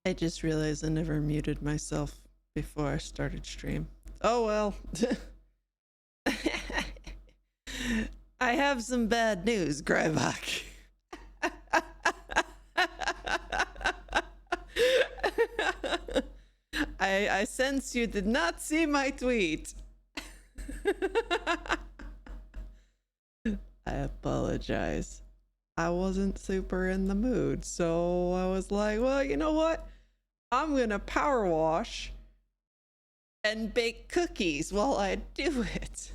I just realized I never muted myself before I started stream. Oh well. I have some bad news, Grybach. I sense you did not see my tweet. I apologize. I wasn't super in the mood, so I was like, well, you know what? I'm gonna power wash and bake cookies while I do it.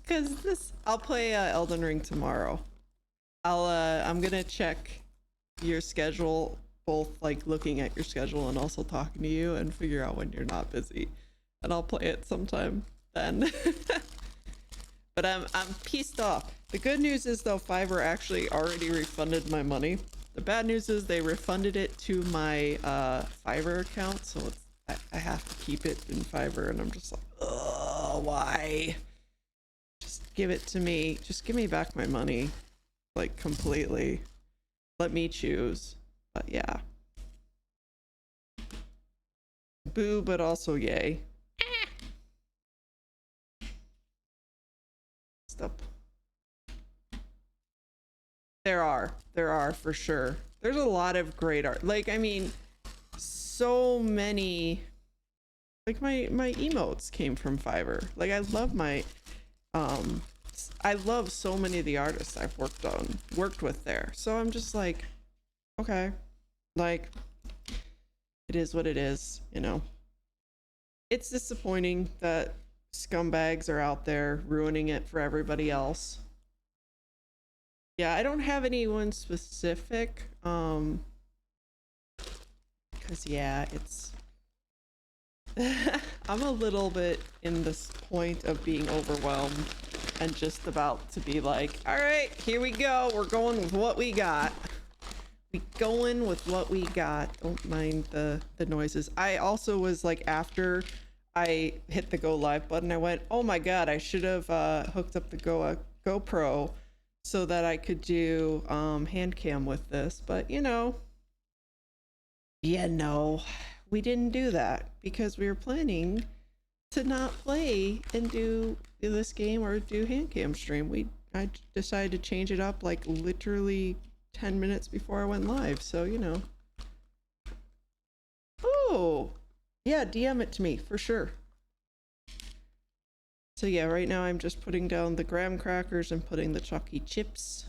Cause this, I'll play Elden Ring tomorrow. I'm gonna check your schedule, both like looking at your schedule and also talking to you, and figure out when you're not busy, and I'll play it sometime then. But I'm pissed off. The good news is though, Fiverr actually already refunded my money. The bad news is they refunded it to my Fiverr account, so it's I have to keep it in Fiverr, and I'm just like, oh, why? Just give it to me. Just give me back my money, like completely. Let me choose. But yeah. Boo, but also yay. Stop. There are for sure. There's a lot of great art. Like, I mean, so many. Like my emotes came from Fiverr. Like I love my, I love so many of the artists I've worked with there. So I'm just like, okay, like, it is what it is, you know. It's disappointing that scumbags are out there ruining it for everybody else. Yeah, I don't have anyone specific, because yeah, it's I'm a little bit in this point of being overwhelmed and just about to be like, all right, here we go. We're going with what we got. We going with what we got. Don't mind the noises. I also was like, after I hit the go live button, I went, oh my God, I should have hooked up the GoPro so that I could do hand cam with this. But you know, yeah, no, we didn't do that because we were planning to not play and do this game or do hand cam stream. I decided to change it up like literally 10 minutes before I went live, so you know. Oh, yeah, DM it to me for sure. So yeah, right now I'm just putting down the graham crackers and putting the chalky chips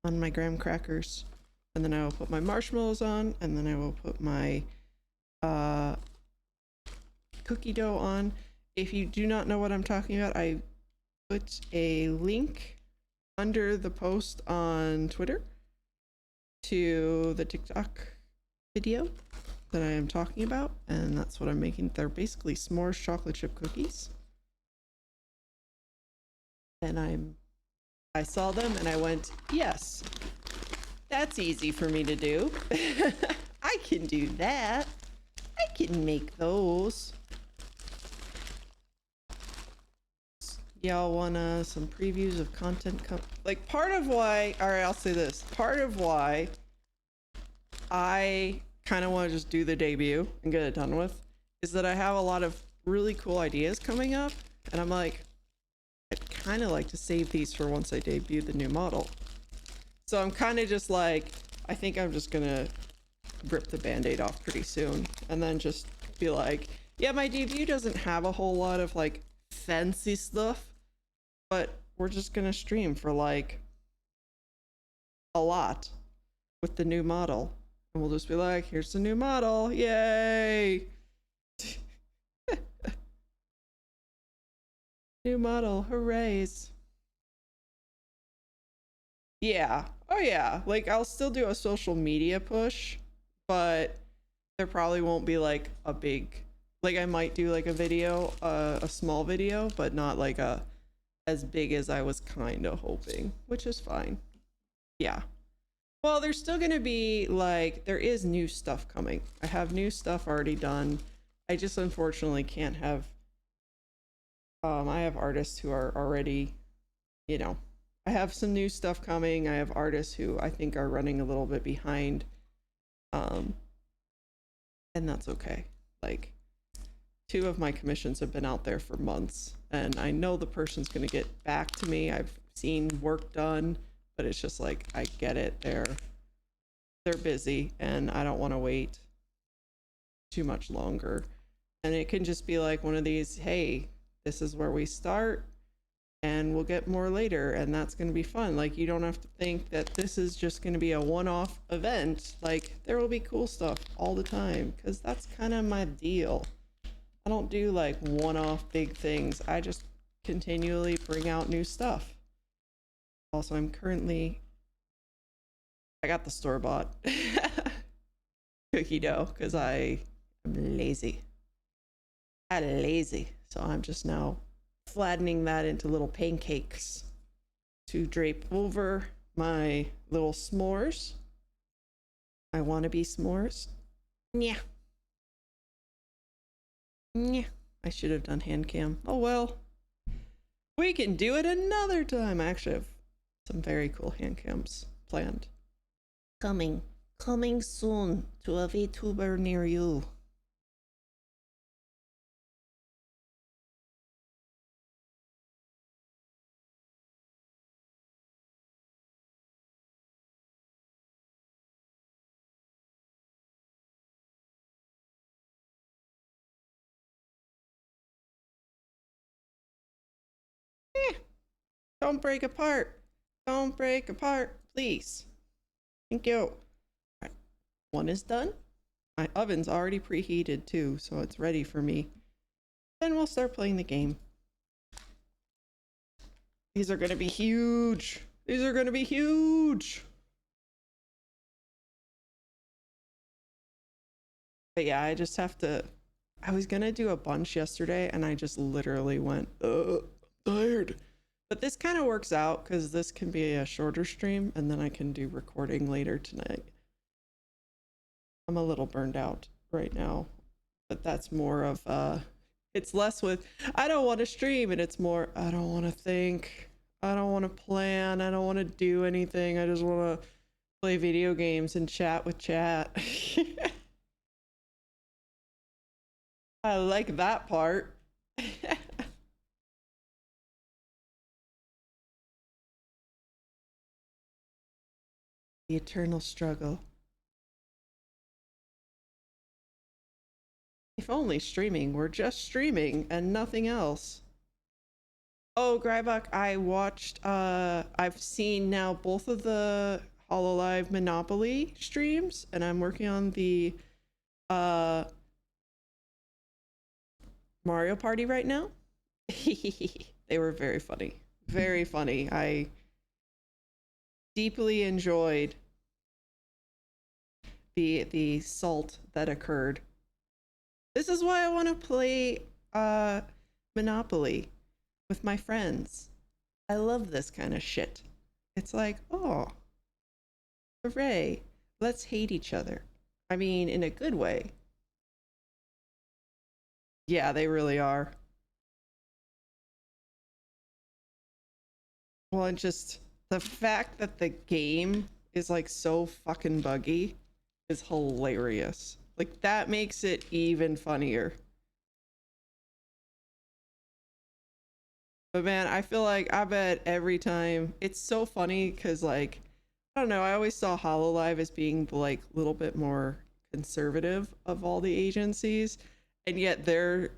on my graham crackers, and then I will put my marshmallows on, and then I will put my cookie dough on. If you do not know what I'm talking about, I put a link under the post on Twitter to the TikTok video that I am talking about, and that's what I'm making. They're basically s'mores chocolate chip cookies. And I saw them and I went, yes, that's easy for me to do. I can do that. I can make those. Y'all want some previews of content? Like, part of why, all right, I'll say this. Part of why I kind of want to just do the debut and get it done with is that I have a lot of really cool ideas coming up, and I'm like, I'd kind of like to save these for once I debut the new model. So I'm kind of just like, I think I'm just gonna rip the band-aid off pretty soon and then just be like, yeah, my debut doesn't have a whole lot of like fancy stuff, but we're just gonna stream for like a lot with the new model, and we'll just be like, here's the new model, yay. New model, hoorays. Yeah, oh yeah, like I'll still do a social media push, but there probably won't be like a big, like I might do like a video, a small video, but not like a as big as I was kind of hoping, which is fine. Yeah. Well, there's still gonna be like, there is new stuff coming. I have new stuff already done. I just unfortunately can't have, I have artists who are already, you know, I have some new stuff coming. I have artists who I think are running a little bit behind. And that's okay. Like, 2 of my commissions have been out there for months, and I know the person's gonna get back to me. I've seen work done, but it's just like, I get it. They're busy, and I don't want to wait too much longer. And it can just be like one of these, hey, this is where we start, and we'll get more later, and that's going to be fun. Like, you don't have to think that this is just going to be a one-off event. Like, there will be cool stuff all the time, because that's kind of my deal. I don't do like one-off big things. I just continually bring out new stuff. Also, I got the store-bought cookie dough because I'm lazy. I'm lazy. So I'm just now flattening that into little pancakes to drape over my little s'mores. I want to be s'mores. Yeah. Yeah. I should have done hand cam. Oh well. We can do it another time. I actually have some very cool hand cams planned. Coming soon to a VTuber near you. Don't break apart. Don't break apart, please. Thank you. All right. 1 is done. My oven's already preheated too, so it's ready for me. Then we'll start playing the game. These are gonna be huge. These are gonna be huge. But yeah, I just have to. I was gonna do a bunch yesterday, and I just literally went, tired. But this kind of works out because this can be a shorter stream, and then I can do recording later tonight. I'm a little burned out right now, but that's more of it's less with I don't want to stream, and it's more I don't want to think, I don't want to plan, I don't want to do anything. I just want to play video games and chat with chat. I like that part. The eternal struggle. If only streaming were just streaming and nothing else. Oh, Grybuck, I watched, I've seen now both of the Hololive Monopoly streams, and I'm working on the, Mario Party right now. They were very funny. Very funny. I deeply enjoyed the salt that occurred. This is why I want to play Monopoly with my friends. I love this kind of shit. It's like, oh, hooray, let's hate each other. I mean, in a good way. Yeah, they really are. Well, and just the fact that the game is like so fucking buggy is hilarious. Like, that makes it even funnier. But man, I feel like I bet every time it's so funny because, like, I don't know, I always saw Hololive as being the like little bit more conservative of all the agencies, and yet their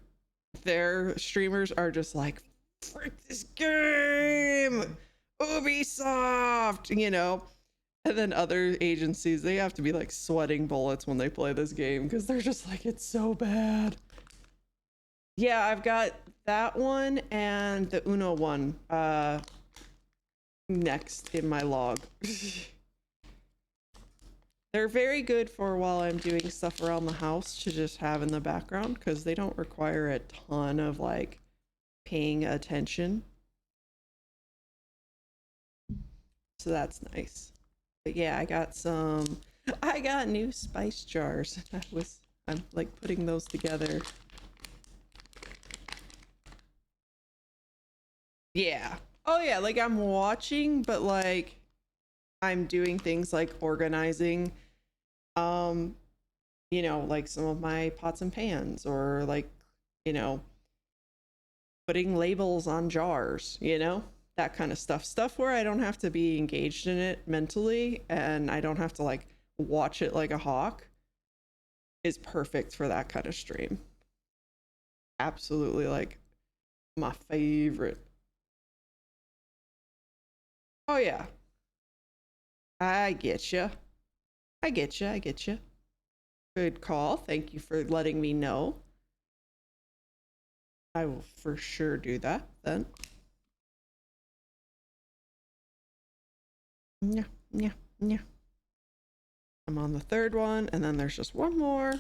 streamers are just like, frick this game, Ubisoft, you know. And then other agencies, they have to be like sweating bullets when they play this game because they're just like, it's so bad. Yeah, I've got that one and the Uno one next in my log. They're very good for while I'm doing stuff around the house to just have in the background because they don't require a ton of like paying attention. So that's nice. But yeah, I got new spice jars. I'm like putting those together. Yeah, Oh yeah, like I'm watching, but like I'm doing things like organizing, um, like some of my pots and pans, or like, you know, putting labels on jars, that kind of stuff. Stuff where I don't have to be engaged in it mentally and I don't have to like watch it like a hawk is perfect for that kind of stream. Absolutely like my favorite. Oh yeah, I get you. I get you. I get you. Good call. Thank you for letting me know. I will for sure do that then. Yeah, yeah, yeah. I'm on the third one, and then there's just one more.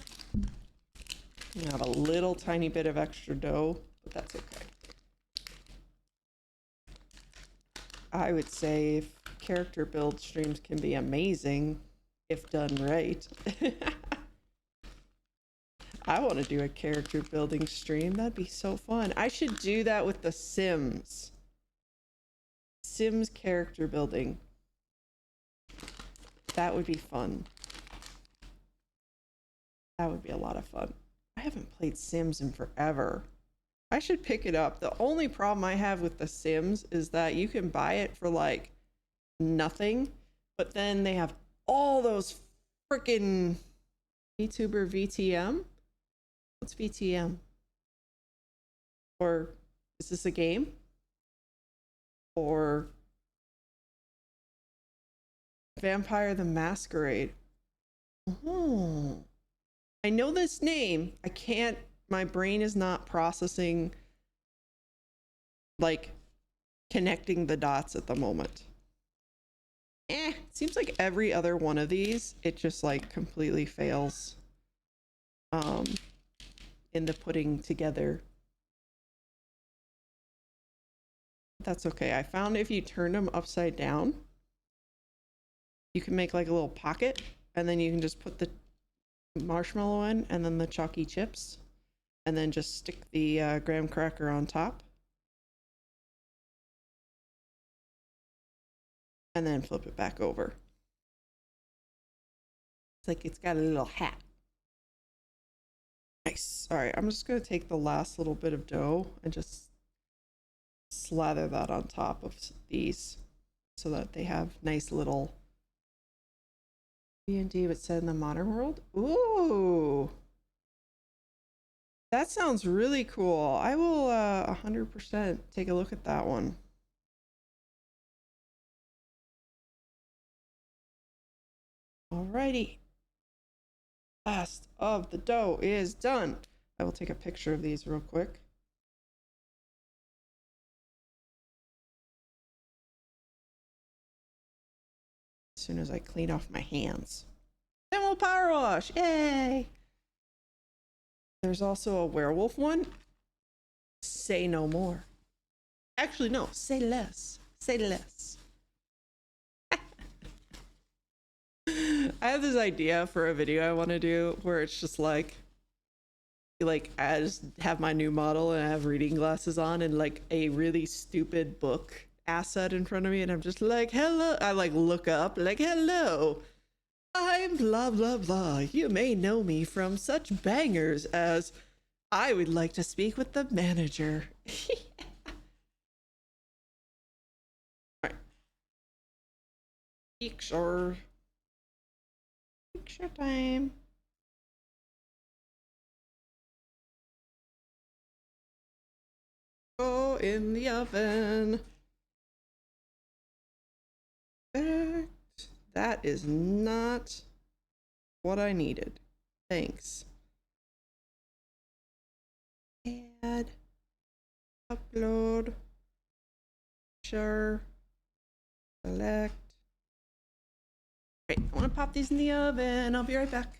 You have a little tiny bit of extra dough, but that's okay. I would say if character build streams can be amazing if done right. I want to do a character building stream. That'd be so fun. I should do that with the Sims. Sims character building. That would be fun. That would be a lot of fun. I haven't played Sims in forever. I should pick it up. The only problem I have with The Sims is that you can buy it for like nothing, but then they have all those freaking VTuber VTM. What's VTM? Or is this a game? Or Vampire the Masquerade? Oh, I know this name. I can't, my brain is not processing, like, connecting the dots at the moment. Seems like every other one of these, it just like completely fails in the putting together. That's okay. I found if you turn them upside down, you can make like a little pocket, and then you can just put the marshmallow in and then the chalky chips, and then just stick the graham cracker on top, and then flip it back over. It's like it's got a little hat. Nice. All right, I'm just gonna take the last little bit of dough and just slather that on top of these so that they have nice little D&D but set in the modern world. Ooh, that sounds really cool. I will 100% take a look at that one. Alrighty. Last of the dough is done. I will take a picture of these real quick. As soon as I clean off my hands. Then we'll power wash. Yay! There's also a werewolf one. Say no more. Actually, no. Say less. Say less. I have this idea for a video I want to do where it's just like I just have my new model and I have reading glasses on and like a really stupid book asset in front of me, and I'm just like, hello. I like look up like, hello, I'm blah blah blah. You may know me from such bangers as I would like to speak with the manager. All right. Picture time. Go in the oven. That is not what I needed. Thanks. Add, upload, sure, select. Great, I want to pop these in the oven. I'll be right back.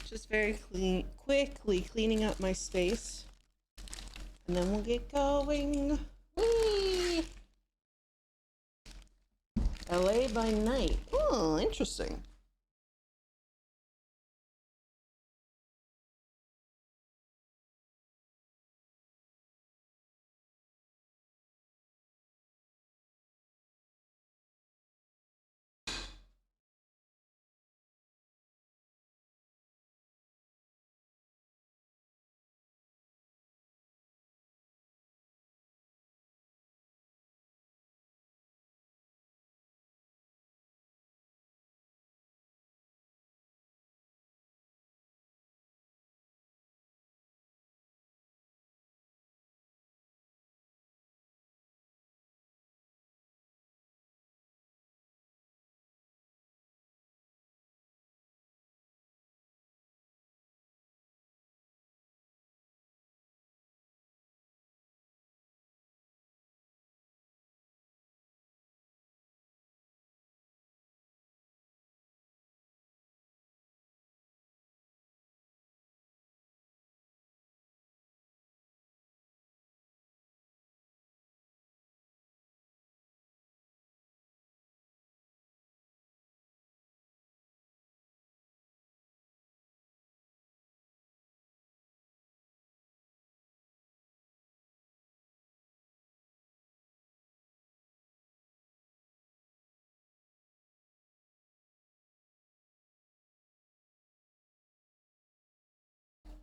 Just very quickly cleaning up my space. And then we'll get going. Whee! LA by night. Oh, interesting.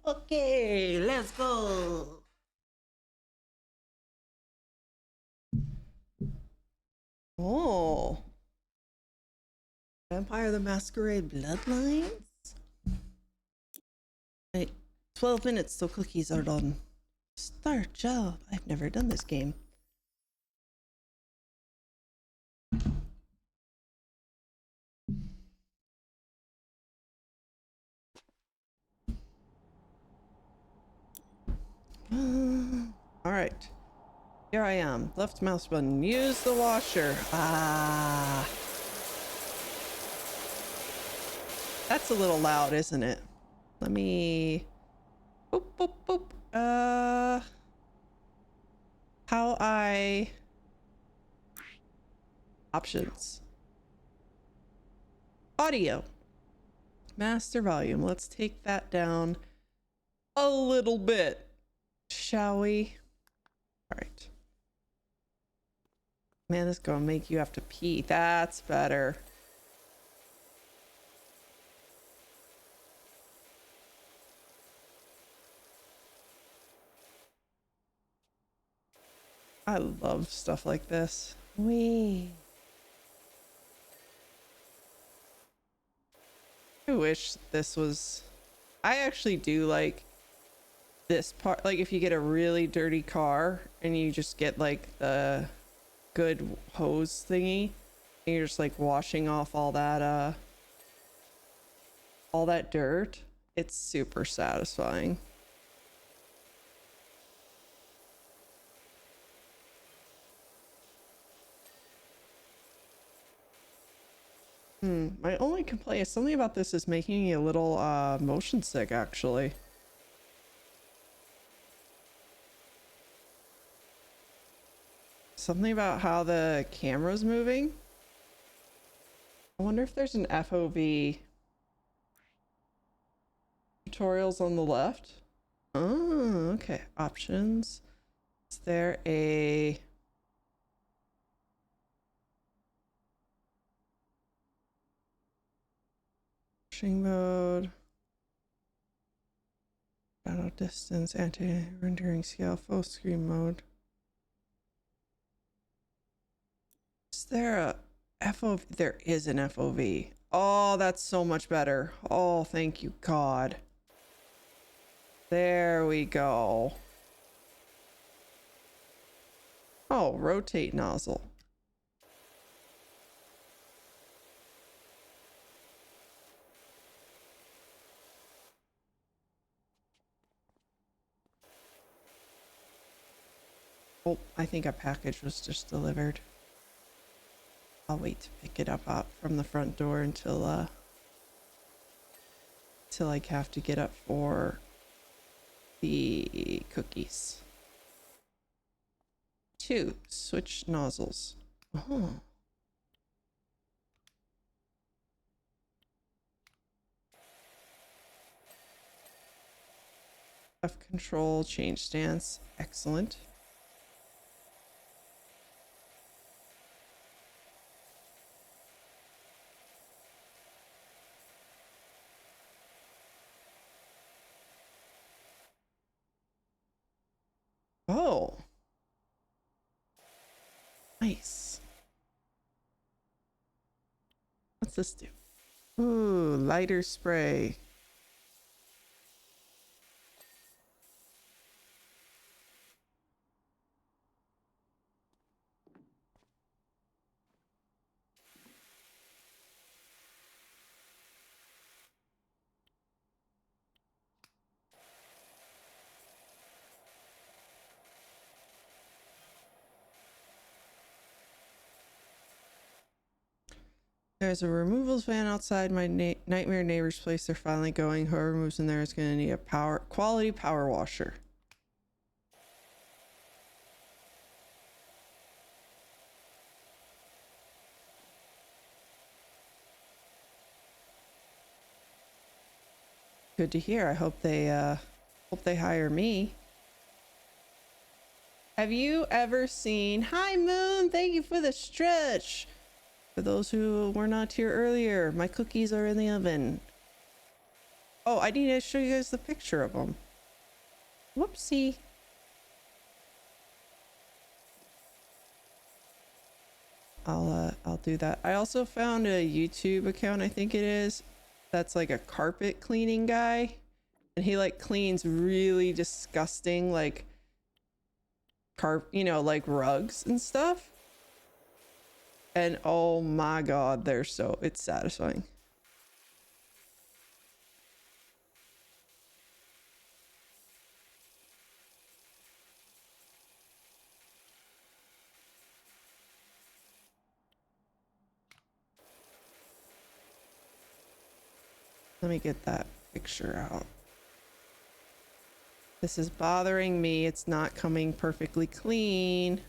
Okay, let's go. Oh, Vampire the Masquerade Bloodlines? Wait, 12 minutes till cookies are done. Start job. I've never done this game. All right. Here I am. Left mouse button. Use the washer. Ah. That's a little loud, isn't it? Let me... Boop, boop, boop. How I... Options. Audio. Master volume. Let's take that down a little bit, shall we? All right. Man, this is gonna make you have to pee. That's better. I love stuff like this. Wee. I wish this was... I actually do like this part. Like if you get a really dirty car and you just get like the good hose thingy and you're just like washing off all that dirt, it's super satisfying. My only complaint is something about this is making me a little motion sick, actually. Something about how the camera's moving. I wonder if there's an FOV tutorials on the left. Oh, okay. Options. Is there a... Pushing mode. Shadow distance, anti-rendering scale, full screen mode. Is there a FOV? There is an FOV. Oh, that's so much better. Oh, thank you, God. There we go. Oh, rotate nozzle. Oh, I think a package was just delivered. I'll wait to pick it up from the front door until to like have to get up for the cookies. 2, switch nozzles. Oh. F control, change stance. Excellent. Oh. Nice. What's this do? Ooh, lighter spray. There's a removals van outside my nightmare neighbor's place. They're finally going. Whoever moves in there is going to need a quality power washer. Good to hear. I hope they hire me. Have you ever seen Hi Moon? Thank you for the stretch. For those who were not here earlier, my cookies are in the oven. Oh, I need to show you guys the picture of them. Whoopsie. I'll do that. I also found a YouTube account, I think it is, that's like a carpet cleaning guy, and he like cleans really disgusting like like rugs and stuff. And oh my god, it's satisfying. Let me get that picture out. This is bothering me. It's not coming perfectly clean.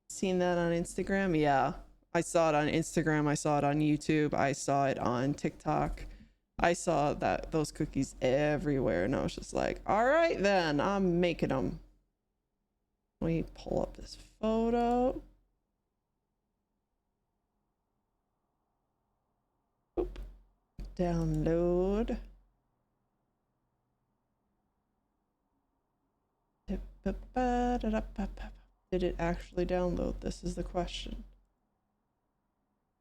Seen that on Instagram? Yeah. I saw it on Instagram. I saw it on YouTube. I saw it on TikTok. I saw those cookies everywhere, and I was just like, all right then, I'm making them. Let me pull up this photo. Oop. Download. Did it actually download? This is the question.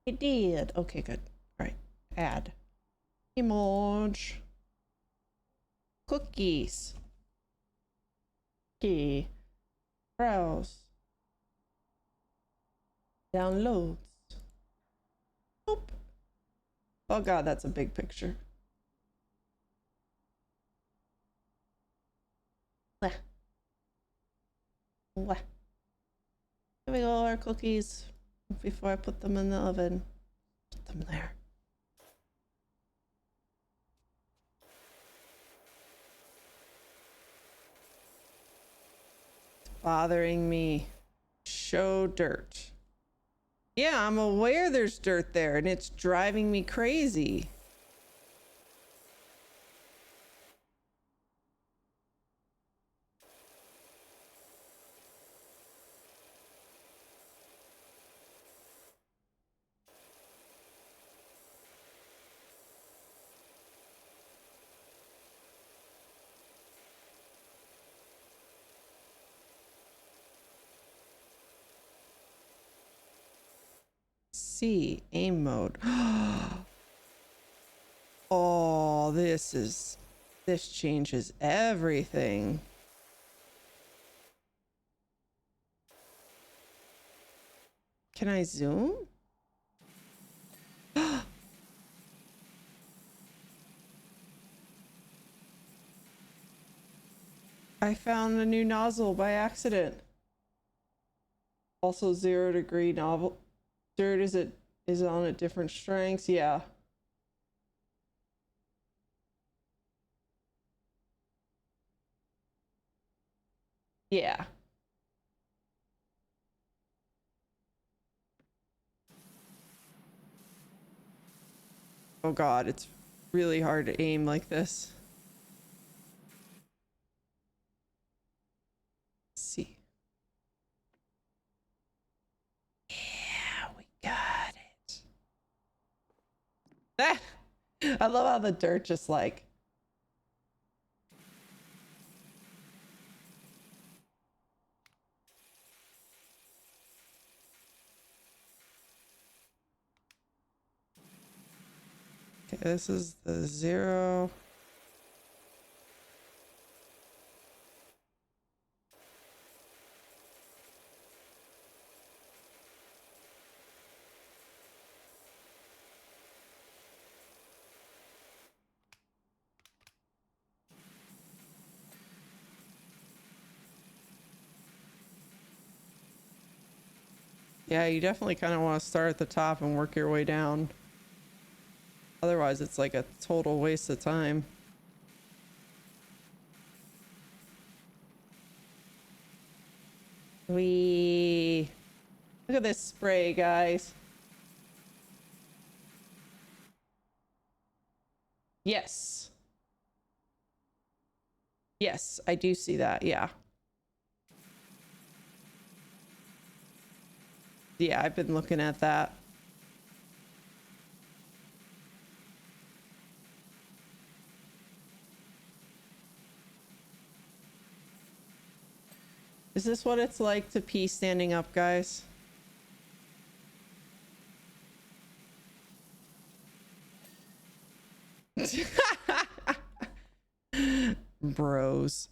It did. Okay, good. All right. Add. Emoji. Cookies. Okay. Browse. Downloads. Nope. Oh god, that's a big picture. Blah. Blah. Here we go, our cookies. Before I put them in the oven. Put them there. It's bothering me. Show dirt. Yeah, I'm aware there's dirt there, and it's driving me crazy. C, aim mode. Oh, this changes everything. Can I zoom? I found a new nozzle by accident. Also 0 degree novel. Dirt is on at different strengths. Yeah. Yeah. Oh god, it's really hard to aim like this. Let's see. Yeah, we got it. Ah, I love how the dirt just like. Okay, this is the 0. Yeah, you definitely kind of want to start at the top and work your way down. Otherwise, it's like a total waste of time. We look at this spray, guys. Yes. Yes, I do see that. Yeah. Yeah, I've been looking at that. Is this what it's like to pee standing up, guys? Bros.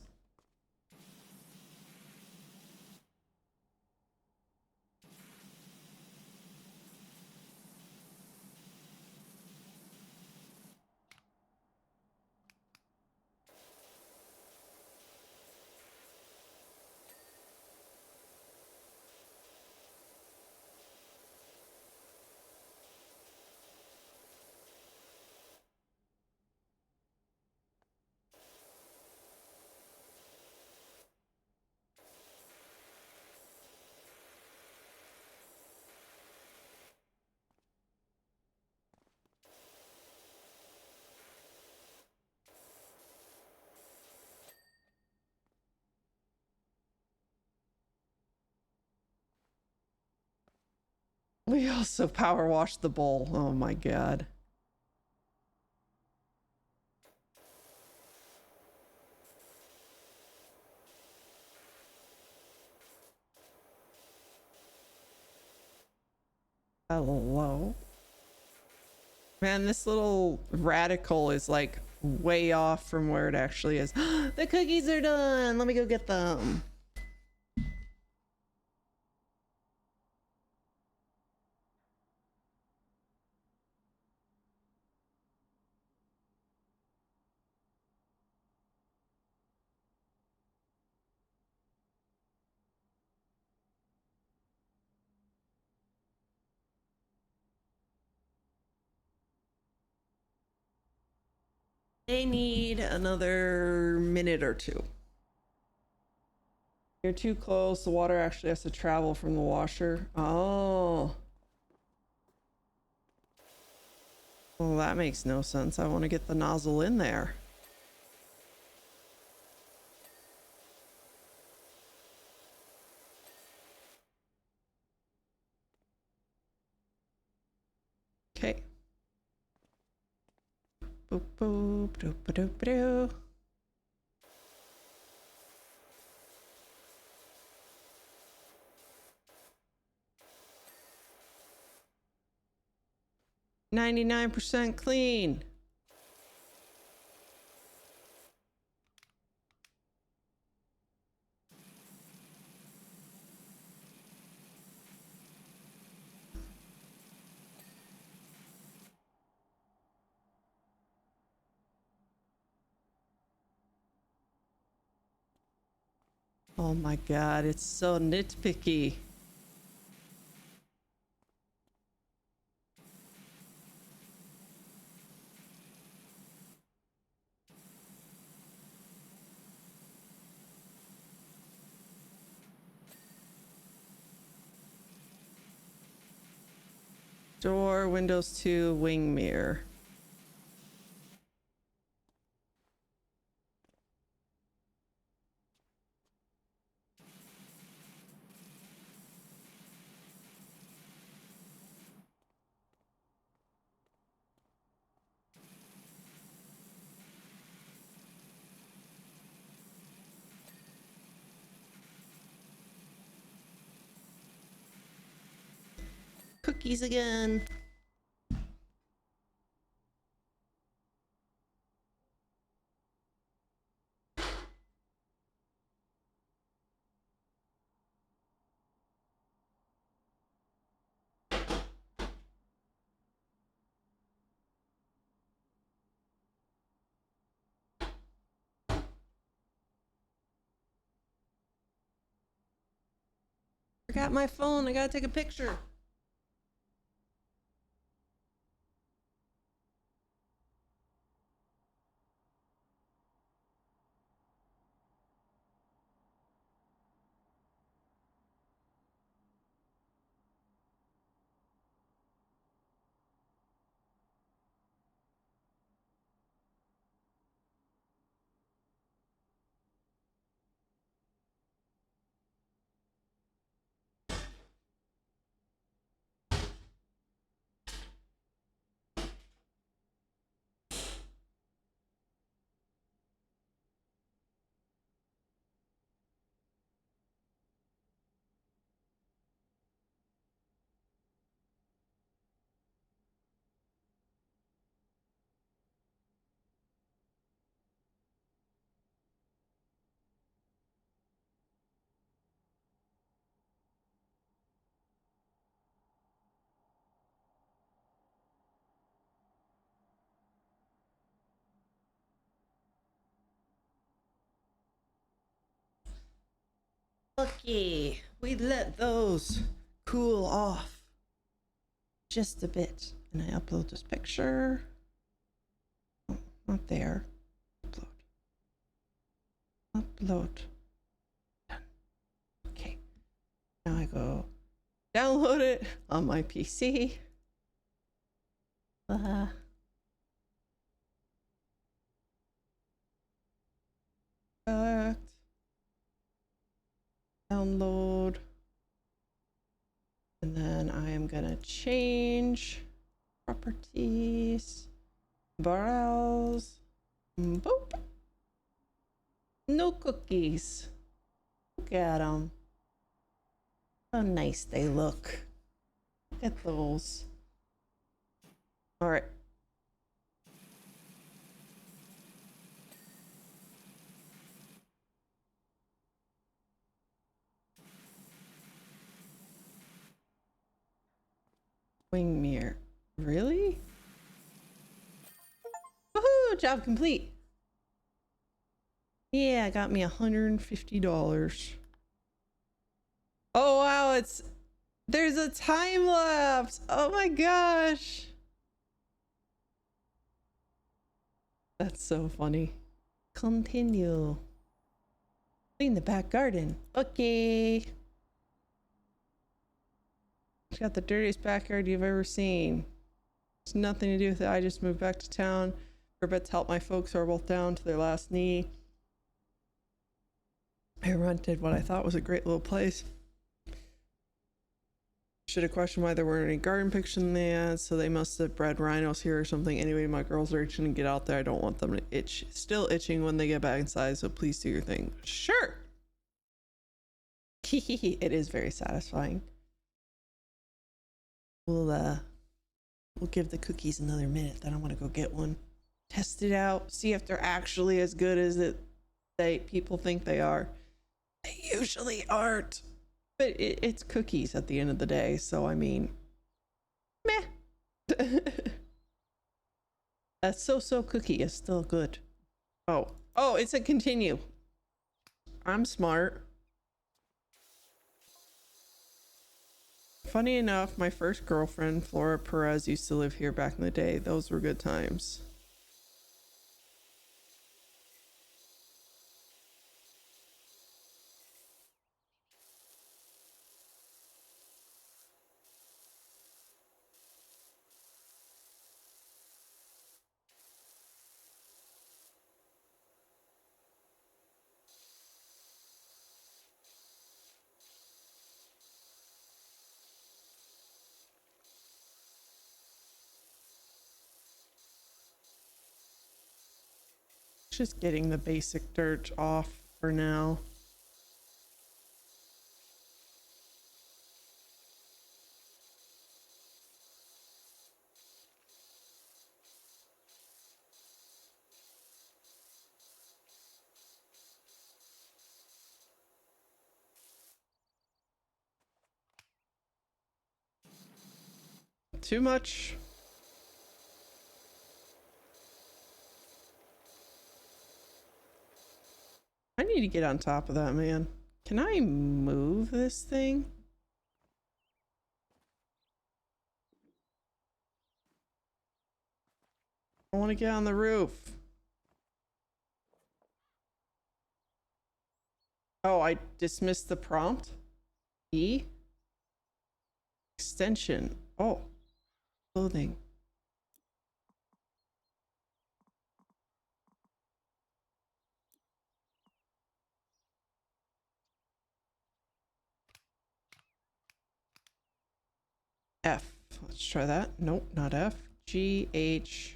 We also power washed the bowl. Oh my god. Hello. Man, this little radical is like way off from where it actually is. The cookies are done. Let me go get them. They need another minute or two. You're too close. The water actually has to travel from the washer. Oh. Well, that makes no sense. I want to get the nozzle in there. Okay. Boop, boop, doop, doop, doop. %99 clean. Oh my god, it's so nitpicky. Door, Windows 2, wing mirror. Cookies again. Forgot my phone. I gotta take a picture. Okay, we let those cool off just a bit. And I upload this picture. Oh, not there. Upload. Upload. Done. Okay. Now I go download it on my PC. Download. And then I am gonna change properties. Browse. Boop. No cookies. Look at them. How nice they look. Look at those. All right. Wing mirror. Really? Woohoo! Job complete. Yeah, got me $150. Oh wow, there's a time lapse. Oh my gosh. That's so funny. Continue. Clean the back garden. Okay. It's got the dirtiest backyard you've ever seen. It's nothing to do with it. I just moved back to town for a bit to help my folks who are both down to their last knee. I rented what I thought was a great little place. Should have questioned why there weren't any garden pictures in the ad, so they must have bred rhinos here or something. Anyway, my girls are itching to get out there. I don't want them to itch. Still itching when they get back inside, so please do your thing. Sure. It is very satisfying. We'll give the cookies another minute, then I want to go get one. Test it out, see if they're actually as good as people think they are. They usually aren't. But it's cookies at the end of the day, so I mean, meh. That so cookie is still good. Oh, it's a continue. I'm smart. Funny enough, my first girlfriend, Flora Perez, used to live here back in the day. Those were good times. just getting the basic dirt off for now. Too much. I need to get on top of that, man. Can I move this thing? I want to get on the roof. Oh, I dismissed the prompt. E? Extension. Oh, clothing. F. Let's try that. Nope, not F. G, H.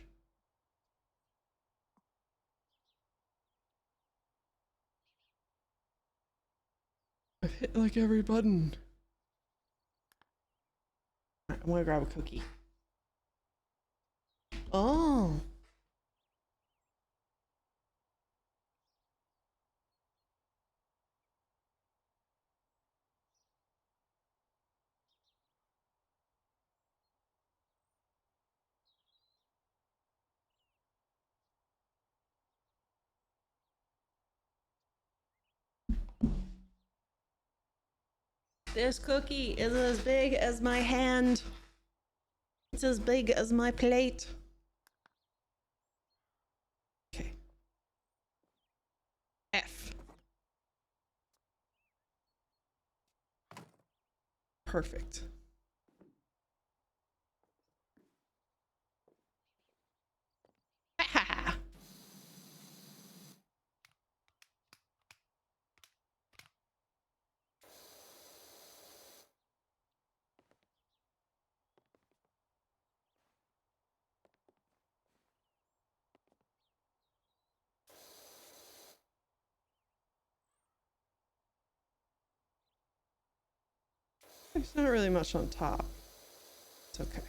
I've hit like every button. Right, I'm gonna grab a cookie. Oh. This cookie is as big as my hand. It's as big as my plate. Okay. F. Perfect. There's not really much on top. It's okay.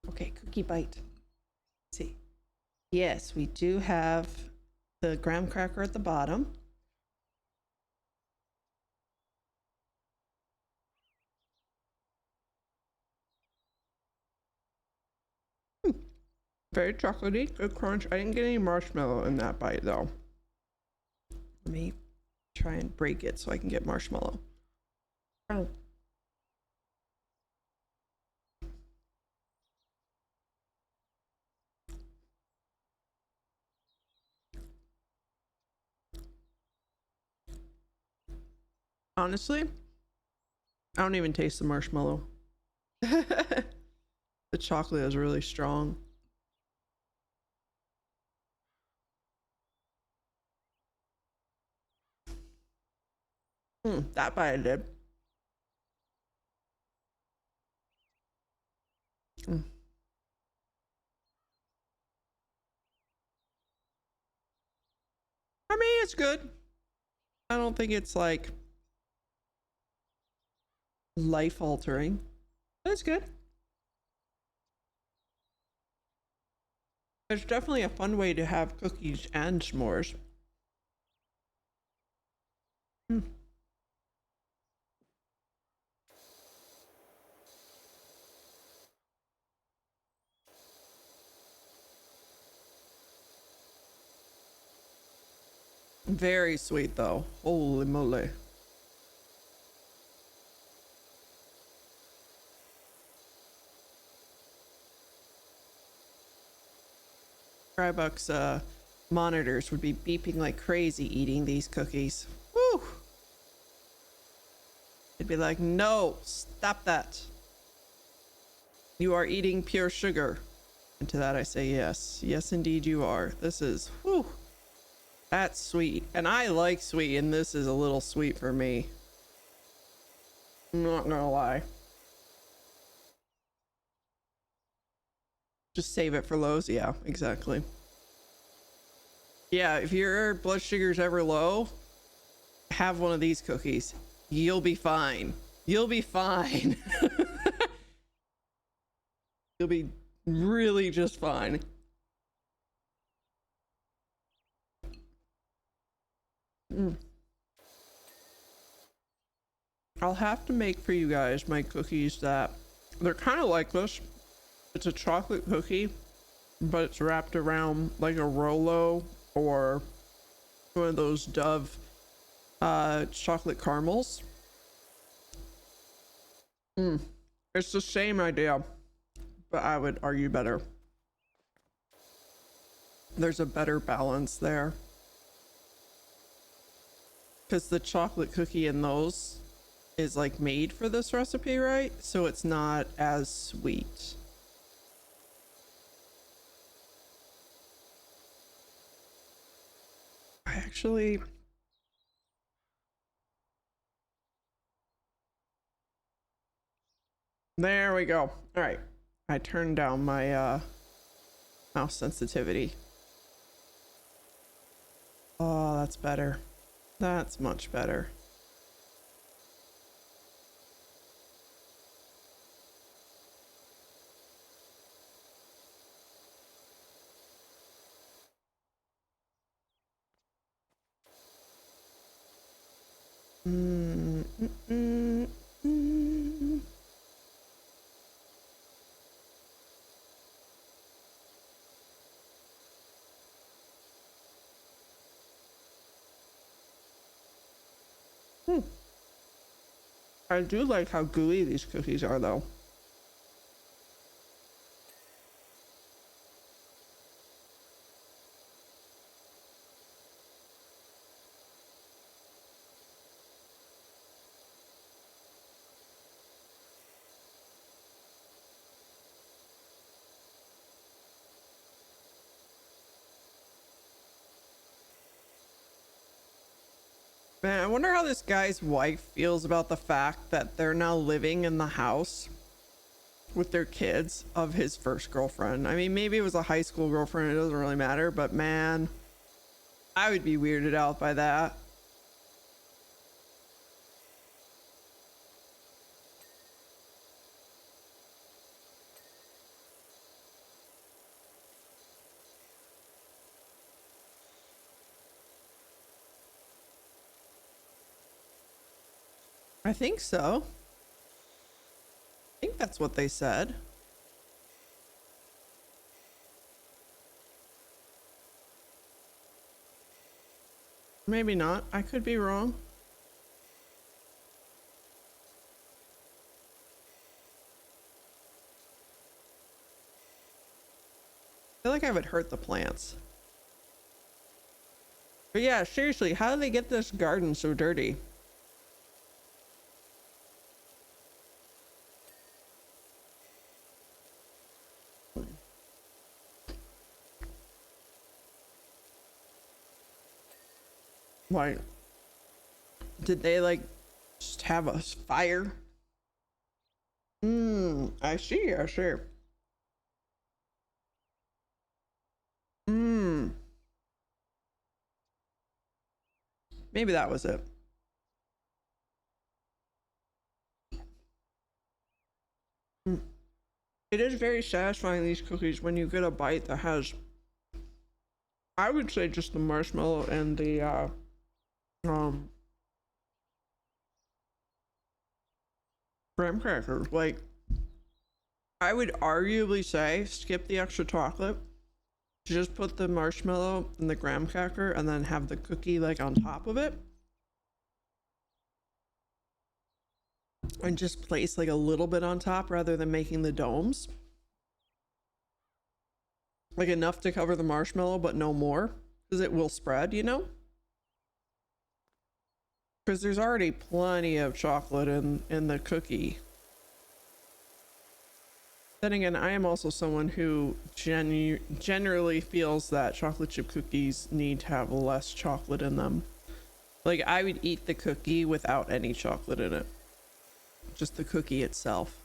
Okay, cookie bite. Let's see. Yes, we do have the graham cracker at the bottom. Very chocolatey, good crunch. I didn't get any marshmallow in that bite though. Let me try and break it so I can get marshmallow. Oh. Honestly, I don't even taste the marshmallow. The chocolate is really strong. That bite I did. I mean, it's good. I don't think it's like life altering, but it's good. It's definitely a fun way to have cookies and s'mores. Very sweet though. Holy moly. Crybuck's monitors would be beeping like crazy eating these cookies. Woo! It'd be like, no, stop that. You are eating pure sugar. And to that I say yes. Yes, indeed you are. This is, whew, that's sweet. And I like sweet, and this is a little sweet for me. I'm not gonna lie. Just save it for lows. Yeah, exactly. Yeah, if your blood sugar's ever low, have one of these cookies. You'll be fine. You'll be fine. You'll be really just fine. I'll have to make for you guys my cookies that they're kind of like this. It's a chocolate cookie, but it's wrapped around like a Rolo or one of those Dove chocolate caramels. It's the same idea, but I would argue better. There's a better balance there. Because the chocolate cookie in those is like made for this recipe, right? So it's not as sweet. I actually... There we go. All right. I turned down my mouse sensitivity. Oh, that's better. That's much better. I do like how gooey these cookies are, though. Man, I wonder how this guy's wife feels about the fact that they're now living in the house with their kids of his first girlfriend. I mean, maybe it was a high school girlfriend, it doesn't really matter, but man, I would be weirded out by that. I think so. I think that's what they said. Maybe not. I could be wrong. I feel like I would hurt the plants. But yeah, seriously, how do they get this garden so dirty? Like, did they like just have a fire? I see, I see. Maybe that was it. It is very satisfying, these cookies, when you get a bite that has, I would say, just the marshmallow and the graham crackers. Like, I would arguably say skip the extra chocolate, just put the marshmallow and the graham cracker and then have the cookie like on top of it, and just place like a little bit on top rather than making the domes, like enough to cover the marshmallow but no more, because it will spread, you know, because there's already plenty of chocolate in the cookie. Then again, I am also someone who generally feels that chocolate chip cookies need to have less chocolate in them. Like, I would eat the cookie without any chocolate in it. Just the cookie itself.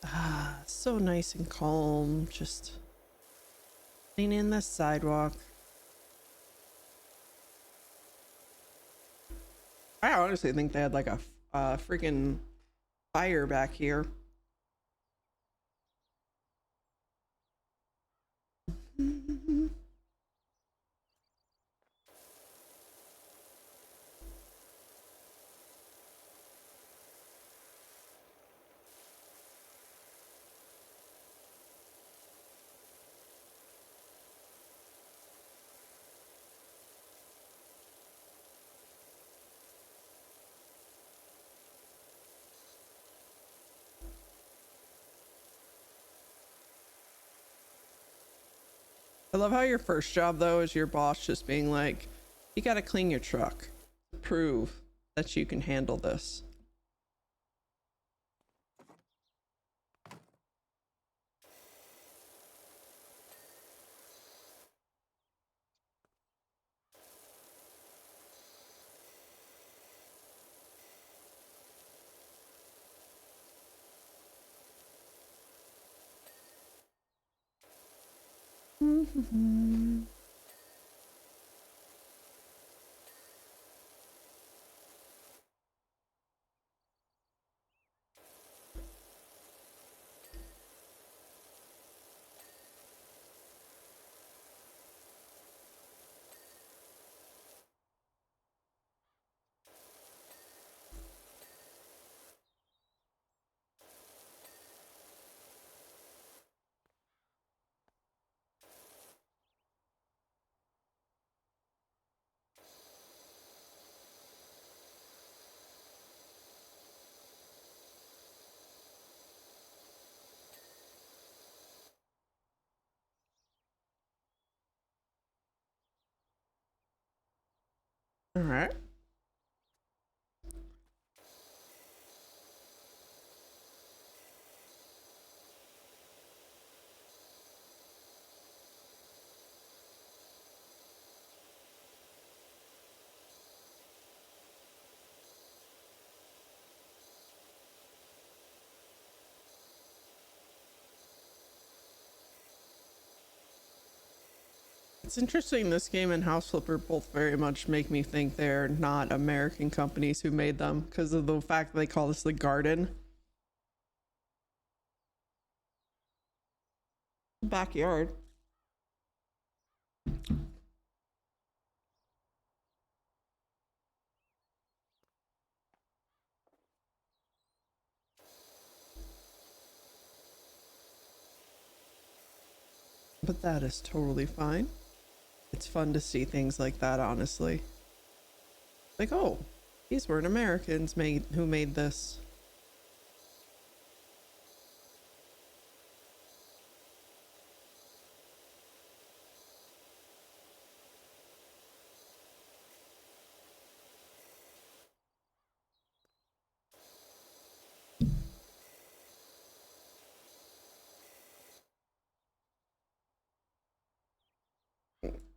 Ah, so nice and calm. Just cleaning the sidewalk. I honestly think they had like a freaking fire back here. I love how your first job though is your boss just being like, you gotta clean your truck to prove that you can handle this. All right. It's interesting, this game and House Flipper both very much make me think they're not American companies who made them because of the fact that they call this the garden. Backyard. But that is totally fine. It's fun to see things like that, honestly. Like, oh, these weren't Americans who made this.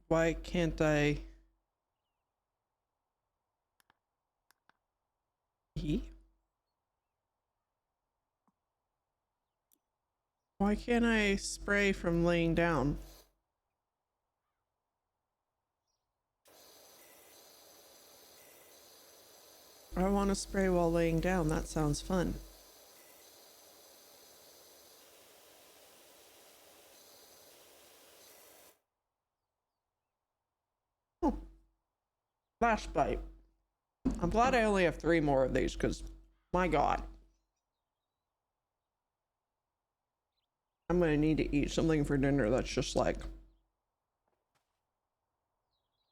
Why can't I? Why can't I spray from laying down? I want to spray while laying down. That sounds fun. Oh, flash bite. I'm glad I only have 3 more of these because, my God. I'm gonna need to eat something for dinner that's just like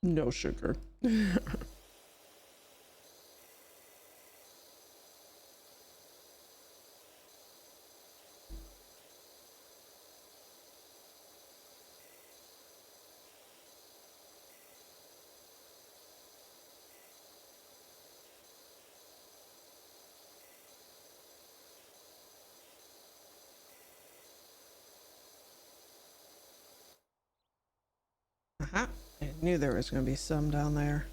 no sugar. Uh-huh. I knew there was gonna be some down there.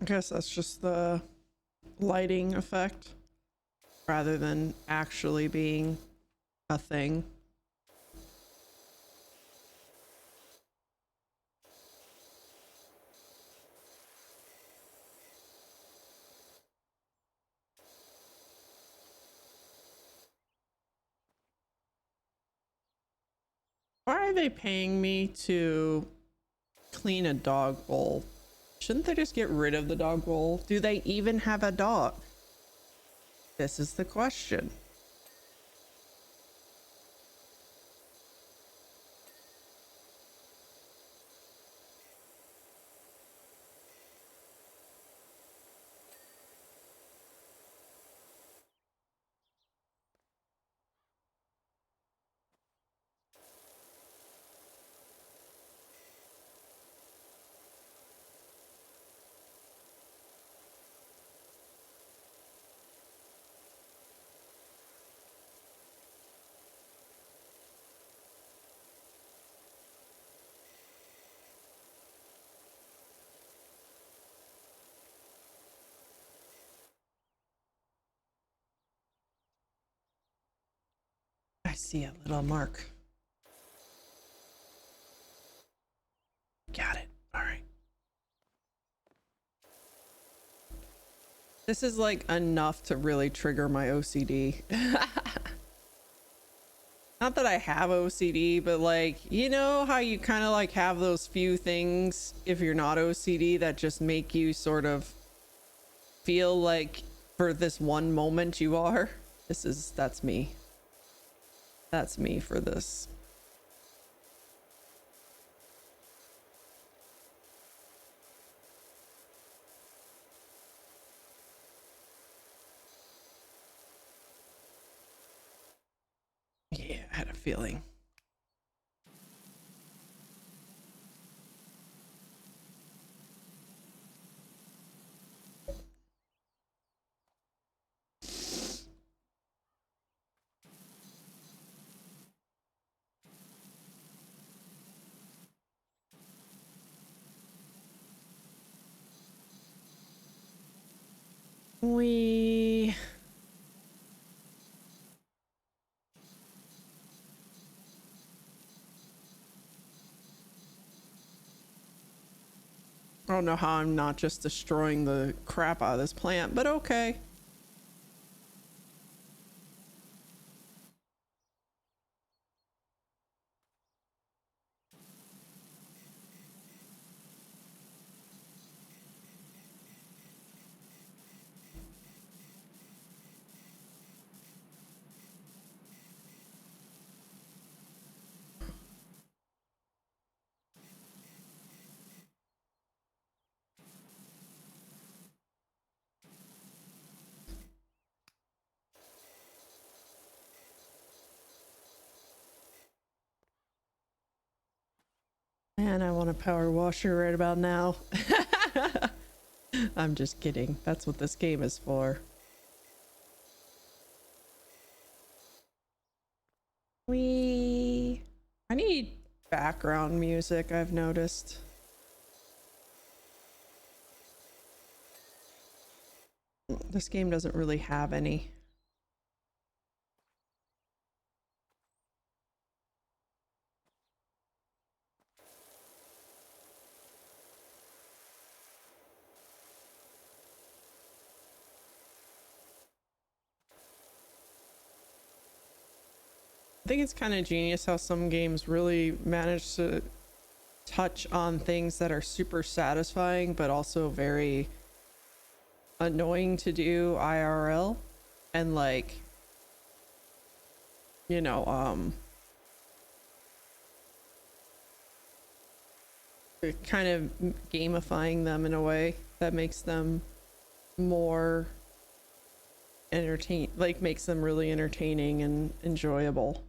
guess that's just the lighting effect rather than actually being a thing. Why are they paying me to clean a dog bowl? Shouldn't they just get rid of the dog bowl? Do they even have a dog? This is the question. I see a little mark. Got it. All right. This is like enough to really trigger my OCD. Not that I have OCD, but like, you know how you kind of like have those few things if you're not OCD that just make you sort of feel like for this one moment you are? That's me. That's me for this. Yeah, I had a feeling. We... I don't know how I'm not just destroying the crap out of this plant, but okay. Man, I want a power washer right about now. I'm just kidding. That's what this game is for. I need background music, I've noticed. This game doesn't really have any. I think it's kind of genius how some games really manage to touch on things that are super satisfying but also very annoying to do IRL, and like, you know, kind of gamifying them in a way that makes them more like makes them really entertaining and enjoyable.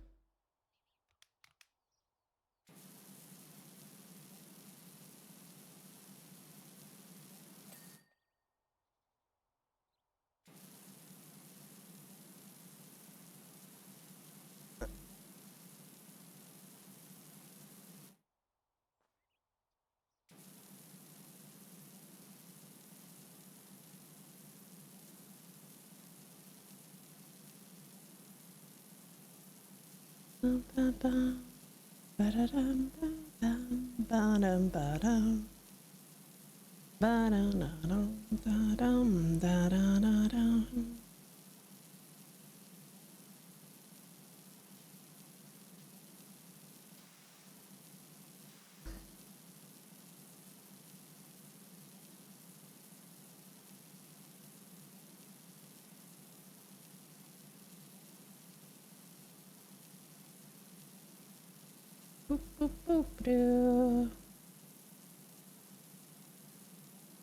Boop, boop, boop, doo.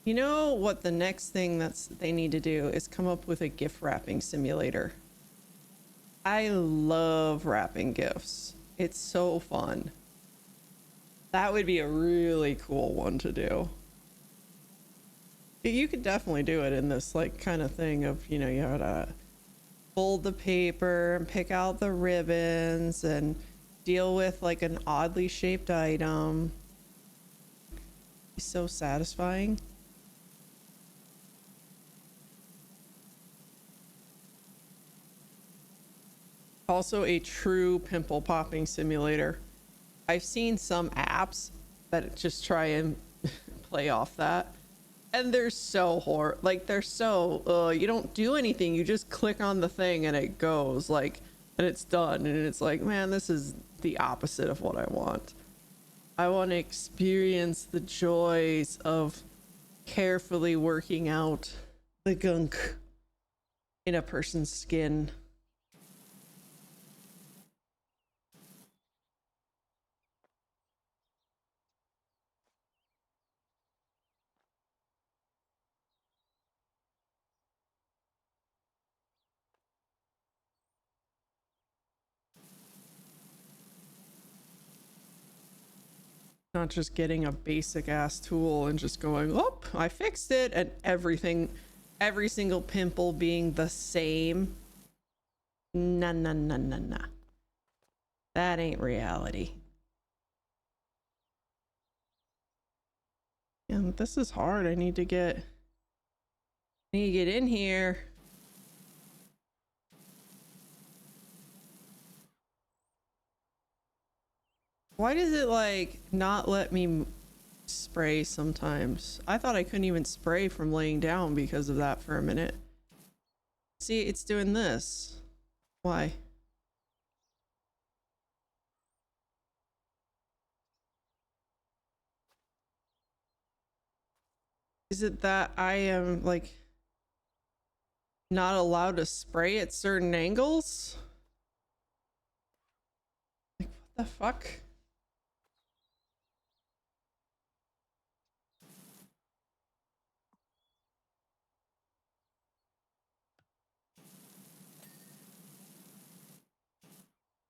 You know what the next thing they need to do is come up with a gift wrapping simulator. I love wrapping gifts. It's so fun. That would be a really cool one to do. You could definitely do it in this like kind of thing of, you know, you gotta fold the paper and pick out the ribbons and deal with like an oddly shaped item. It's so satisfying. Also a true pimple popping simulator. I've seen some apps that just try and play off that, and they're so they're so you don't do anything, you just click on the thing and it goes like, and it's done, and it's like, man, this is the opposite of what I want. I want to experience the joys of carefully working out the gunk in a person's skin. Not just getting a basic ass tool and just going, oh, I fixed it, and everything, every single pimple being the same. Nah, nah, nah, nah, nah. That ain't reality. And this is hard. I need to get in here. Why does it like not let me spray sometimes? I thought I couldn't even spray from laying down because of that for a minute. See, it's doing this. Why? Is it that I am like not allowed to spray at certain angles? Like, what the fuck?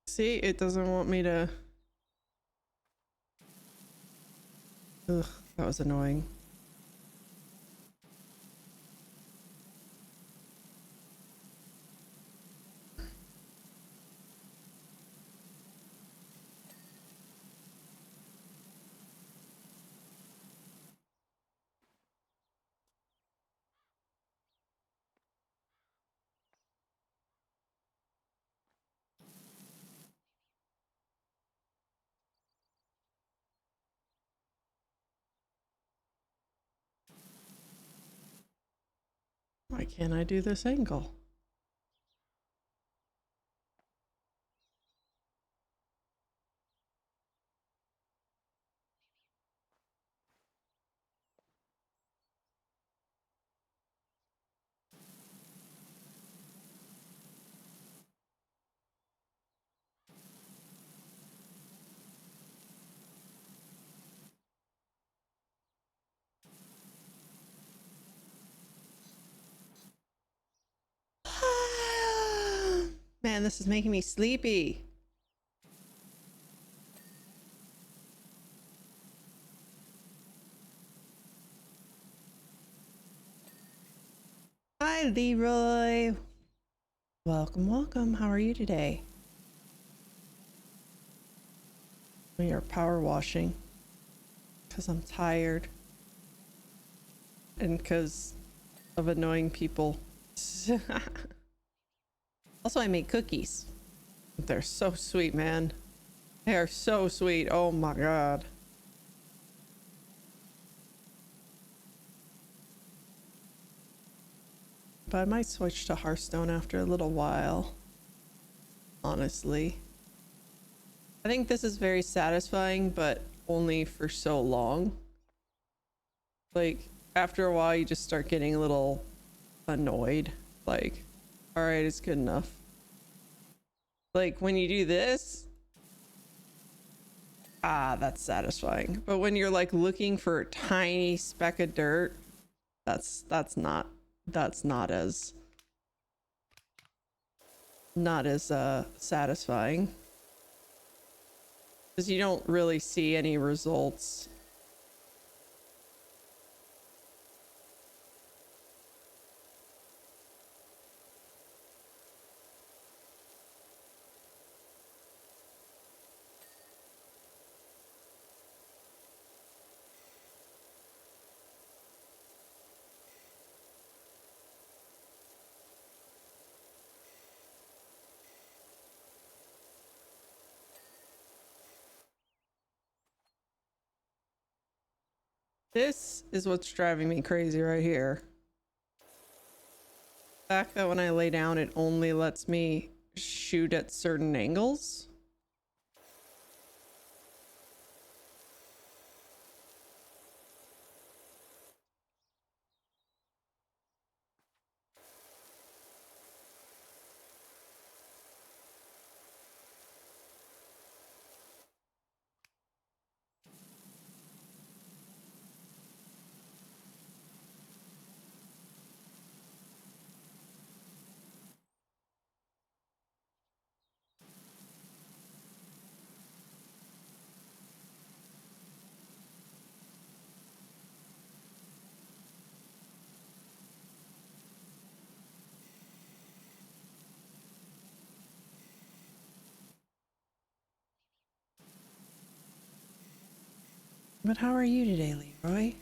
See, it doesn't want me to. Ugh, that was annoying. Why can't I do this angle? Man, this is making me sleepy. Hi, Leroy. Welcome, welcome. How are you today? We are power washing because I'm tired and because of annoying people. Also, I made cookies. They're so sweet, man. They are so sweet. Oh my god. But I might switch to Hearthstone after a little while. Honestly. I think this is very satisfying, but only for so long. Like, after a while, you just start getting a little annoyed. Like, alright, it's good enough. Like, when you do this, that's satisfying. But when you're like looking for a tiny speck of dirt, that's not as satisfying, because you don't really see any results. This is what's driving me crazy right here. The fact that when I lay down, it only lets me shoot at certain angles. But how are you today, Leroy?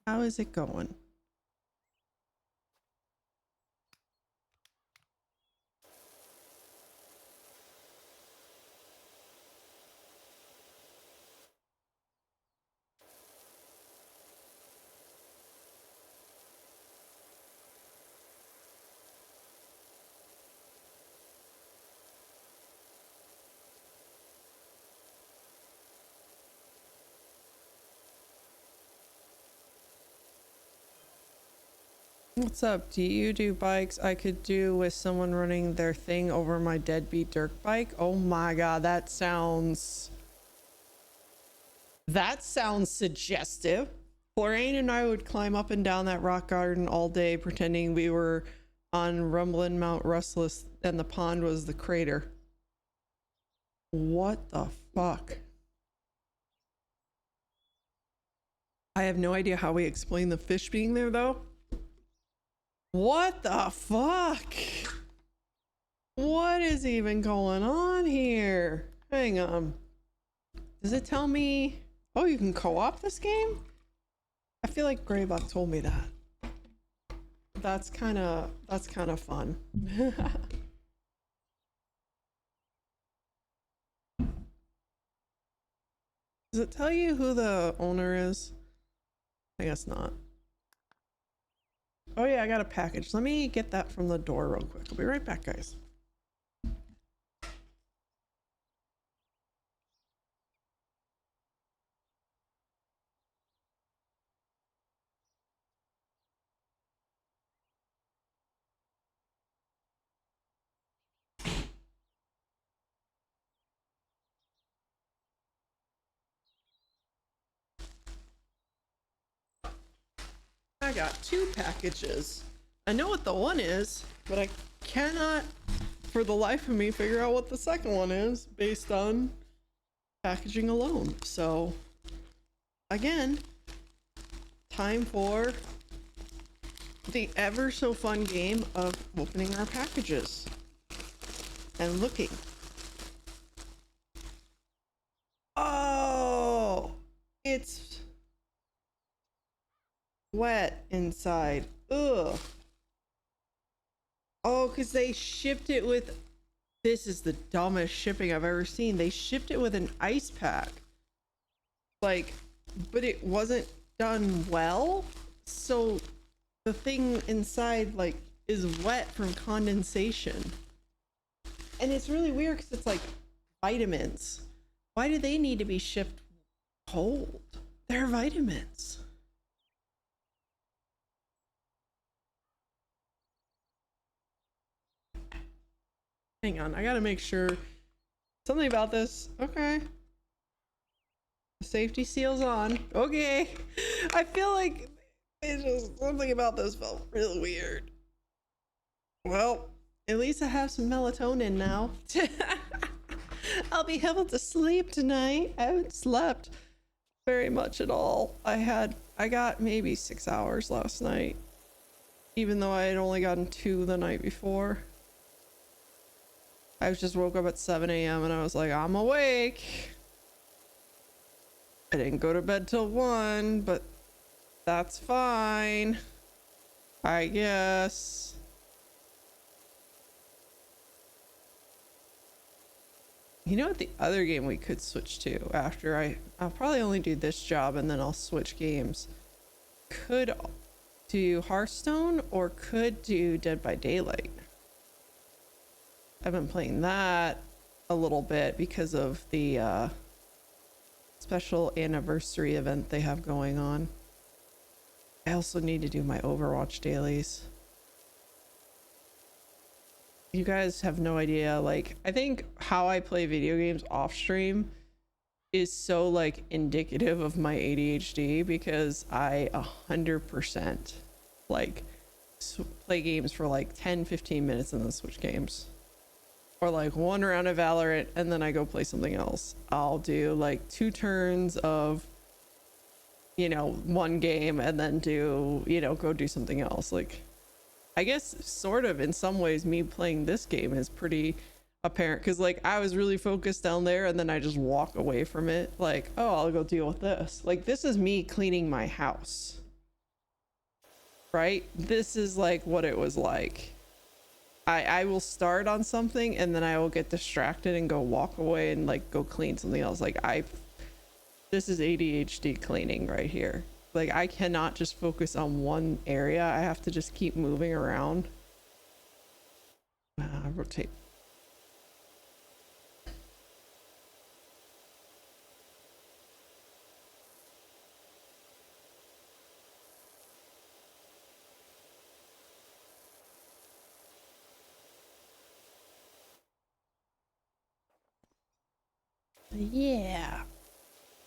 How is it going? What's up? Do you do bikes? I could do with someone running their thing over my deadbeat dirt bike. Oh my god, that sounds suggestive. Lorraine and I would climb up and down that rock garden all day, pretending we were on Rumblin' Mount Rustless and the pond was the crater. What the fuck? I have no idea how we explain the fish being there, though. What the fuck? What is even going on here? Hang on. Does it tell me? Oh, you can co-op this game? I feel like Greybuck told me that. That's kind of fun. Does it tell you who the owner is? I guess not. Oh yeah, I got a package. Let me get that from the door real quick. I'll be right back, guys. I got 2 packages. I know what the one is, but I cannot for the life of me figure out what the second one is based on packaging alone. So again, time for the ever so fun game of opening our packages and looking. Oh, it's wet inside. Ugh. Oh, because they shipped it with This is the dumbest shipping I've ever seen. They shipped it with an ice pack. Like, but it wasn't done well. So the thing inside, like, is wet from condensation. And it's really weird because it's like vitamins. Why do they need to be shipped cold? They're vitamins. Hang on, I gotta make sure. Something about this. Okay. Safety seals on. Okay. I feel like it's just something about this felt really weird. Well, at least I have some melatonin now. I'll be able to sleep tonight. I haven't slept very much at all. I got maybe 6 hours last night, even though I had only gotten 2 the night before. I just woke up at 7 a.m. and I was like, I'm awake. I didn't go to bed till 1, but that's fine, I guess. You know what the other game we could switch to after I'll probably only do this job and then I'll switch games. Could do Hearthstone or could do Dead by Daylight. I've been playing that a little bit because of the special anniversary event they have going on. I also need to do my Overwatch dailies. You guys have no idea. Like, I think how I play video games off stream is so like indicative of my ADHD because I 100% like play games for like 10-15 minutes and then switch games. Or like 1 round of Valorant and then I go play something else. I'll do like 2 turns of, you know, 1 game and then do, you know, go do something else. Like, I guess sort of in some ways me playing this game is pretty apparent because like I was really focused down there and then I just walk away from it. Like, oh, I'll go deal with this. Like, this is me cleaning my house. Right? This is like what it was like. I will start on something and then I will get distracted and go walk away and like go clean something else. Like this is ADHD cleaning right here. Like, I cannot just focus on one area. I have to just keep moving around. Rotate. Yeah.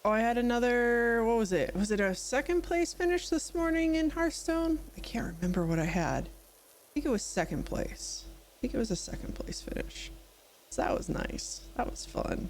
Oh, I had another, what was it? Was it a 2nd place finish this morning in Hearthstone? I can't remember what I had. I think it was 2nd place. I think it was a 2nd place finish. So that was nice. That was fun.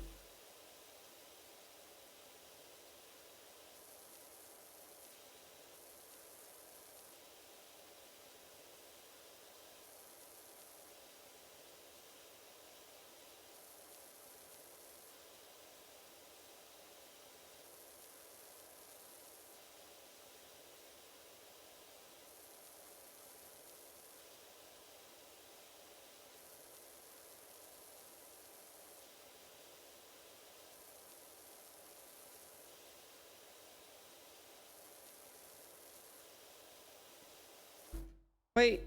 Wait.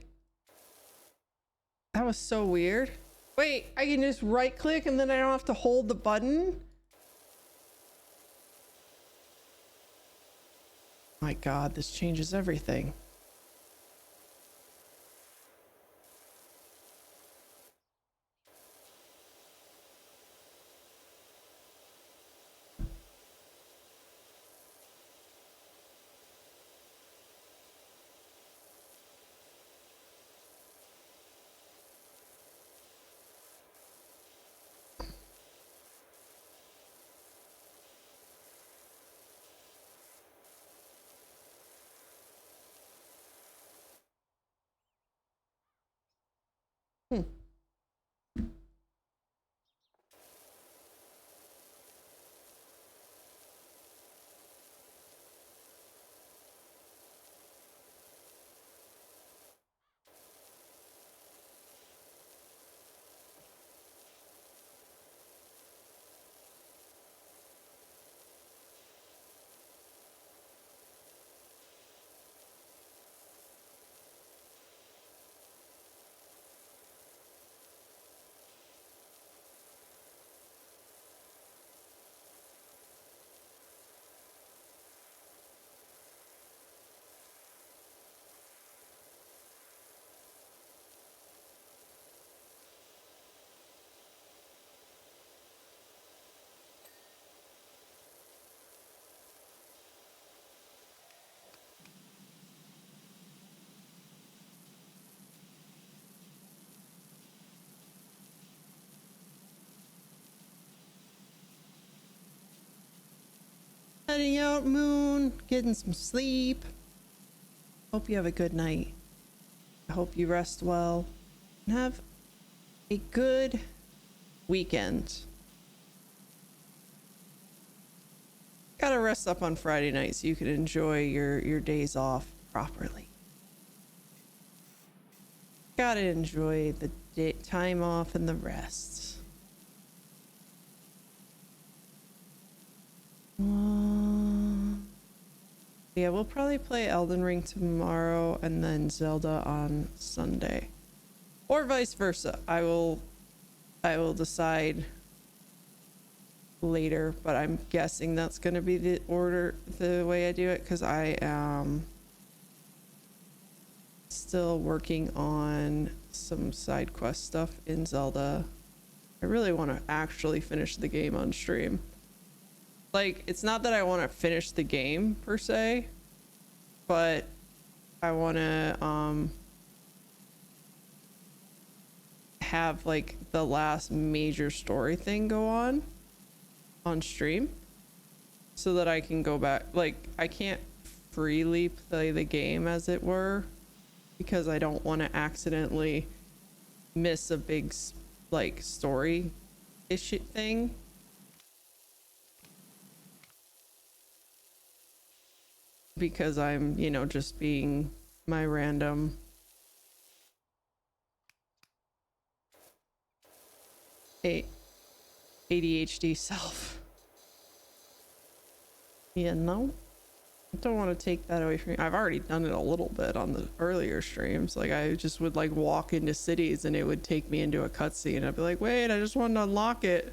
That was so weird. Wait, I can just right click and then I don't have to hold the button? My God, this changes everything. heading out, Moon, getting some sleep. Hope you have a good night. I hope you rest well and have a good weekend. Gotta rest up on Friday night so you can enjoy your days off properly. Gotta enjoy the time off and the rest. Yeah, we'll probably play Elden Ring tomorrow and then Zelda on Sunday. Or vice versa. I will decide later, but I'm guessing that's going to be the order, the way I do it, because I am still working on some side quest stuff in Zelda. I really want to actually finish the game on stream. Like, it's not that I want to finish the game per se, but I want to have like the last major story thing go on stream so that I can go back. Like, I can't freely play the game, as it were, because I don't want to accidentally miss a big like story issue thing. Because I'm, you know, just being my random ADHD self. You know? I don't want to take that away from you. I've already done it a little bit on the earlier streams. Like, I just would like walk into cities and it would take me into a cutscene. I'd be like, wait, I just wanted to unlock it.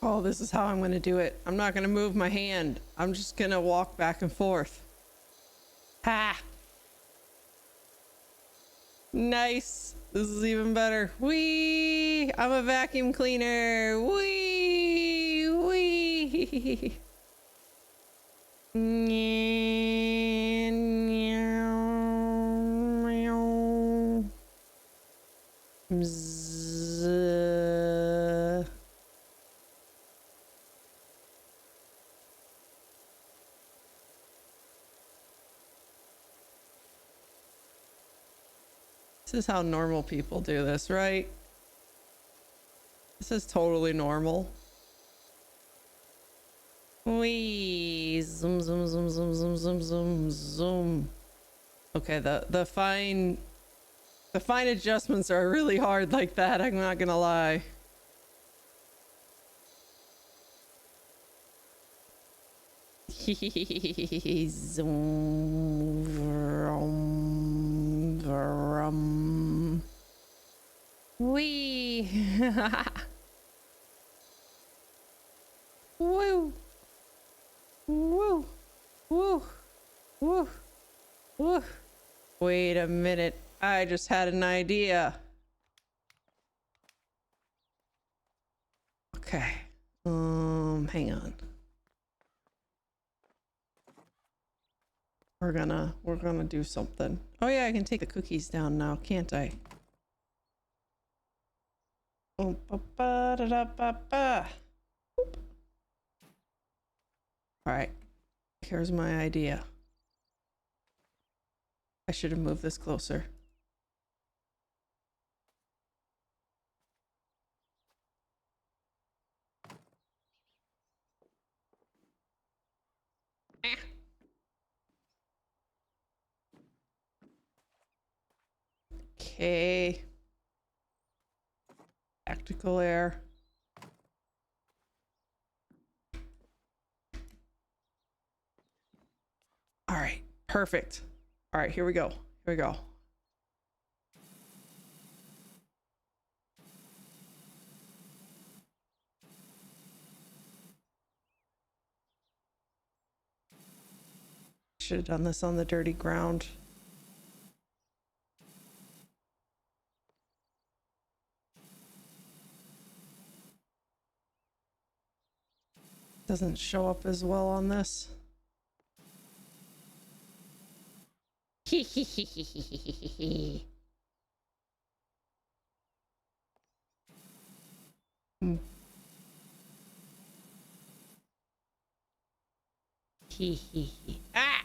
Oh, this is how I'm going to do it. I'm not going to move my hand. I'm just going to walk back and forth. Ha! Nice. This is even better. Whee! I'm a vacuum cleaner. Whee! Whee! This is how normal people do this, right? This is totally normal. Wee, zoom, zoom, zoom, zoom, zoom, zoom, zoom, zoom. Okay, the fine adjustments are really hard like that, I'm not gonna lie. Zoom, vroom, vroom. Wee. Woo. Woo. Woo. Woo. Woo. Wait a minute. I just had an idea. Okay. Hang on. We're gonna do something. Oh yeah, I can take the cookies down now, can't I? Oh, ba, ba, da, da, ba, ba. All right. Here's my idea. I should have moved this closer. Okay. Tactical air. All right. Perfect. All right, here we go. Here we go. Should have done this on the dirty ground. Doesn't show up as well on this. Hmm. Ah!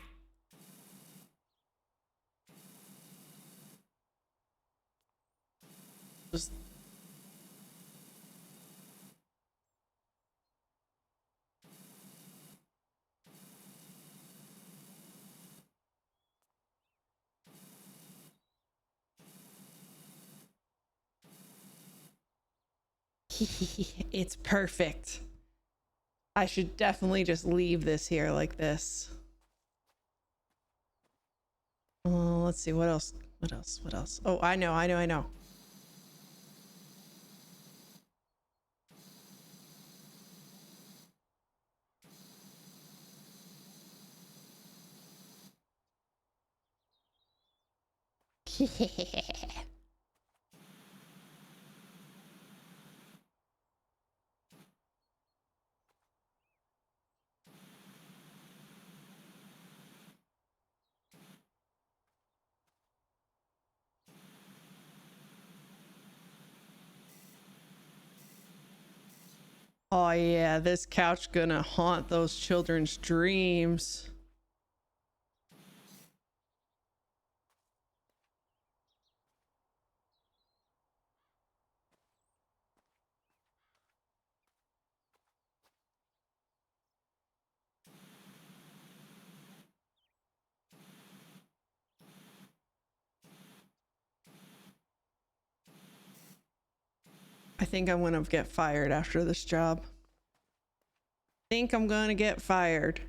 Just it's perfect. I should definitely just leave this here like this. Let's see, what else? What else? What else? Oh, I know. Oh yeah, this couch gonna haunt those children's dreams. I think I'm gonna get fired after this job. Think I'm gonna get fired.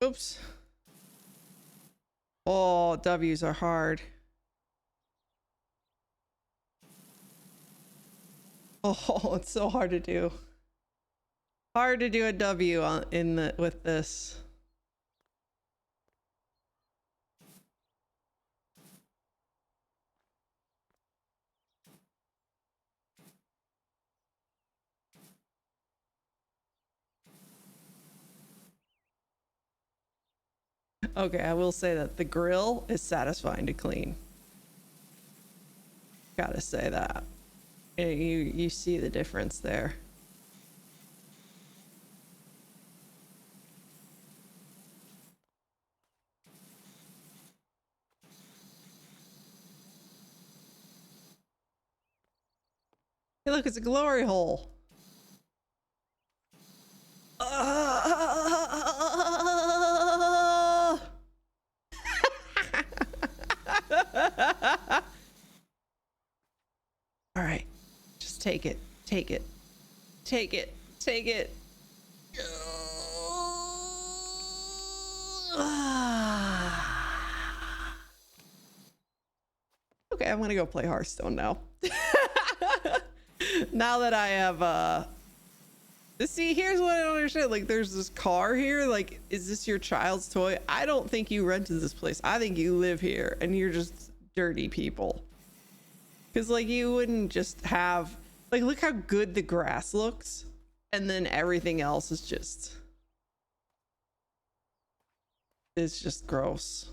Oops. Oh, W's are hard. Oh, it's so hard to do. Hard to do a W on with this. Okay, I will say that the grill is satisfying to clean. Gotta say that. Yeah, you see the difference there. Hey, look, it's a glory hole. All right, just take it, take it, take it, take it. Okay, I'm gonna go play Hearthstone now. Now that I have see, here's what I don't understand. Like, there's this car here. Like, is this your child's toy? I don't think you rented this place. I think you live here and you're just dirty people. Because, like, you wouldn't just have, like, look how good the grass looks. And then everything else is just, it's just gross.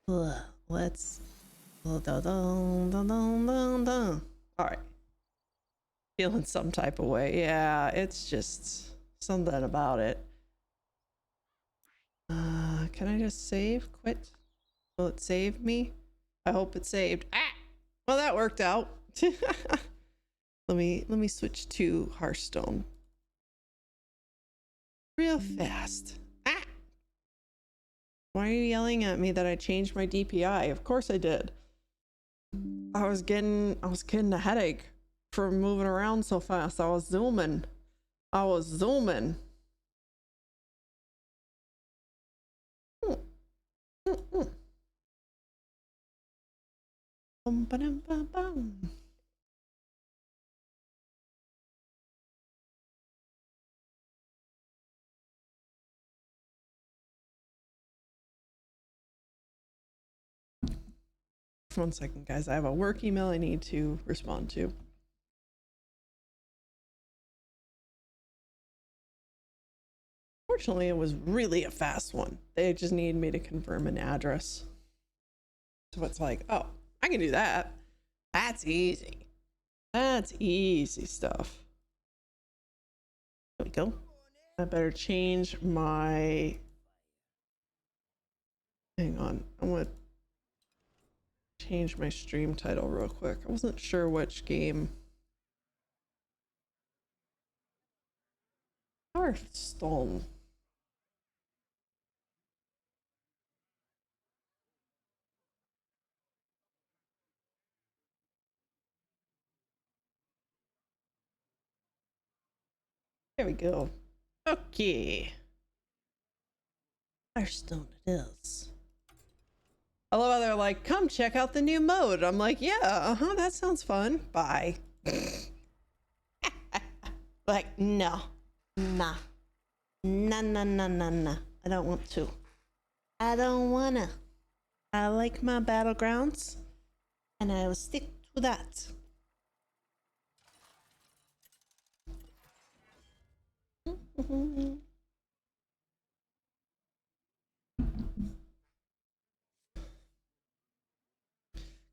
Ugh, let's, all right. Feeling some type of way. Yeah, it's just something about it. Can I just save? Quit? Will it save me? I hope it saved. Ah! Well, that worked out. Let me switch to Hearthstone. Real fast. Ah! Why are you yelling at me that I changed my DPI? Of course I did. I was getting a headache from moving around so fast. I was zooming. Bum. One second, guys. I have a work email I need to respond to. Fortunately, it was really a fast one. They just needed me to confirm an address. So it's like, oh, I can do that. That's easy. That's easy stuff. There we go. I better change my... Hang on. I'm going to change my stream title real quick. I wasn't sure which game. Hearthstone. There we go. Okay. Hearthstone it is. I love how they're like, come check out the new mode. I'm like, yeah, that sounds fun. Bye. Like, no. Nah. Nah. I don't want to. I don't wanna. I like my battlegrounds, and I will stick to that.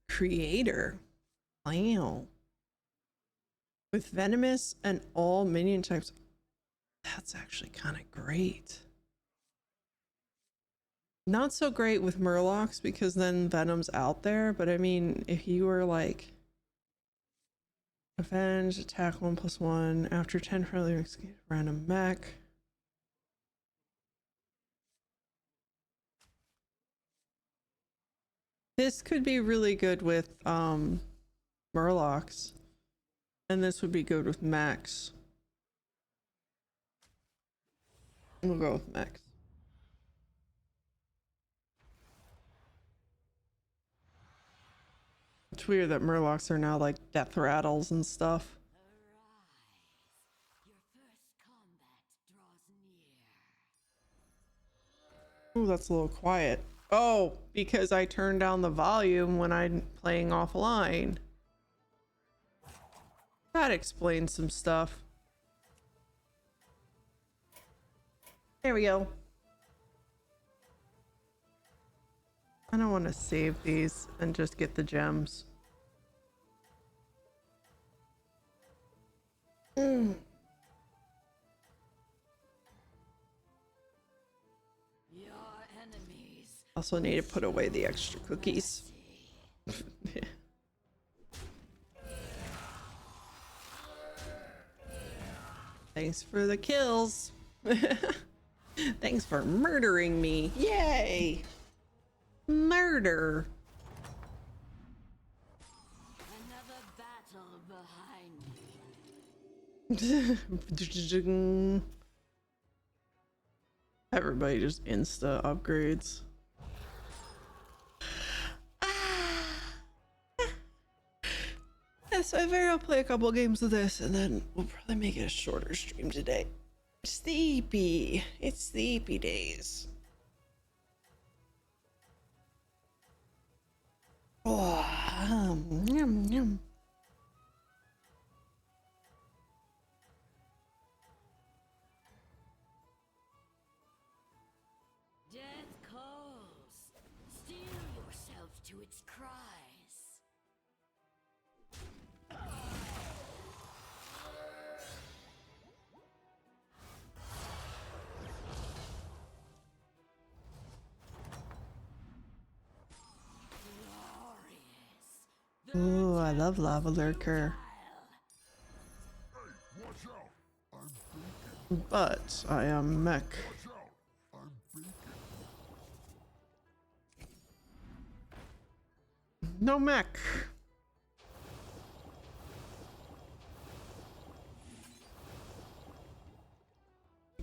Creator. Wow. With venomous and all minion types. That's actually kind of great. Not so great with Murlocs because then Venom's out there, but I mean, if you were like Avenge, attack 1+1, after 10 friendly random mech. This could be really good with Murlocs. And this would be good with Max. We'll go with Max. It's weird that Murlocs are now like death rattles and stuff. Ooh, that's a little quiet. Oh, because I turned down the volume when I'm playing offline. That explains some stuff. There we go. I don't want to save these and just get the gems. Mm. Your enemies. Also need to put away the extra cookies. Thanks for the kills. Thanks for murdering me. Yay! Murder. Another battle behind me. Everybody just insta upgrades. Yeah, so I figure I'll play a couple games of this and then we'll probably make it a shorter stream today. Sleepy. It's sleepy days. Oh, yum, yum. Death calls. Steel yourself to its cries. Glorious. Ooh, I love Lava Lurker. But I am mech. No mech.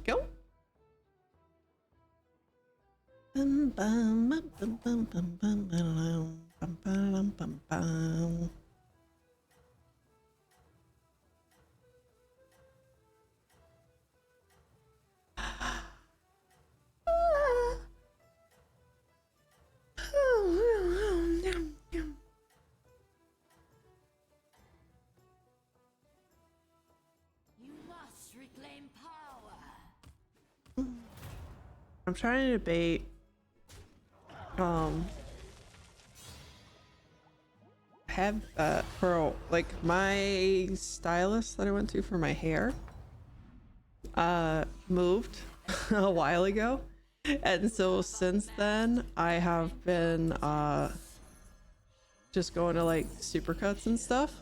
Go. Bum, bum, bum, bum, bum, bum, bum, bum, bum, bum, bum, bum. You must reclaim power. I'm trying to debate have for like my stylist that I went to for my hair moved a while ago, and so since then I have been just going to like supercuts and stuff,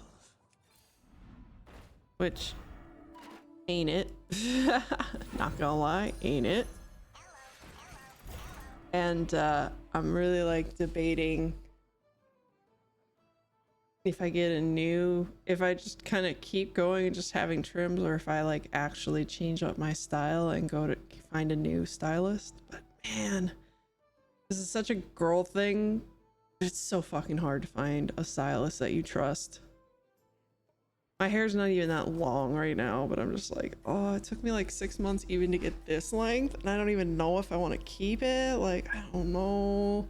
which ain't it. Not gonna lie, ain't it. And I'm really like debating if I get if I just kind of keep going and just having trims, or if I like actually change up my style and go to find a new stylist. But man, this is such a girl thing. It's so fucking hard to find a stylist that you trust. My hair's not even that long right now, but I'm just like, oh, it took me like 6 months even to get this length, and I don't even know if I want to keep it. Like, I don't know.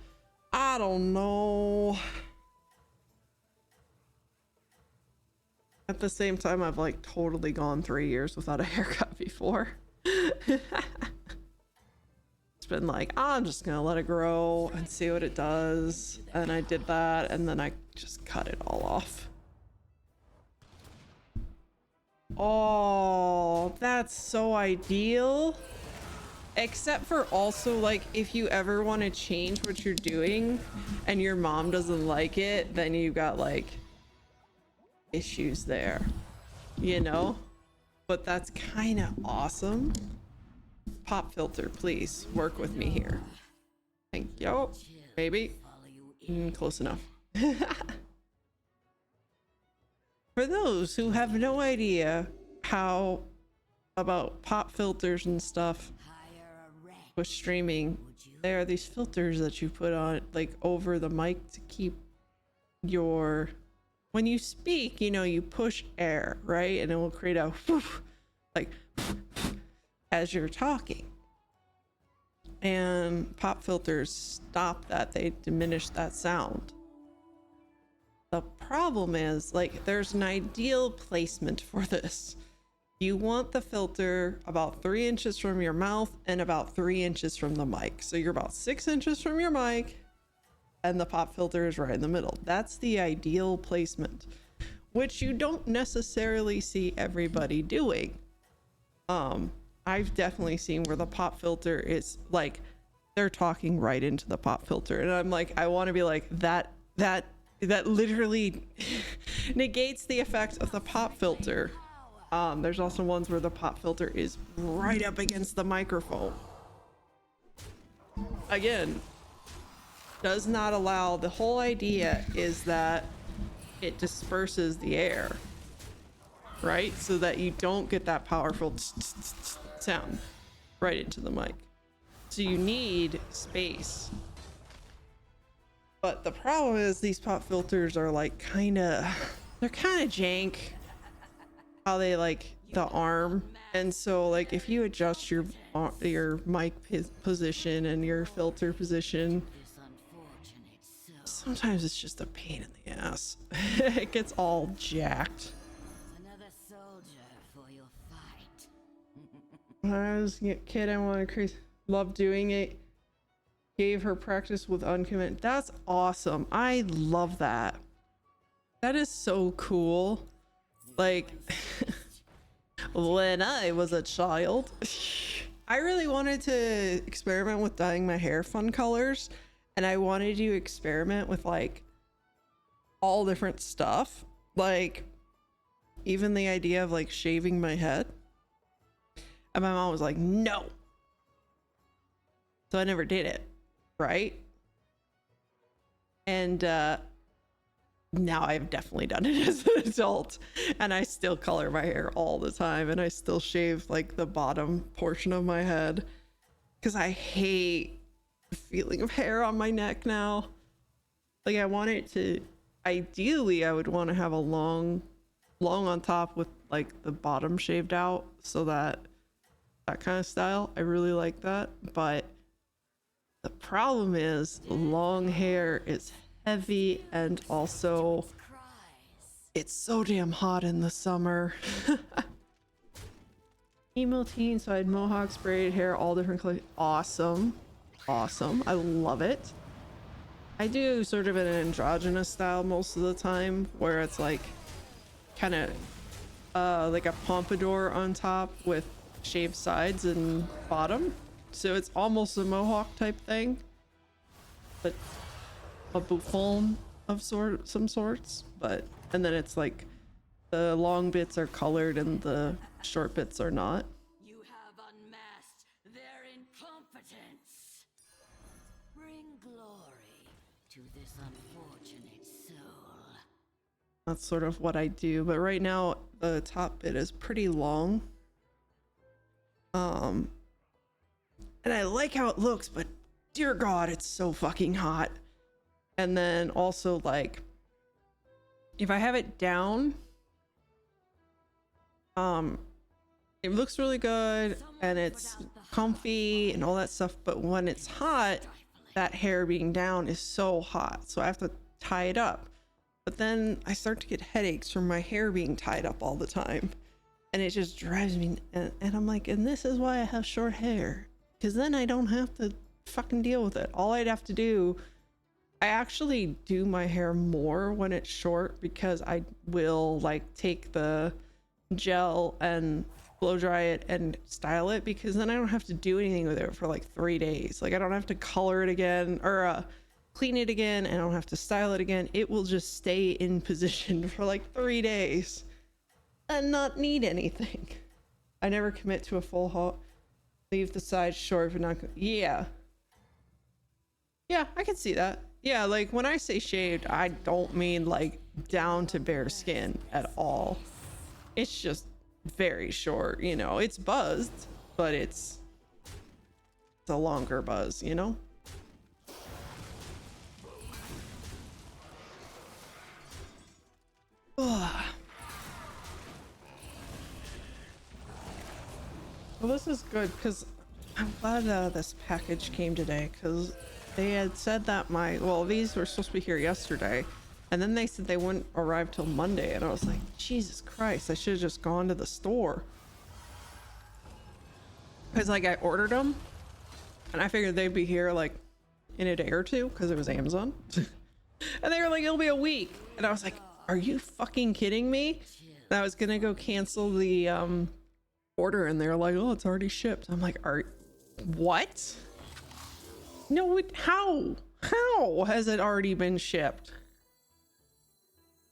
At the same time, I've like totally gone 3 years without a haircut before. It's been like, I'm just gonna let it grow and see what it does. And I did that, and then I just cut it all off. Oh, that's so ideal. Except for also, like, if you ever want to change what you're doing and your mom doesn't like it, then you got like issues there, you know? But that's kind of awesome. Pop filter, please work with me here. Thank you, baby. Close enough. For those who have no idea how about pop filters and stuff with streaming, there are these filters that you put on like over the mic to keep your, when you speak, you know, you push air, right? And it will create a whoosh, like as you're talking. And pop filters stop that, they diminish that sound. The problem is, like, there's an ideal placement for this. You want the filter about 3 inches from your mouth and about 3 inches from the mic. So you're about 6 inches from your mic and the pop filter is right in the middle. That's the ideal placement. which you don't necessarily see everybody doing. I've definitely seen where the pop filter is like they're talking right into the pop filter, and I'm like, I want to be like that literally negates the effect of the pop filter. There's also ones where the pop filter is right up against the microphone. Again, does not allow, the whole idea is that it disperses the air, right? So that you don't get that powerful sound right into the mic. So you need space. But the problem is these pop filters are like they're kind of jank how they like the arm. And so like if you adjust your mic position and your filter position, sometimes it's just a pain in the ass. It gets all jacked. Another soldier for your fight. When I was a kid, I wanted to love doing it. Gave her practice with uncommit. That's awesome. I love that. That is so cool. Like when I was a child, I really wanted to experiment with dyeing my hair fun colors, and I wanted to experiment with like all different stuff, like even the idea of like shaving my head. And my mom was like, no. So I never did it, right? And now I've definitely done it as an adult, and I still color my hair all the time, and I still shave like the bottom portion of my head because I hate the feeling of hair on my neck now. Like I want it to, ideally I would want to have a long on top with like the bottom shaved out, so that kind of style. I really like that. But the problem is long hair is heavy, and also it's so damn hot in the summer. Emo teen, so I had mohawks, braided hair, all different colors. Awesome. I love it. I do sort of an androgynous style most of the time, where it's like kind of like a pompadour on top with shaved sides and bottom, so it's almost a mohawk type thing, but a bouffant of some sorts. But and then it's like the long bits are colored and the short bits are not. You have unmasked their incompetence. Bring glory to this unfortunate soul. That's sort of what I do, but right now the top bit is pretty long. And I like how it looks, but dear God, it's so fucking hot. And then also like, if I have it down, it looks really good and it's comfy and all that stuff. But when it's hot, that hair being down is so hot, so I have to tie it up. But then I start to get headaches from my hair being tied up all the time, and it just drives me. And I'm like, and this is why I have short hair, because then I don't have to fucking deal with it. All I'd have to do, I actually do my hair more when it's short, because I will like take the gel and blow dry it and style it, because then I don't have to do anything with it for like 3 days. Like I don't have to color it again or clean it again, and I don't have to style it again. It will just stay in position for like 3 days and not need anything. I never commit to a full halt. Leave the sides short but not yeah, I can see that. Yeah, like when I say shaved, I don't mean like down to bare skin at all. It's just very short, you know. It's buzzed, but it's a longer buzz, you know. Ugh. Well, this is good, because I'm glad this package came today, because they had said that these were supposed to be here yesterday, and then they said they wouldn't arrive till Monday, and I was like, Jesus Christ, I should have just gone to the store. Because like I ordered them, and I figured they'd be here like in a day or two, because it was Amazon. And they were like, it'll be a week. And I was like, Are you fucking kidding me? I was gonna go cancel the order and they're like, oh, it's already shipped. I'm like, what? No, how has it already been shipped?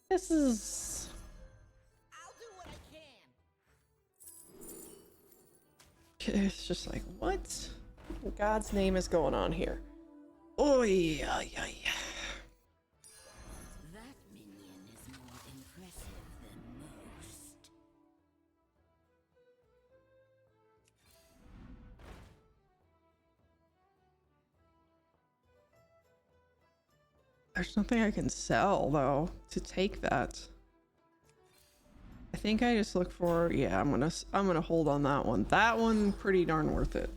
This is... I'll do what I can. It's just like, what in God's name is going on here? Oh, yeah. That minion is more impressive than most. There's nothing I can sell, though, to take that. I think I just look for... Yeah, I'm gonna hold on that one. That one, pretty darn worth it.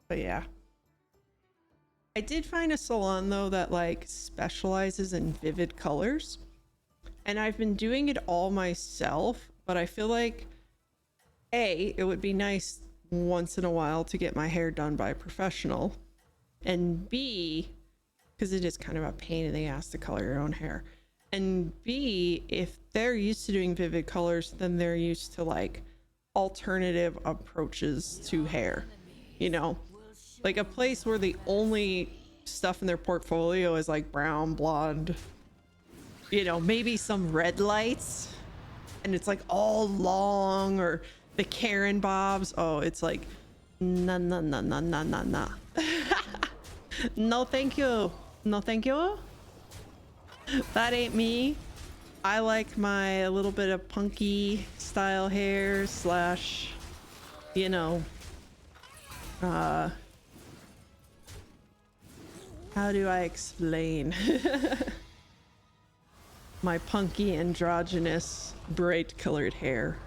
But yeah. I did find a salon, though, that, like, specializes in vivid colors. And I've been doing it all myself, but I feel like, A, it would be nice once in a while to get my hair done by a professional. And B... because it is kind of a pain in the ass to color your own hair. And B, if they're used to doing vivid colors, then they're used to like alternative approaches to hair. You know, like a place where the only stuff in their portfolio is like brown, blonde, you know, maybe some red lights, and it's like all long, or the Karen bobs. Oh, it's like, nah. No, thank you. No, thank you. That ain't me. I like my little bit of punky style hair slash, you know, how do I explain? My punky androgynous bright colored hair.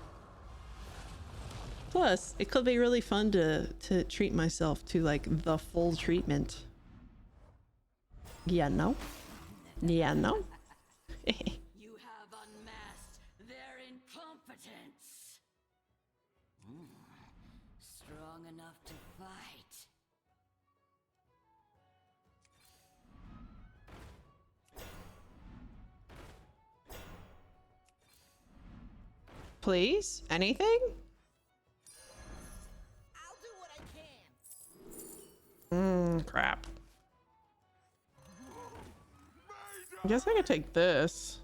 Plus, it could be really fun to treat myself to like the full treatment. Yeah, no? Yeah, no? You have unmasked their incompetence. Strong enough to fight. Please? Anything? I'll do what I can. Crap. I guess I could take this.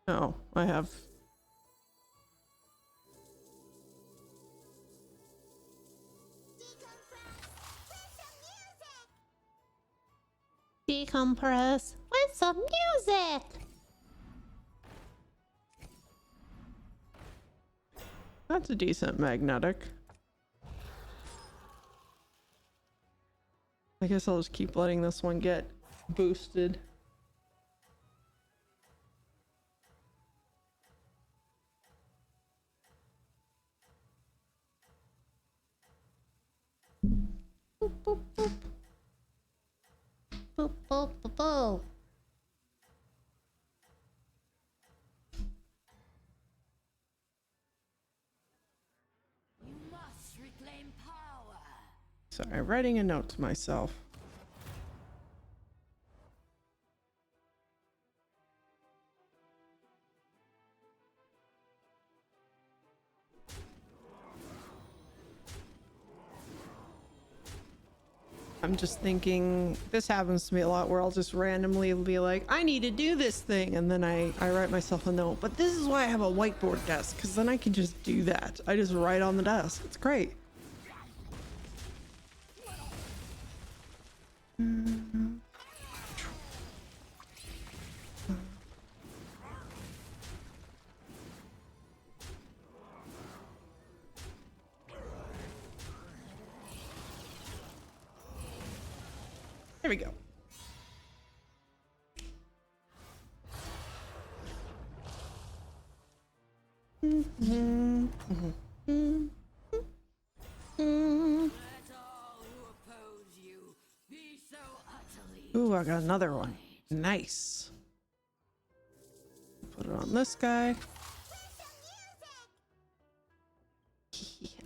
Oh, I have... Decompress with some music! That's a decent magnetic. I guess I'll just keep letting this one get boosted. Boop, boop, boop. Boop, boop, boop, boop. You must reclaim power. Sorry, writing a note to myself. I'm just thinking, this happens to me a lot where I'll just randomly be like, I need to do this thing. And then I write myself a note. But this is why I have a whiteboard desk, because then I can just do that. I just write on the desk. It's great. There we go. Let all who oppose you be so utterly. Ooh, I got another one. Nice. Put it on this guy.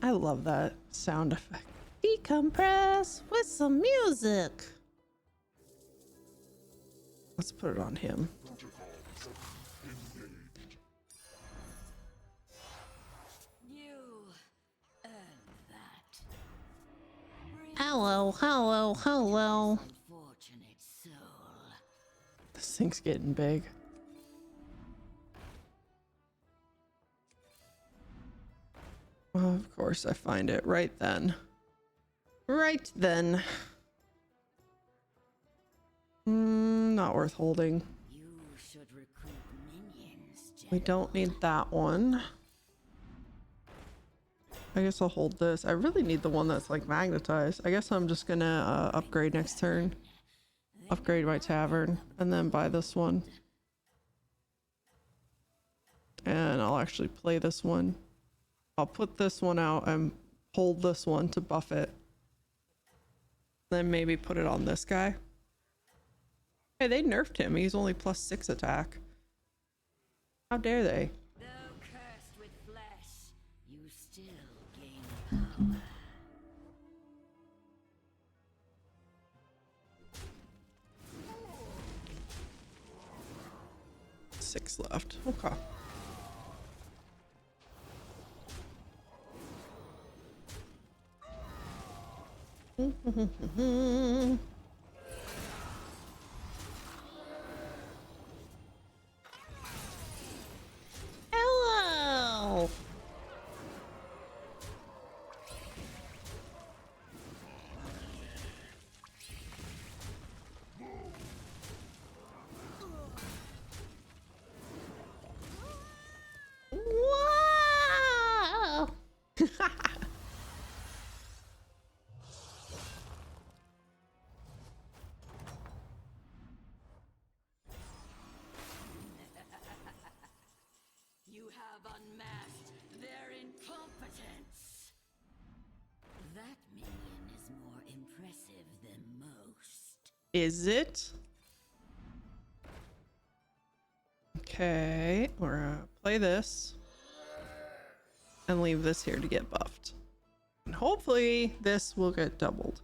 I love that sound effect. Decompress with some music. Let's put it on him. You earned that. Hello, hello, hello. Unfortunate soul. This thing's getting big. Of course, I find it right then. Right then. Not worth holding. You should recruit minions, We don't need that one. I guess I'll hold this. I really need the one that's like magnetized. I guess I'm just gonna upgrade next turn. Upgrade my tavern and then buy this one. And I'll actually play this one. I'll put this one out and hold this one to buff it. Then maybe put it on this guy. Hey, they nerfed him. He's only +6 attack. How dare they? Though cursed with flesh, you still gain power. 6 left. Okay. Hello. Wow. You have unmasked their incompetence. That minion is more impressive than most. Is it? Okay, we're gonna play this and leave this here to get buffed. And hopefully this will get doubled.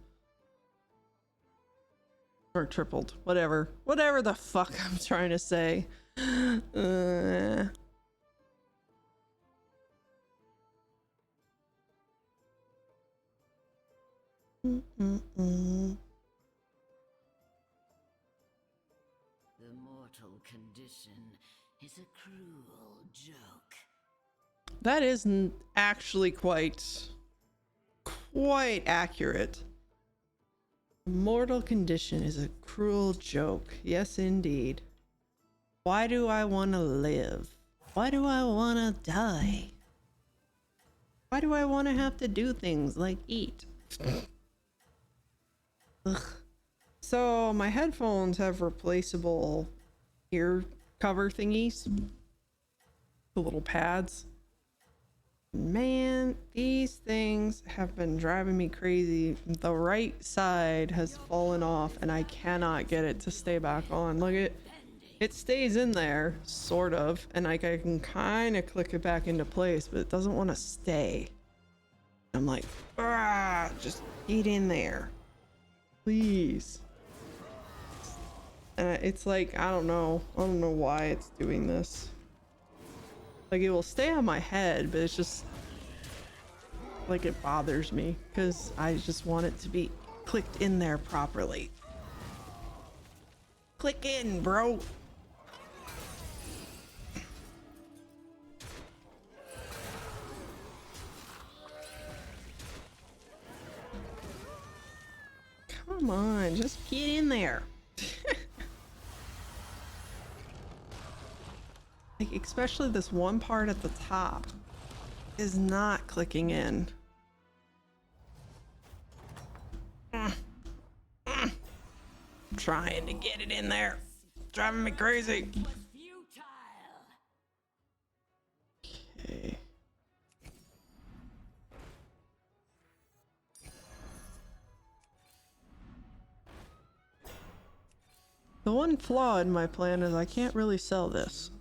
Or tripled. Whatever. Whatever the fuck I'm trying to say. The mortal condition is a cruel joke. That is actually quite accurate. Mortal condition is a cruel joke. Yes, indeed. Why do I want to live? Why do I want to die? Why do I want to have to do things like eat? Ugh. So my headphones have replaceable ear cover thingies. The little pads. Man, these things have been driving me crazy. The right side has fallen off and I cannot get it to stay back on. Look, it stays in there, sort of, and like I can kind of click it back into place, but it doesn't want to stay. I'm like, ah, just get in there, please. And it's like, I don't know why it's doing this. Like, it will stay on my head, but it's just like it bothers me because I just want it to be clicked in there properly. Click in, bro. Come on, just get in there. Like, especially this one part at the top is not clicking in. I'm trying to get it in there. It's driving me crazy. Was futile. Okay. The one flaw in my plan is I can't really sell this.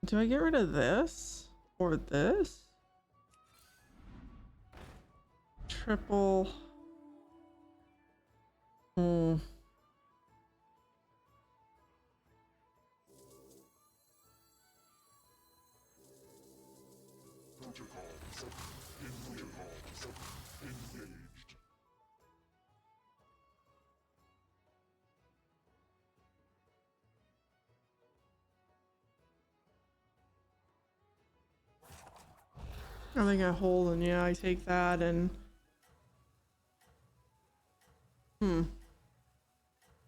Do I get rid of this or this? triple. Hmm. I think I hold, and yeah, I take that and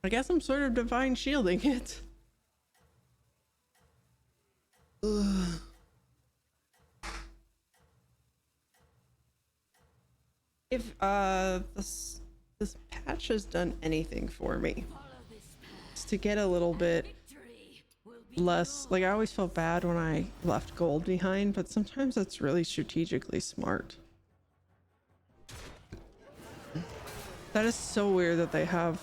I guess I'm sort of divine shielding it. Ugh. If this patch has done anything for me, Follow this path. it's to get a little bit Victory will be less, like, I always felt bad when I left gold behind, but sometimes that's really strategically smart. That is so weird that they have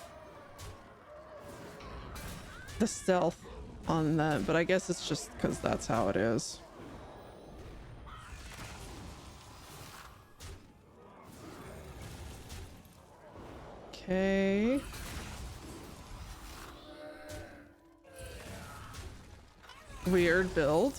the stealth on them, but I guess it's just because that's how it is. Okay. Weird build.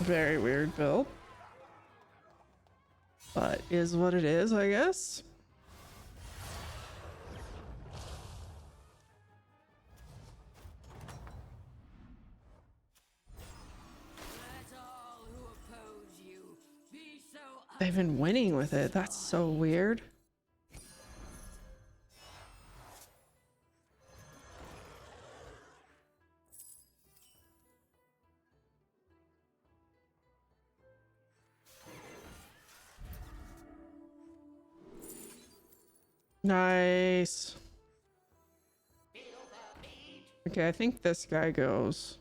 Very weird build. But is what it is, I guess. let all who oppose you be so They've been winning with it. That's so weird. Nice. Okay, I think this guy goes.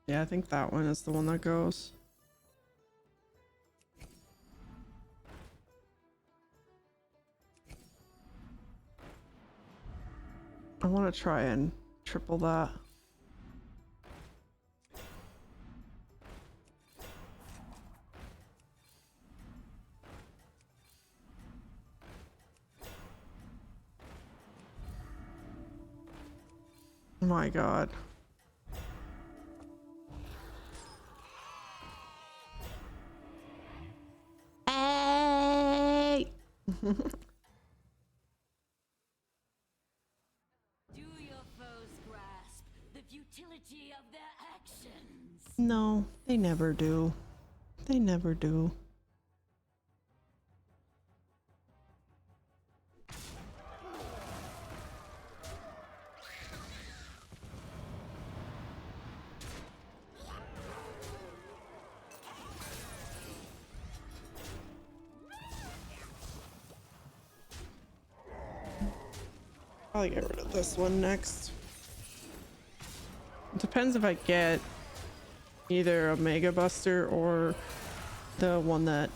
Yeah, I think that one is the one that goes. I want to try and triple that. My God. Hey! do your foes grasp the futility of their actions? No, they never do. They never do. Probably get rid of this one next. It depends if I get either a Mega Buster or the one that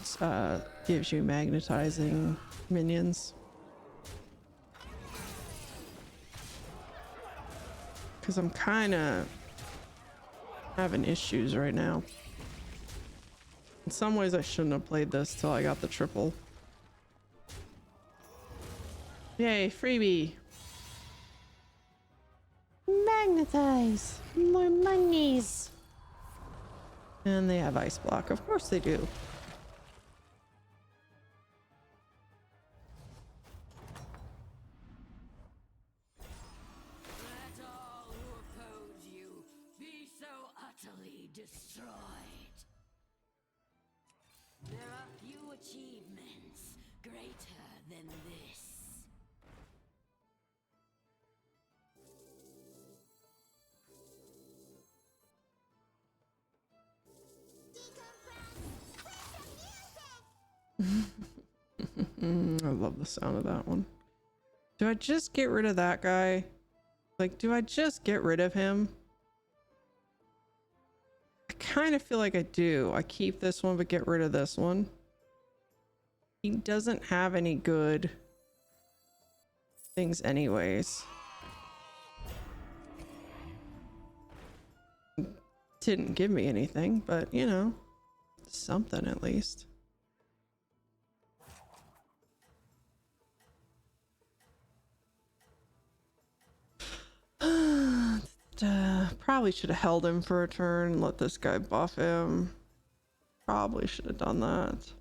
gives you magnetizing minions. Because I'm kind of having issues right now. In some ways, I shouldn't have played this till I got the triple. Yay, freebie! Magnetize! More monies! And they have ice block. Of course they do. Let all who oppose you be so utterly destroyed. There are few achievements greater than this. I love the sound of that one. Do I just get rid of that guy? Like, do I just get rid of him? I kind of feel like I do. I keep this one, but get rid of this one. He doesn't have any good things anyways. Didn't give me anything, but you know, something at least. Probably should have held him for a turn, let this guy buff him. Probably should have done that.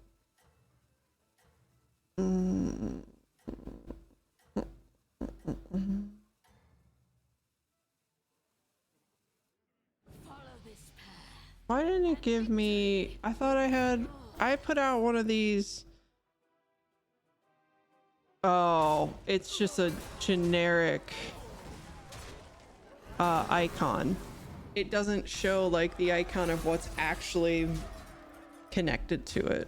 Why didn't it give me... I thought I put out one of these. Oh, it's just a generic icon. It doesn't show like the icon of what's actually connected to it.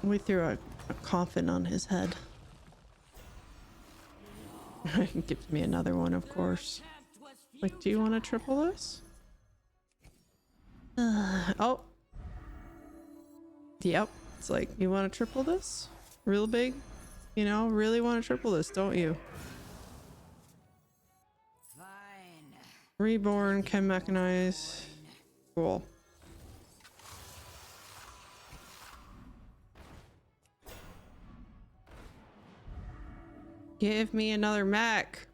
We threw a coffin on his head. Gives me another one, of course. Like, do you want to triple this? Oh. Yep. It's like, you want to triple this? Real big? You know, really want to triple this, don't you? Fine. Reborn, can mechanize. Cool. Give me another mech.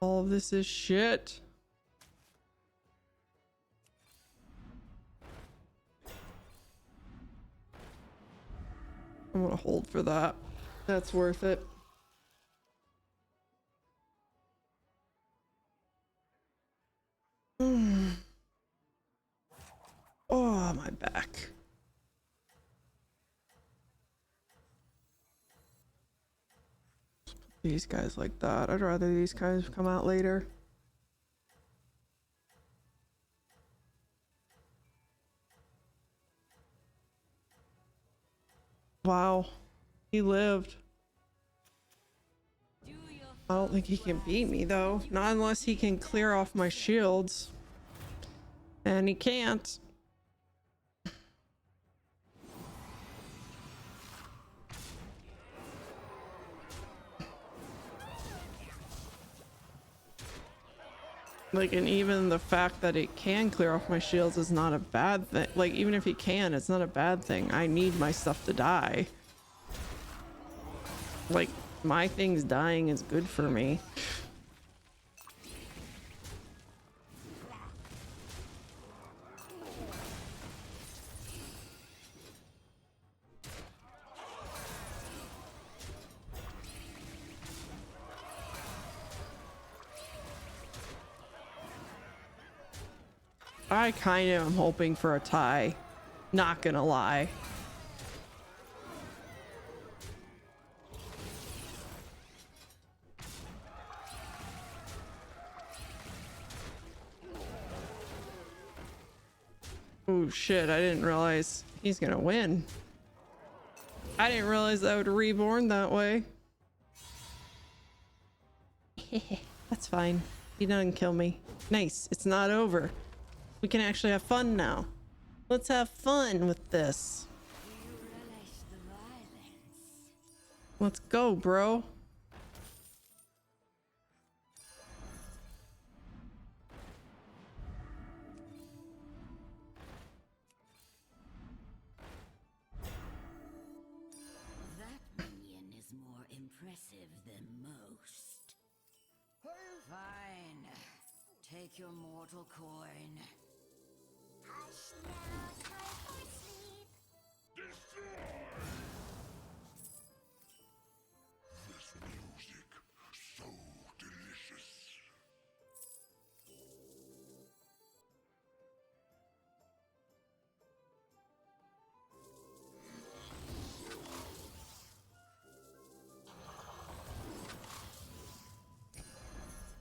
All of this is shit. I'm gonna hold for that. That's worth it. Oh, my back. These guys like that. I'd rather these guys come out later. Wow. He lived. I don't think he can beat me though. Not unless he can clear off my shields. And he can't. Like, and even the fact that it can clear off my shields is not a bad thing. Like, even if he can, it's not a bad thing. I need my stuff to die. Like, my things dying is good for me. I kind of am hoping for a tie. Not gonna lie. Oh shit, I didn't realize he's gonna win. I didn't realize I would reborn that way. That's fine. He doesn't kill me. Nice, it's not over. We can actually have fun now. Let's have fun with this. You relish the violence. Let's go, bro. That minion is more impressive than most. Fine. Take your mortal coin. Hush now, time for sleep. This music, so delicious.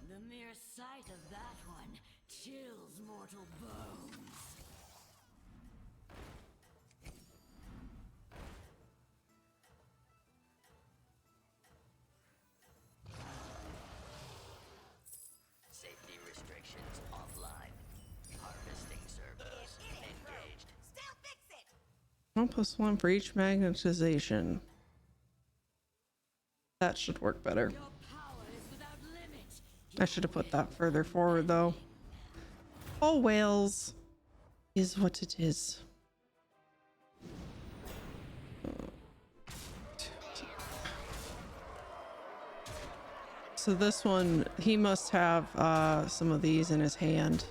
The mere sight of that one chills mortal bones. Safety restrictions offline. Harvesting servos engaged. Still fix it. 1+1 for each magnetization. That should work better. Your power is without limit. I should have put that further forward though. Oh, whales is what it is. So this one, he must have some of these in his hand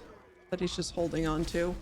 that he's just holding on to.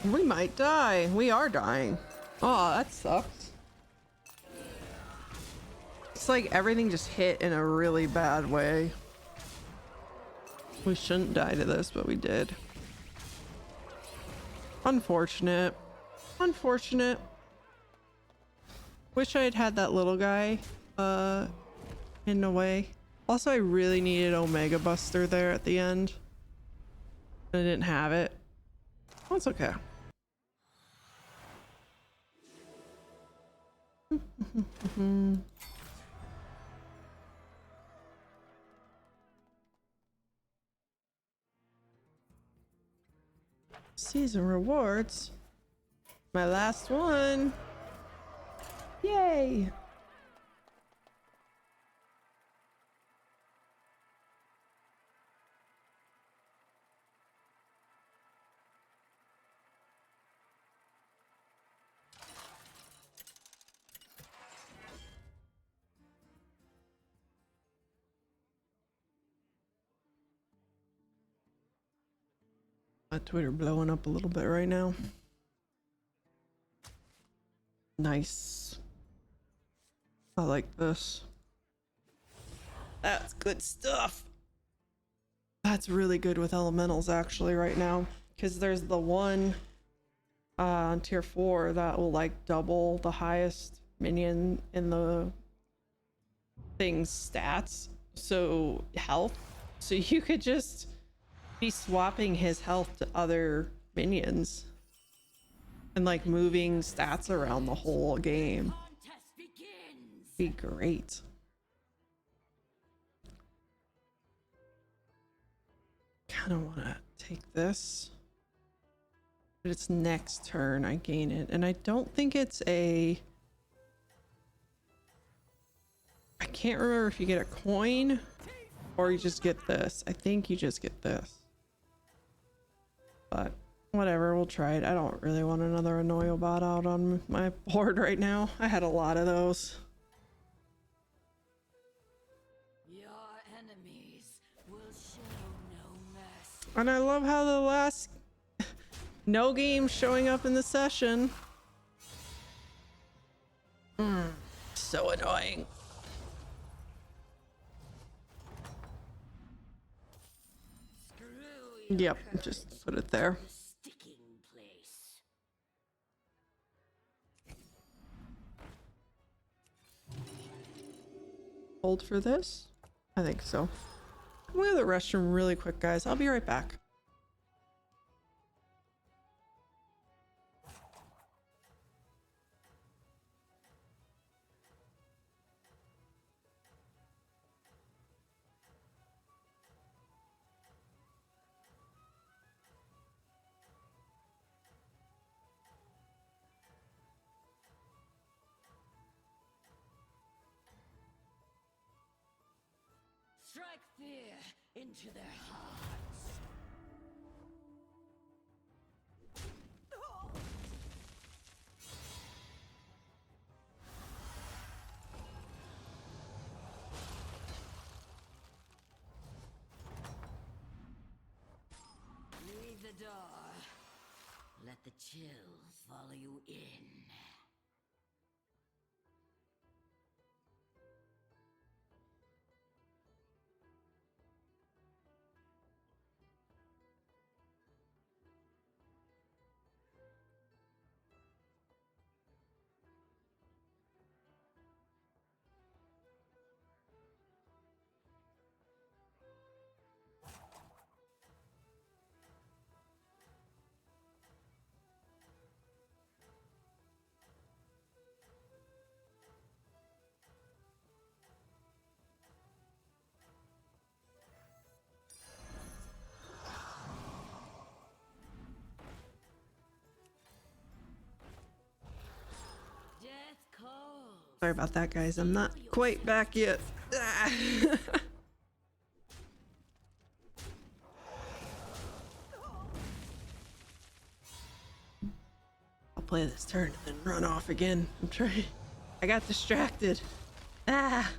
We might die. We are dying. Oh, that sucks. It's like everything just hit in a really bad way. We shouldn't die to this, but we did. Unfortunate. Unfortunate. Wish I had had that little guy in a way. Also, I really needed Omega Buster there at the end. I didn't have it. That's okay. Season rewards. My last one. Yay. My Twitter blowing up a little bit right now. Nice. I like this. That's good stuff. That's really good with elementals actually right now, because there's the one on tier 4 that will like double the highest minion in the thing's stats, so health. So you could just be swapping his health to other minions and like moving stats around the whole game. Contest begins. Be great. Kind of want to take this, but it's next turn I gain it, and I don't think it's a, I can't remember if you get a coin or you just get this. I think you just get this, but whatever, we'll try it. I don't really want another Annoyo bot out on my board right now. I had a lot of those. Your enemies will show no mercy. And I love how the last no game showing up in the session. So annoying. Screw your Yep, curse. just put it there. The sticking place. Hold for this? I think so. I'm going to the restroom really quick, guys. I'll be right back. Strike fear into their hearts. Leave the door. Let the chills follow you in. Death calls. Sorry about that, guys. I'm not quite back yet. Ah. I'll play this turn and then run off again. I'm trying. I got distracted. Ah.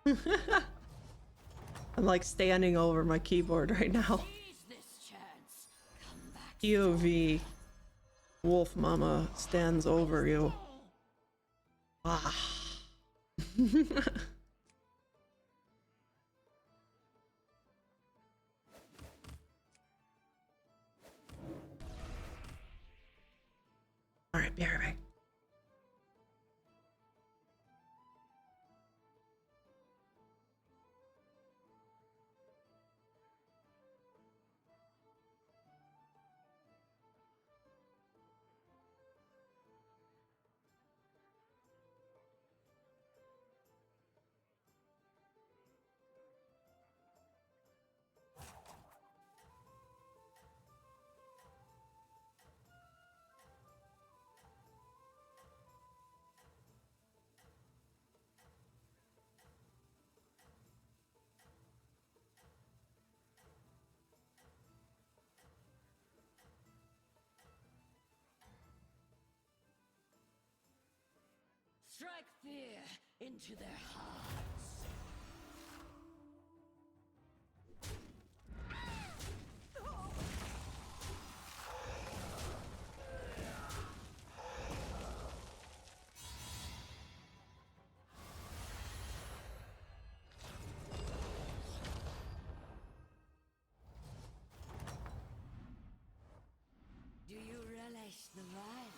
I'm like standing over my keyboard right now. Seize this chance. Come back. POV. Wolf Mama stands over you. Ah. All right, be right back. Strike fear into their hearts. Do you relish the violence?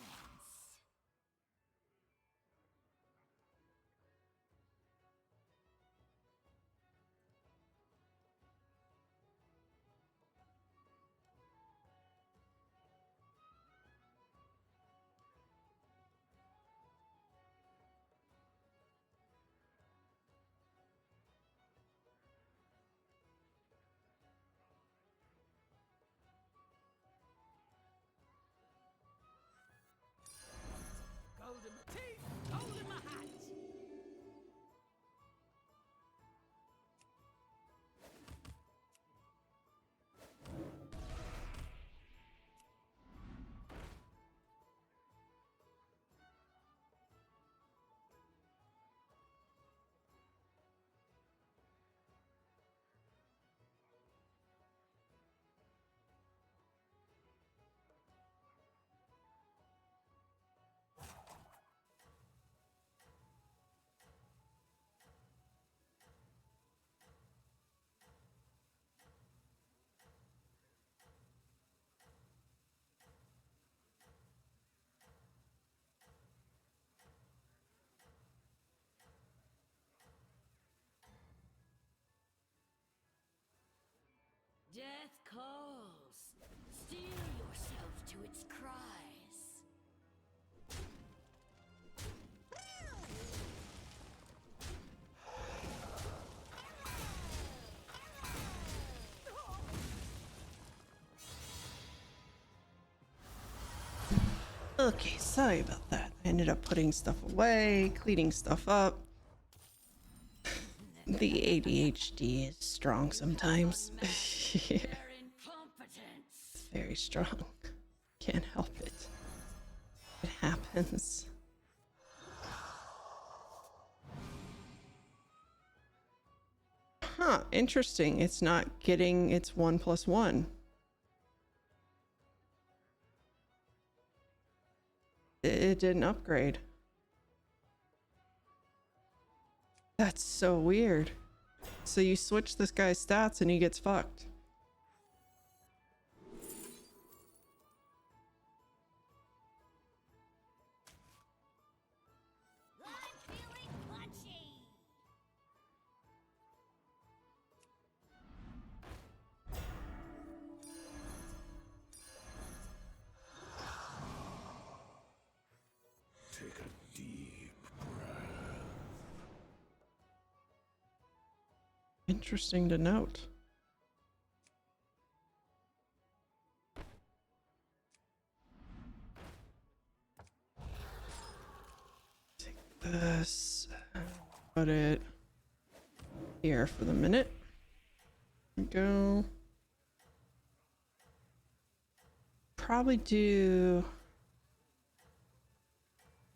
Okay, sorry about that. I ended up putting stuff away, cleaning stuff up. The ADHD is strong sometimes. Yeah, Their incompetence. very strong. Can't help it. It happens. Huh, interesting. It's not getting its 1+1. It didn't upgrade. That's so weird. So you switch this guy's stats and he gets fucked. I'm feeling punchy. Take a deep breath. Interesting to note. Take this, put it here for the minute. Go. Probably do.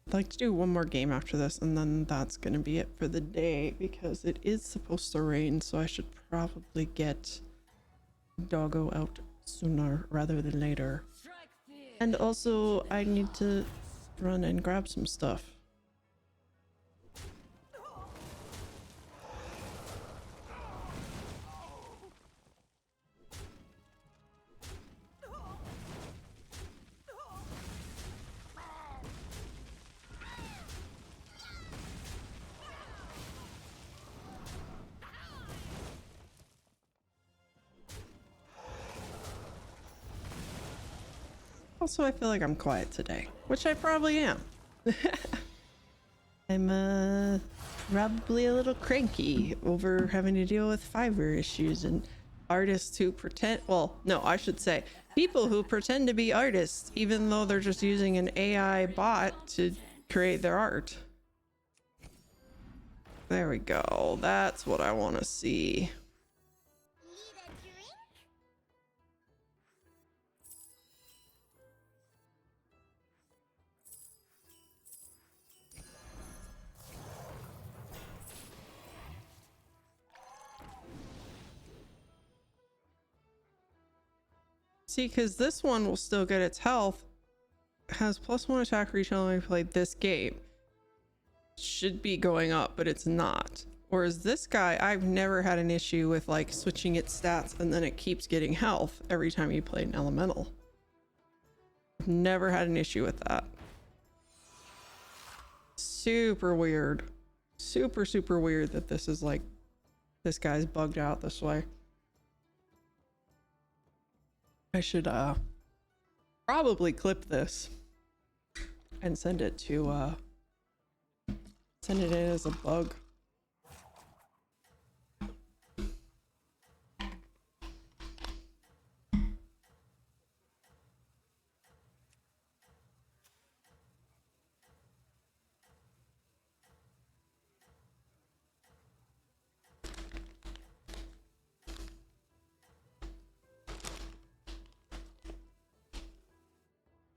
I'd like to do one more game after this, and then that's gonna be it for the day because it is supposed to rain, so I should probably get Doggo out sooner rather than later. Strike fear. And also, I need to run and grab some stuff. Also, I feel like I'm quiet today, which I probably am. I'm probably a little cranky over having to deal with Fiverr issues and artists who pretend, well, no, I should say people who pretend to be artists even though they're just using an AI bot to create their art. There we go. That's what I want to see. Need a drink? See, because this one will still get its health, has +1 attack reach when we played this game. Should be going up, but it's not. Whereas this guy, I've never had an issue with like switching its stats and then it keeps getting health every time you play an elemental. I've never had an issue with that. Super weird. Super, super weird that this is like, this guy's bugged out this way. I should probably clip this and send it to send it in as a bug.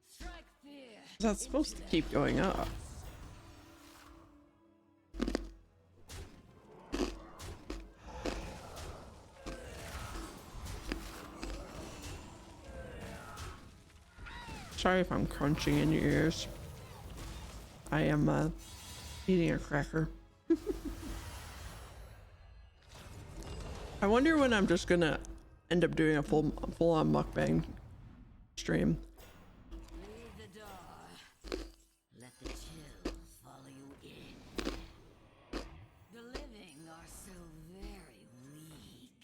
Strike fear. That's supposed to keep going up. Sorry if I'm crunching in your ears. I am eating a cracker. I wonder when I'm just gonna end up doing a full-on mukbang stream. Leave the door. Let the chill follow you in. The living are so very weak.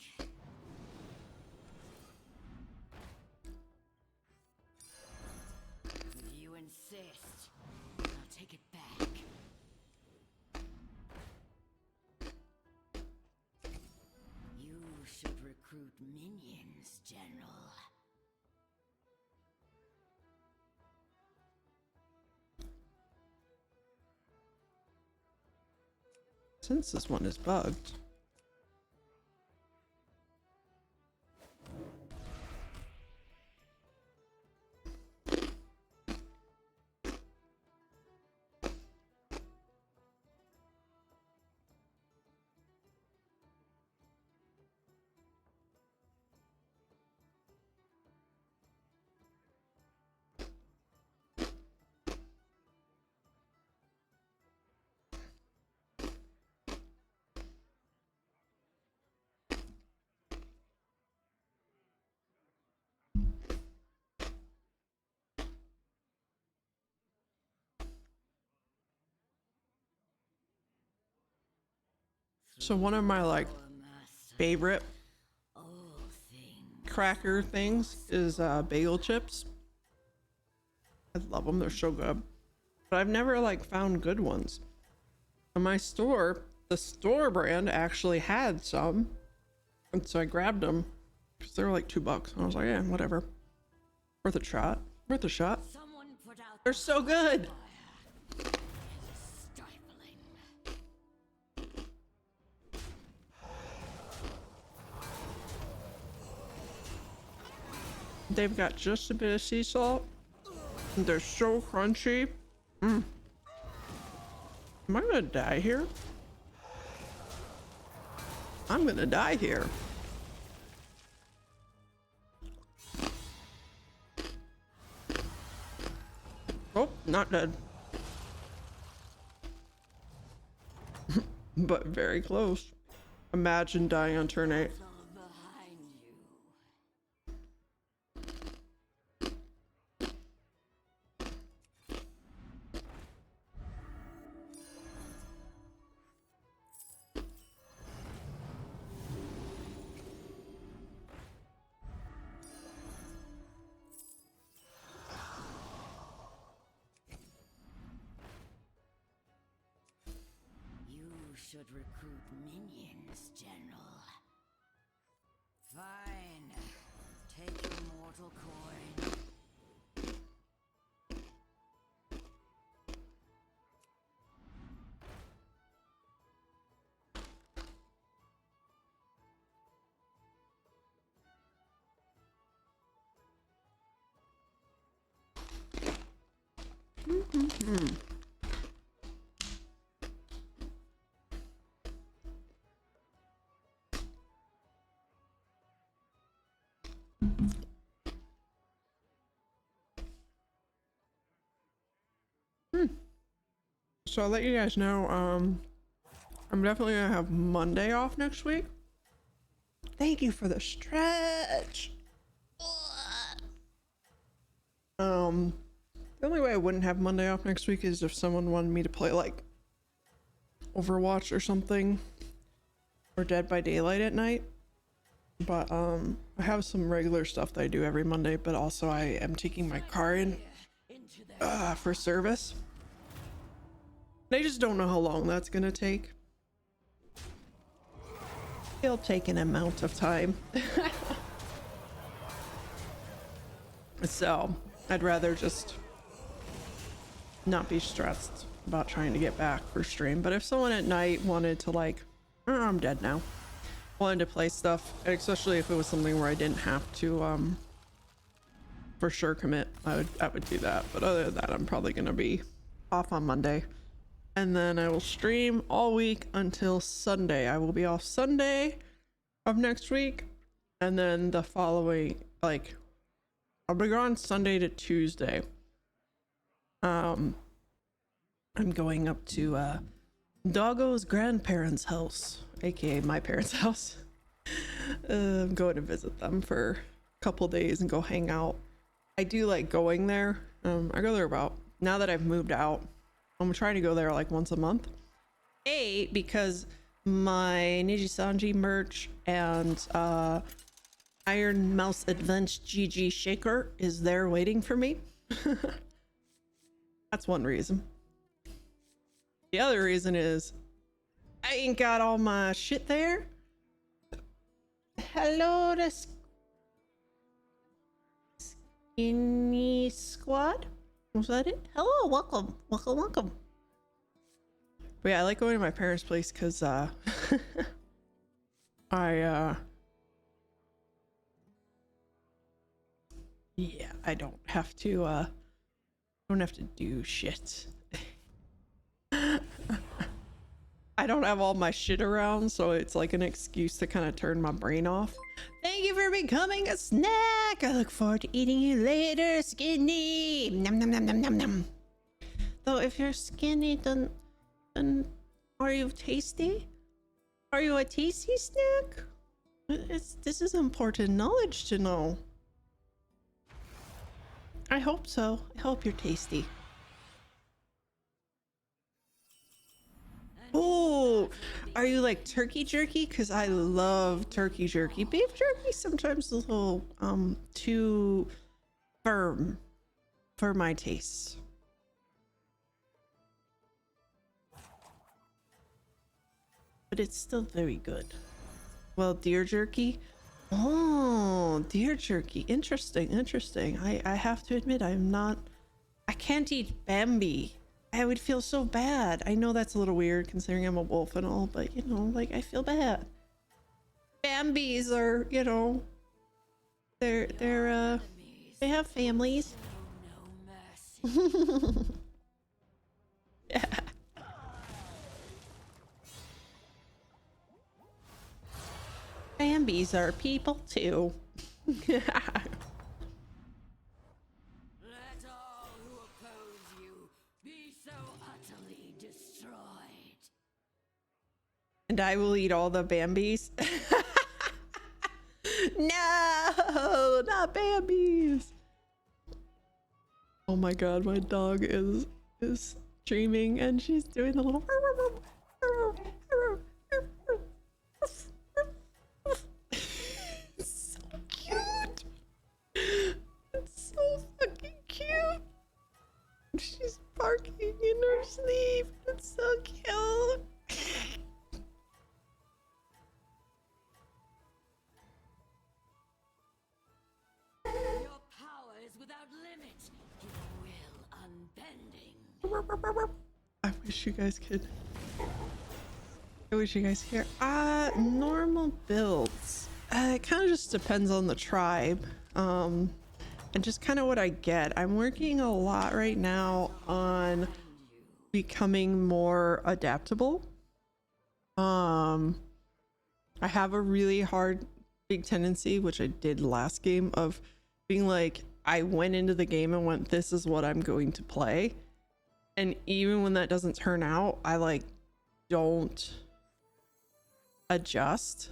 If you insist, I'll take it back. You should recruit minions, General. Since this one is bugged. So one of my like favorite All things. cracker things is bagel chips. I love them. They're so good. But I've never like found good ones. In my store, the store brand actually had some. And so I grabbed them because they were like $2. And I was like, yeah, whatever. Worth a shot. Worth a shot. Someone put out They're so good. fire. It is stifling. They've got just a bit of sea salt. They're so crunchy. Am I gonna die here? I'm gonna die here. Oh, not dead. But very close. Imagine dying on turn 8. It's all behind you. You should recruit minions, General. Fine. Take your mortal coin. So I'll let you guys know, I'm definitely gonna have Monday off next week. Thank you for the stretch. The only way I wouldn't have Monday off next week is if someone wanted me to play like Overwatch or something, or Dead by Daylight at night. But I have some regular stuff that I do every Monday, but also I am taking my car in Into their for service. And I just don't know how long that's gonna take. It'll take an amount of time. So I'd rather just not be stressed about trying to get back for stream. But if someone at night wanted to like, oh, I'm dead now, wanted to play stuff, especially if it was something where I didn't have to for sure commit, I would do that. But other than that, I'm probably gonna be off on Monday, and then I will stream all week until Sunday. I will be off Sunday of next week, and then the following, like, I'll be gone Sunday to Tuesday. I'm going up to Doggo's grandparents' house, aka my parents' house. I'm going to visit them for a couple days and go hang out. I do like going there. I go there about, now that I've moved out, I'm trying to go there like once a month. Because my Nijisanji merch and Iron Mouse Advance GG Shaker is there waiting for me. That's one reason. The other reason is I ain't got all my shit there. Hello to Skinny Squad. Was that it? Hello, welcome. But yeah, I like going to my parents' place because yeah, I don't have to do shit. I don't have all my shit around, so it's like an excuse to kind of turn my brain off. Thank you for becoming a snack. I look forward to eating you later, Skinny. Nom nom nom nom nom nom. Though if you're skinny, then are you tasty? Are you a tasty snack? This is important knowledge to know. I hope so. I hope you're tasty. Oh, are you like turkey jerky? Because I love turkey jerky. Beef jerky sometimes a little too firm for my taste. But it's still very good. Well, deer jerky. Oh, deer jerky. Interesting, interesting. I have to admit, I can't eat Bambi. I would feel so bad. I know that's a little weird considering I'm a wolf and all, but you know, like I feel bad. Bambis are, you know, they have families. Yeah. Bambis are people too. Let all who oppose you be so utterly destroyed. And I will eat all the Bambis. No, not Bambis. Oh my god, my dog is dreaming and she's doing the little it's so cute. It's so fucking cute. She's barking in her sleep. It's so cute. Your power is without limit. Your will unbending. I wish you guys could. I wish you guys could. Normal builds. It kind of just depends on the tribe. And just kind of what I get. I'm working a lot right now on becoming more adaptable. I have a really hard big tendency, which I did last game, of being like, I went into the game and went, this is what I'm going to play. And even when that doesn't turn out, I like don't adjust.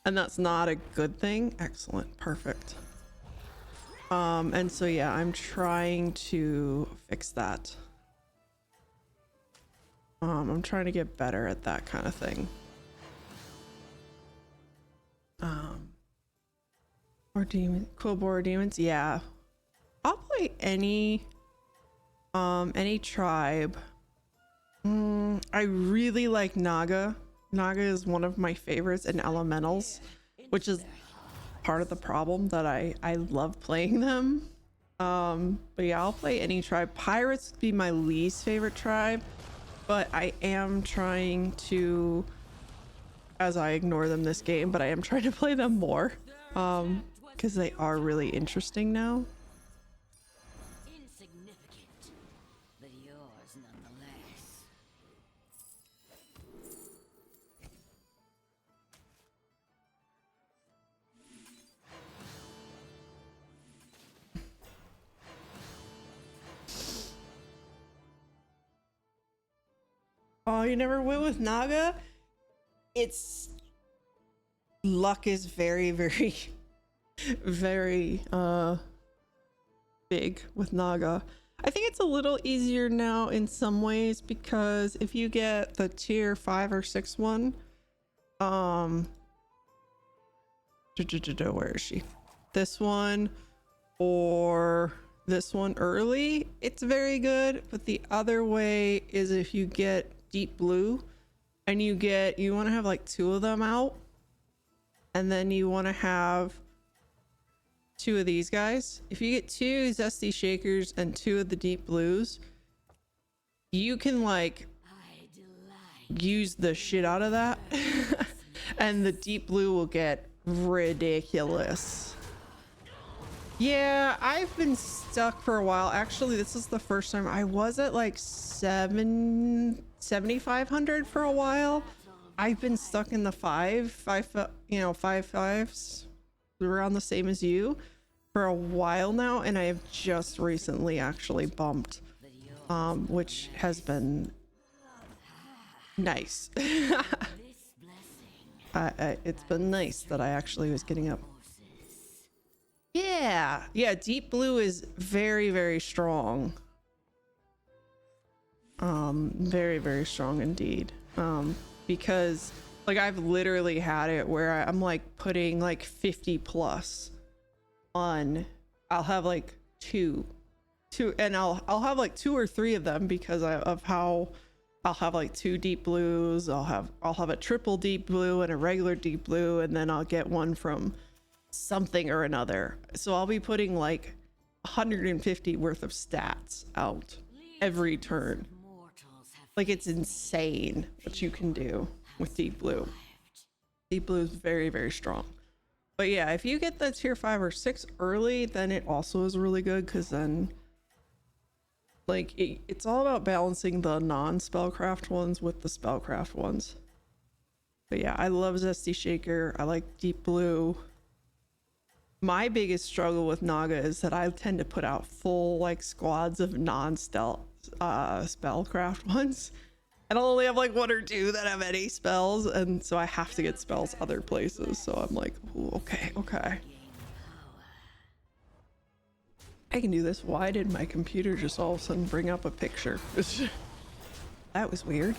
And that's not a good thing. Excellent. Perfect. And so yeah, I'm trying to fix that. I'm trying to get better at that kind of thing. Or demon, Quillbore demons, yeah. I'll play any tribe. I really like Naga. Naga is one of my favorites in elementals, which is part of the problem that I love playing them. But yeah, I'll play any tribe. Pirates would be my least favorite tribe, but I am trying to, as I ignore them this game, but I am trying to play them more, because they are really interesting now. Insignificant, but yours nonetheless. Oh, you never went with Naga? It's luck is very, very, very big with Naga. I think it's a little easier now in some ways, because if you get the tier 5 or 6 one, where is she? This one or this one early, it's very good. But the other way is if you get deep blue and you want to have like 2 of them out, and then you want to have 2 of these guys. If you get 2 Zesty Shakers and 2 of the deep blues, you can like use the shit out of that. And the deep blue will get ridiculous. Yeah, I've been stuck for a while. Actually, this is the first time. I was at like 7,500 for a while. I've been stuck in the five fives around the same as you for a while now, and I have just recently actually bumped, which has been nice. It's been nice that I actually was getting up. Yeah, deep blue is very, very strong. Very, very strong indeed. Because like I've literally had it where I'm like putting like 50 plus on. I'll have like two, and I'll have like 2 or 3 of them because of how I'll have like 2 deep blues. I'll have a triple deep blue and a regular deep blue, and then I'll get one from something or another. So I'll be putting like 150 worth of stats out every turn. Like, it's insane what you can do with deep blue. Deep blue is very, very strong. But yeah, if you get the tier 5 or 6 early, then it also is really good, because then like it's all about balancing the non-spellcraft ones with the spellcraft ones. But yeah, I love Zesty Shaker. I like deep blue. My biggest struggle with Naga is that I tend to put out full like squads of non-stealth spellcraft ones, and I'll only have like 1 or 2 that have any spells, and so I have to get spells other places. So I'm like, ooh, okay, I can do this. Why did my computer just all of a sudden bring up a picture? That was weird.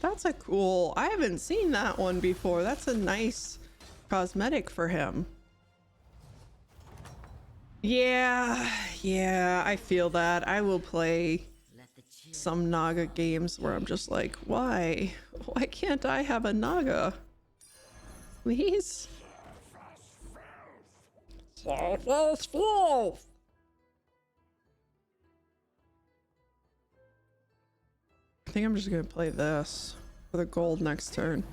That's a cool, I haven't seen that one before. That's a nice cosmetic for him. Yeah, I feel that. I will play some Naga games where I'm just like, why can't I have a Naga, please? I think I'm just gonna play this for the gold next turn.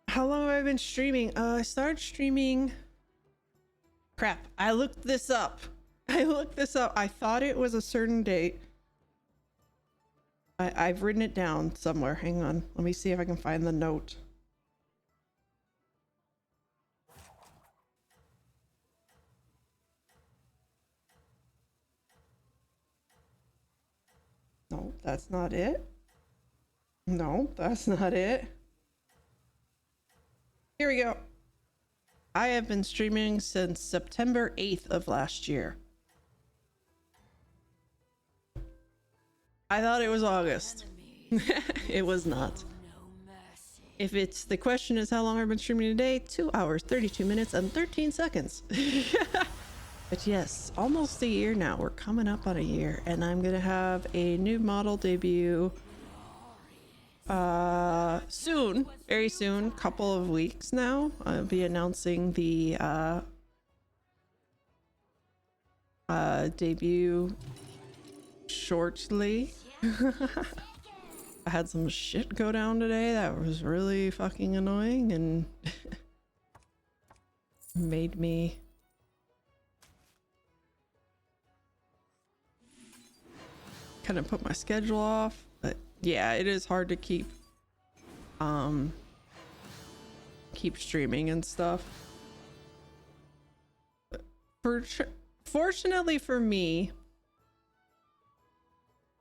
How long have I been streaming? I started streaming. Crap, I looked this up. I thought it was a certain date. I've written it down somewhere. Hang on. Let me see if I can find the note. No, that's not it. No, that's not it. Here we go. I have been streaming since September 8th of last year. I thought it was August. It was not. If it's the question is how long I've been streaming today, 2 hours, 32 minutes, and 13 seconds. But yes, almost a year now. We're coming up on a year, and I'm gonna have a new model debut soon, very soon, couple of weeks now. I'll be announcing the debut shortly. I had some shit go down today that was really fucking annoying and made me kind of put my schedule off. But yeah, it is hard to keep streaming and stuff. Fortunately for me,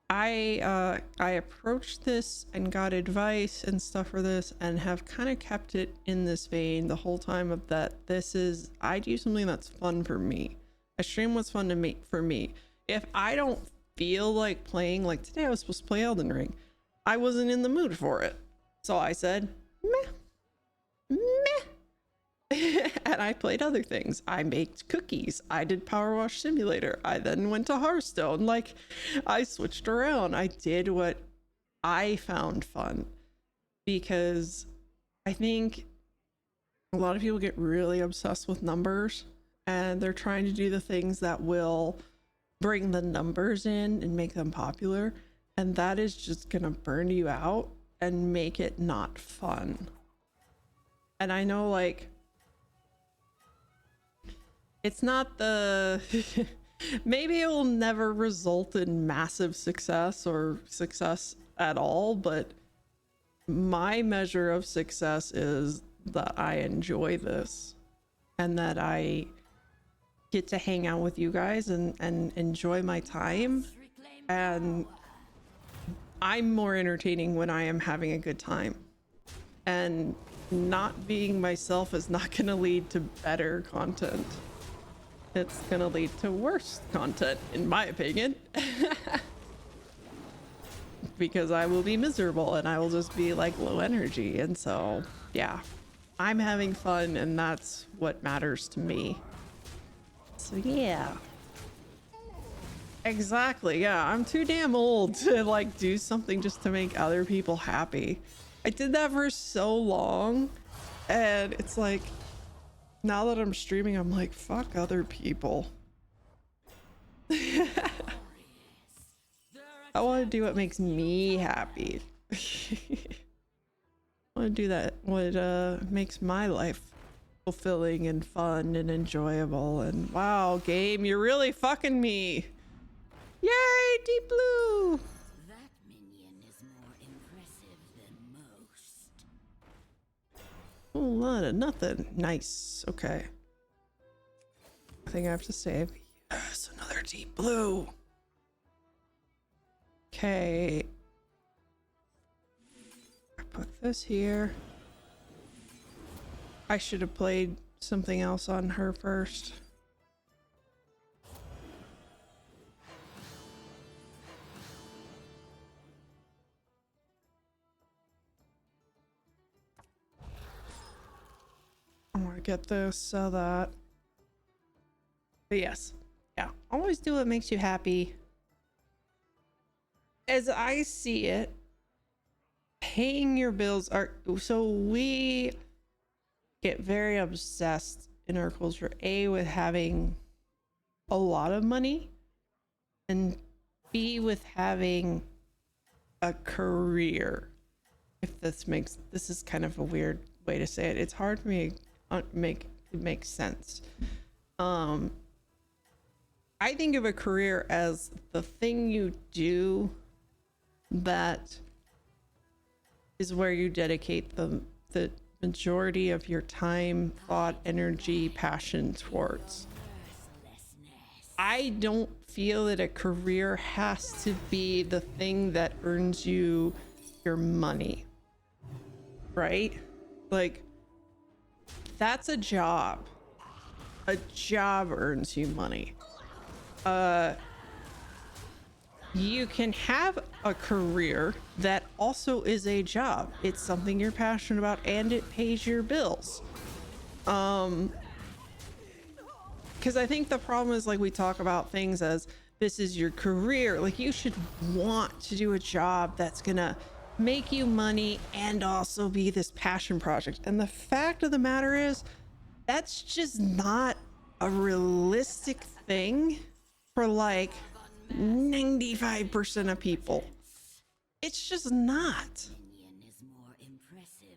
I approached this and got advice and stuff for this, and have kind of kept it in this vein the whole time of that. I do something that's fun for me. I stream what's fun to me for me. If I don't feel like playing, like today I was supposed to play Elden Ring, I wasn't in the mood for it. So I said, meh, meh. And I played other things. I baked cookies. I did Power Wash Simulator. I then went to Hearthstone. Like, I switched around. I did what I found fun, because I think a lot of people get really obsessed with numbers, and they're trying to do the things that will bring the numbers in and make them popular, and that is just gonna burn you out and make it not fun. And I know, like, it's not the maybe it will never result in massive success or success at all, but my measure of success is that I enjoy this and that I get to hang out with you guys and enjoy my time. And I'm more entertaining when I am having a good time, and not being myself is not going to lead to better content. It's going to lead to worse content, in my opinion. Because I will be miserable and I will just be like low energy. And so, yeah, I'm having fun, and that's what matters to me. So yeah. Exactly, yeah. I'm too damn old to like do something just to make other people happy. I did that for so long, and it's like, now that I'm streaming, I'm like, fuck other people. I want to do what makes me happy. I want to do that what makes my life fulfilling and fun and enjoyable. And wow, game, you're really fucking me. Yay, Deep Blue. That minion is more impressive than most. Oh, lot of nothing. Nice. Okay. I think I have to save. Yes, another Deep Blue. Okay. I put this here. I should have played something else on her first. I want to get this so that. But yes. Yeah. Always do what makes you happy. As I see it, paying your bills are, so we get very obsessed in our culture, A, with having a lot of money, and B, with having a career. If this is kind of a weird way to say it. It's hard for me to make sense. I think of a career as the thing you do that is where you dedicate the majority of your time, thought, energy, passion towards. I don't feel that a career has to be the thing that earns you your money, right? Like, that's a job. A job earns you money. You can have a career that also is a job. It's something you're passionate about and it pays your bills. Because I think the problem is, like, we talk about things as this is your career. Like, you should want to do a job that's gonna make you money and also be this passion project. And the fact of the matter is, that's just not a realistic thing for like 95% of people. It's just not.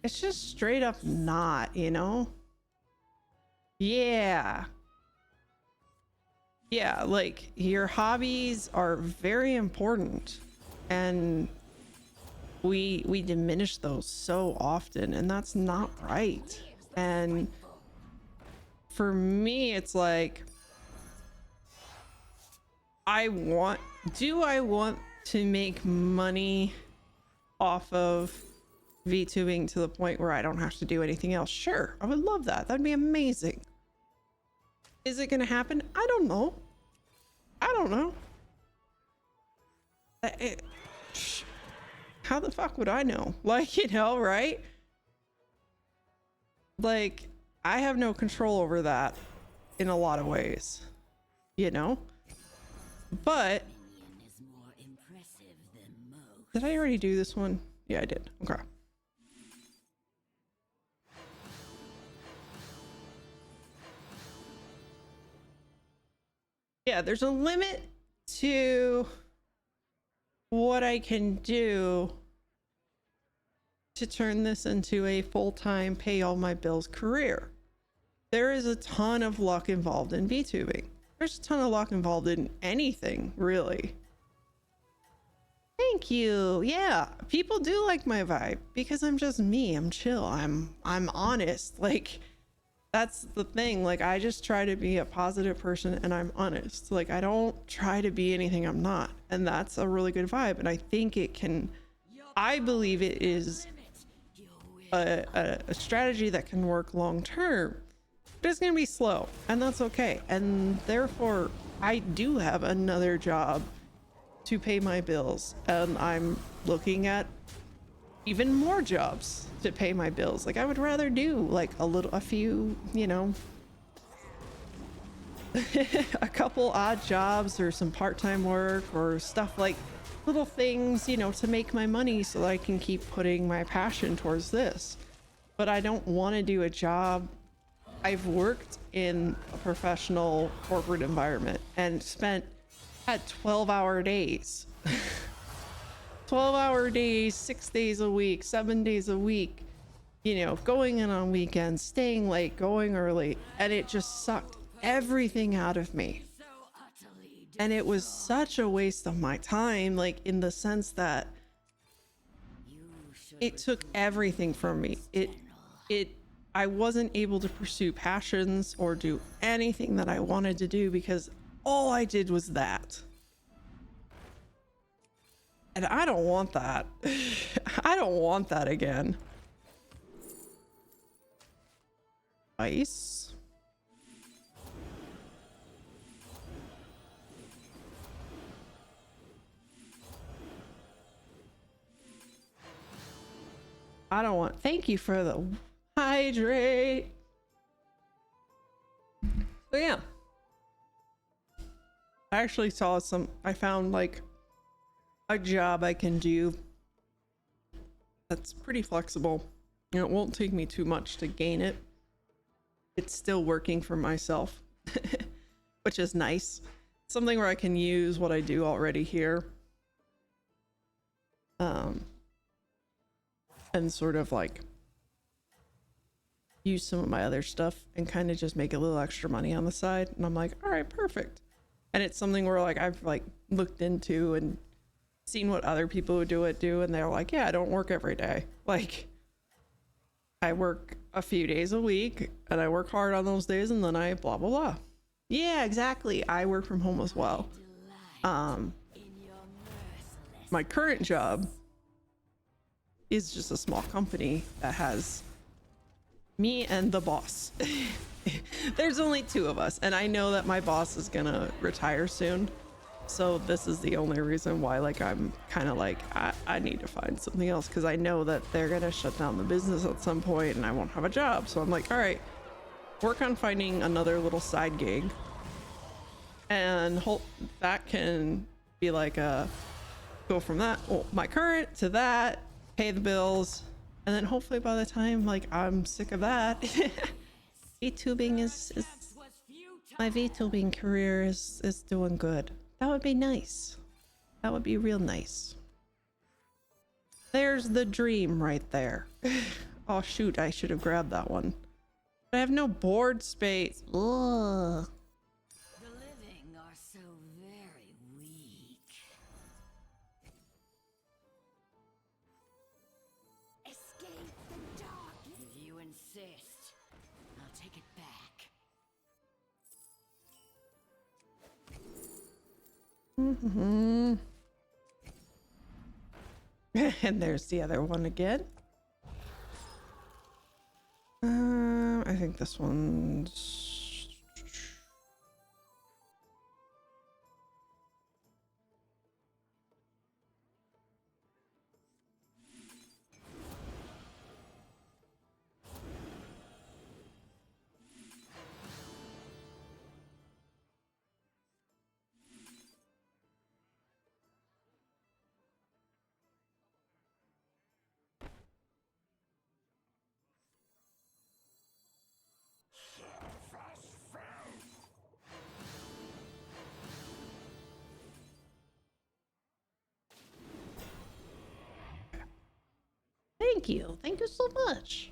It's just straight up not, you know? Yeah. Yeah, like, your hobbies are very important, and we diminish those so often, and that's not right. And for me, it's like, do I want to make money off of VTubing to the point where I don't have to do anything else? Sure, I would love that. That'd be amazing. Is it gonna happen? I don't know. How the fuck would I know? Like, you know, right? Like, I have no control over that in a lot of ways, you know? But Minion is more impressive than most. did I already do this one? Yeah, I did. Okay. Yeah, there's a limit to what I can do to turn this into a full-time pay all my bills career. There is a ton of luck involved in VTubing. There's a ton of luck involved in anything, really. Thank you. Yeah, people do like my vibe because I'm just me. I'm chill. I'm honest. Like, that's the thing. Like, I just try to be a positive person and I'm honest. Like, I don't try to be anything I'm not. And that's a really good vibe. And I think it can, I believe it is a strategy that can work long term. But it's going to be slow and that's okay. And therefore, I do have another job to pay my bills. And I'm looking at even more jobs to pay my bills. Like, I would rather do like a few, you know, a couple odd jobs or some part-time work or stuff, like little things, you know, to make my money so that I can keep putting my passion towards this. But I don't want to do a job. I've worked in a professional corporate environment and had 12-hour days. 12-hour days, 6 days a week, 7 days a week, you know, going in on weekends, staying late, going early, and it just sucked everything out of me. So utterly And it was such a waste of my time, like in the sense that you should it took everything from me. I wasn't able to pursue passions or do anything that I wanted to do because all I did was that. And I don't want that. I don't want that again. Ice. I don't want. Thank you for the hydrate. So yeah. I actually saw I found like a job I can do that's pretty flexible. You know, it won't take me too much to gain it. It's still working for myself, which is nice. Something where I can use what I do already here. And sort of like use some of my other stuff and kind of just make a little extra money on the side. And I'm like, all right, perfect. And it's something where like I've like looked into and seen what other people who do it, and they're like, yeah, I don't work every day. Like, I work a few days a week and I work hard on those days and then I blah blah blah. Yeah, exactly. I work from home as well. in your merciless. My current job is just a small company that has me and the boss. There's only two of us, and I know that my boss is gonna retire soon. So this is the only reason why, like, I'm kind of like, I need to find something else because I know that they're gonna shut down the business at some point and I won't have a job. So I'm like, all right, work on finding another little side gig, and that can be like go from that, my current to that, pay the bills, and then hopefully by the time like I'm sick of that, VTubing is Was futile. my VTubing career is doing good. That would be nice. That would be real nice. There's the dream right there. Oh shoot, I should have grabbed that one. But I have no board space. Ugh. The living are so very weak. Escape the dark. If you insist, I'll take it back. Mm-hmm. And there's the other one again. I think this one's... Thank you so much.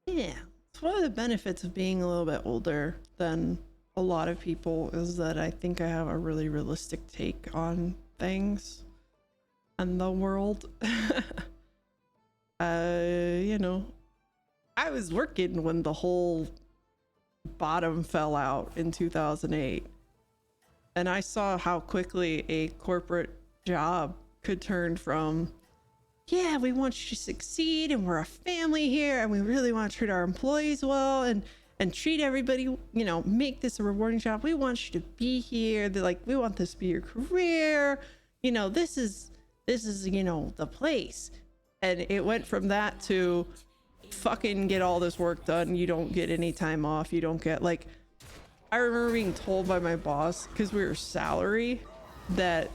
Yeah, it's one of the benefits of being a little bit older than a lot of people is that I think I have a really realistic take on things and the world. You know, I was working when the whole bottom fell out in 2008, and I saw how quickly a corporate job could turn from, yeah, we want you to succeed and we're a family here and we really want to treat our employees well and treat everybody, you know, make this a rewarding job. We want you to be here. They're like, we want this to be your career. You know, this is, you know, the place. And it went from that to fucking get all this work done. You don't get any time off. You don't get, like, I remember being told by my boss, because we were salary, that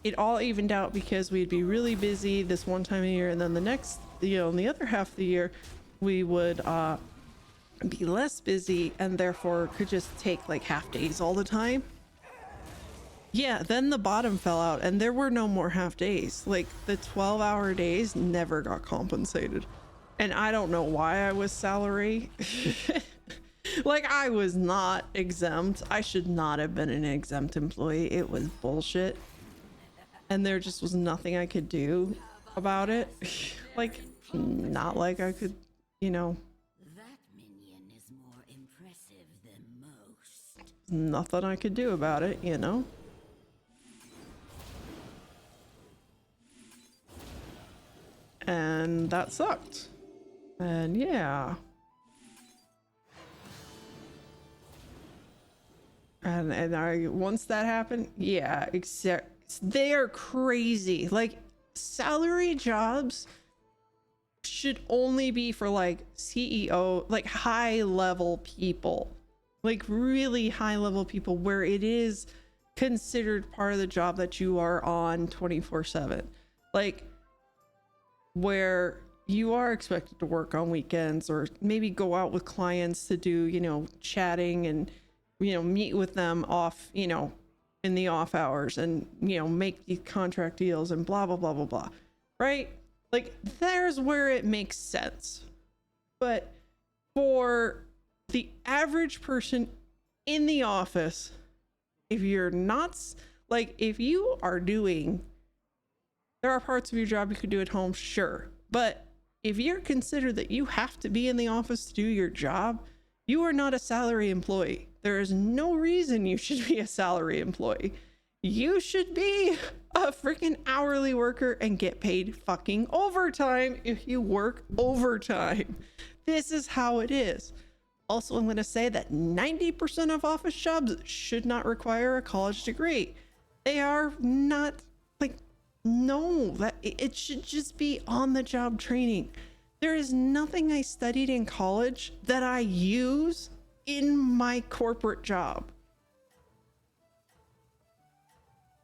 it all evened out because we'd be really busy this one time a year, and then the next, you know, in the other half of the year, we would be less busy and therefore could just take like half days all the time. Yeah, then the bottom fell out and there were no more half days. Like the 12-hour days never got compensated. And I don't know why I was salary. Like I was not exempt. I should not have been an exempt employee. It was bullshit. And there just was nothing I could do about it. Like, not like I could, you know. That minion is more impressive than most. Nothing I could do about it, you know. And that sucked. And yeah. And I, once that happened, yeah, they are crazy. Like salary jobs should only be for like CEO, like high level people, like really high level people where it is considered part of the job that you are on 24/7. Like where you are expected to work on weekends or maybe go out with clients to do, you know, chatting and, you know, meet with them off, you know, in the off hours and, you know, make these contract deals and blah, blah, blah, blah, blah. Right? Like there's where it makes sense. But for the average person in the office, if you're not, like if you are doing, there are parts of your job you could do at home, sure. But if you're considered that you have to be in the office to do your job, you are not a salary employee. There is no reason you should be a salary employee. You should be a freaking hourly worker and get paid fucking overtime if you work overtime. This is how it is. Also, I'm going to say that 90% of office jobs should not require a college degree. They are not like, no, that it should just be on the job training. There is nothing I studied in college that I use in my corporate job.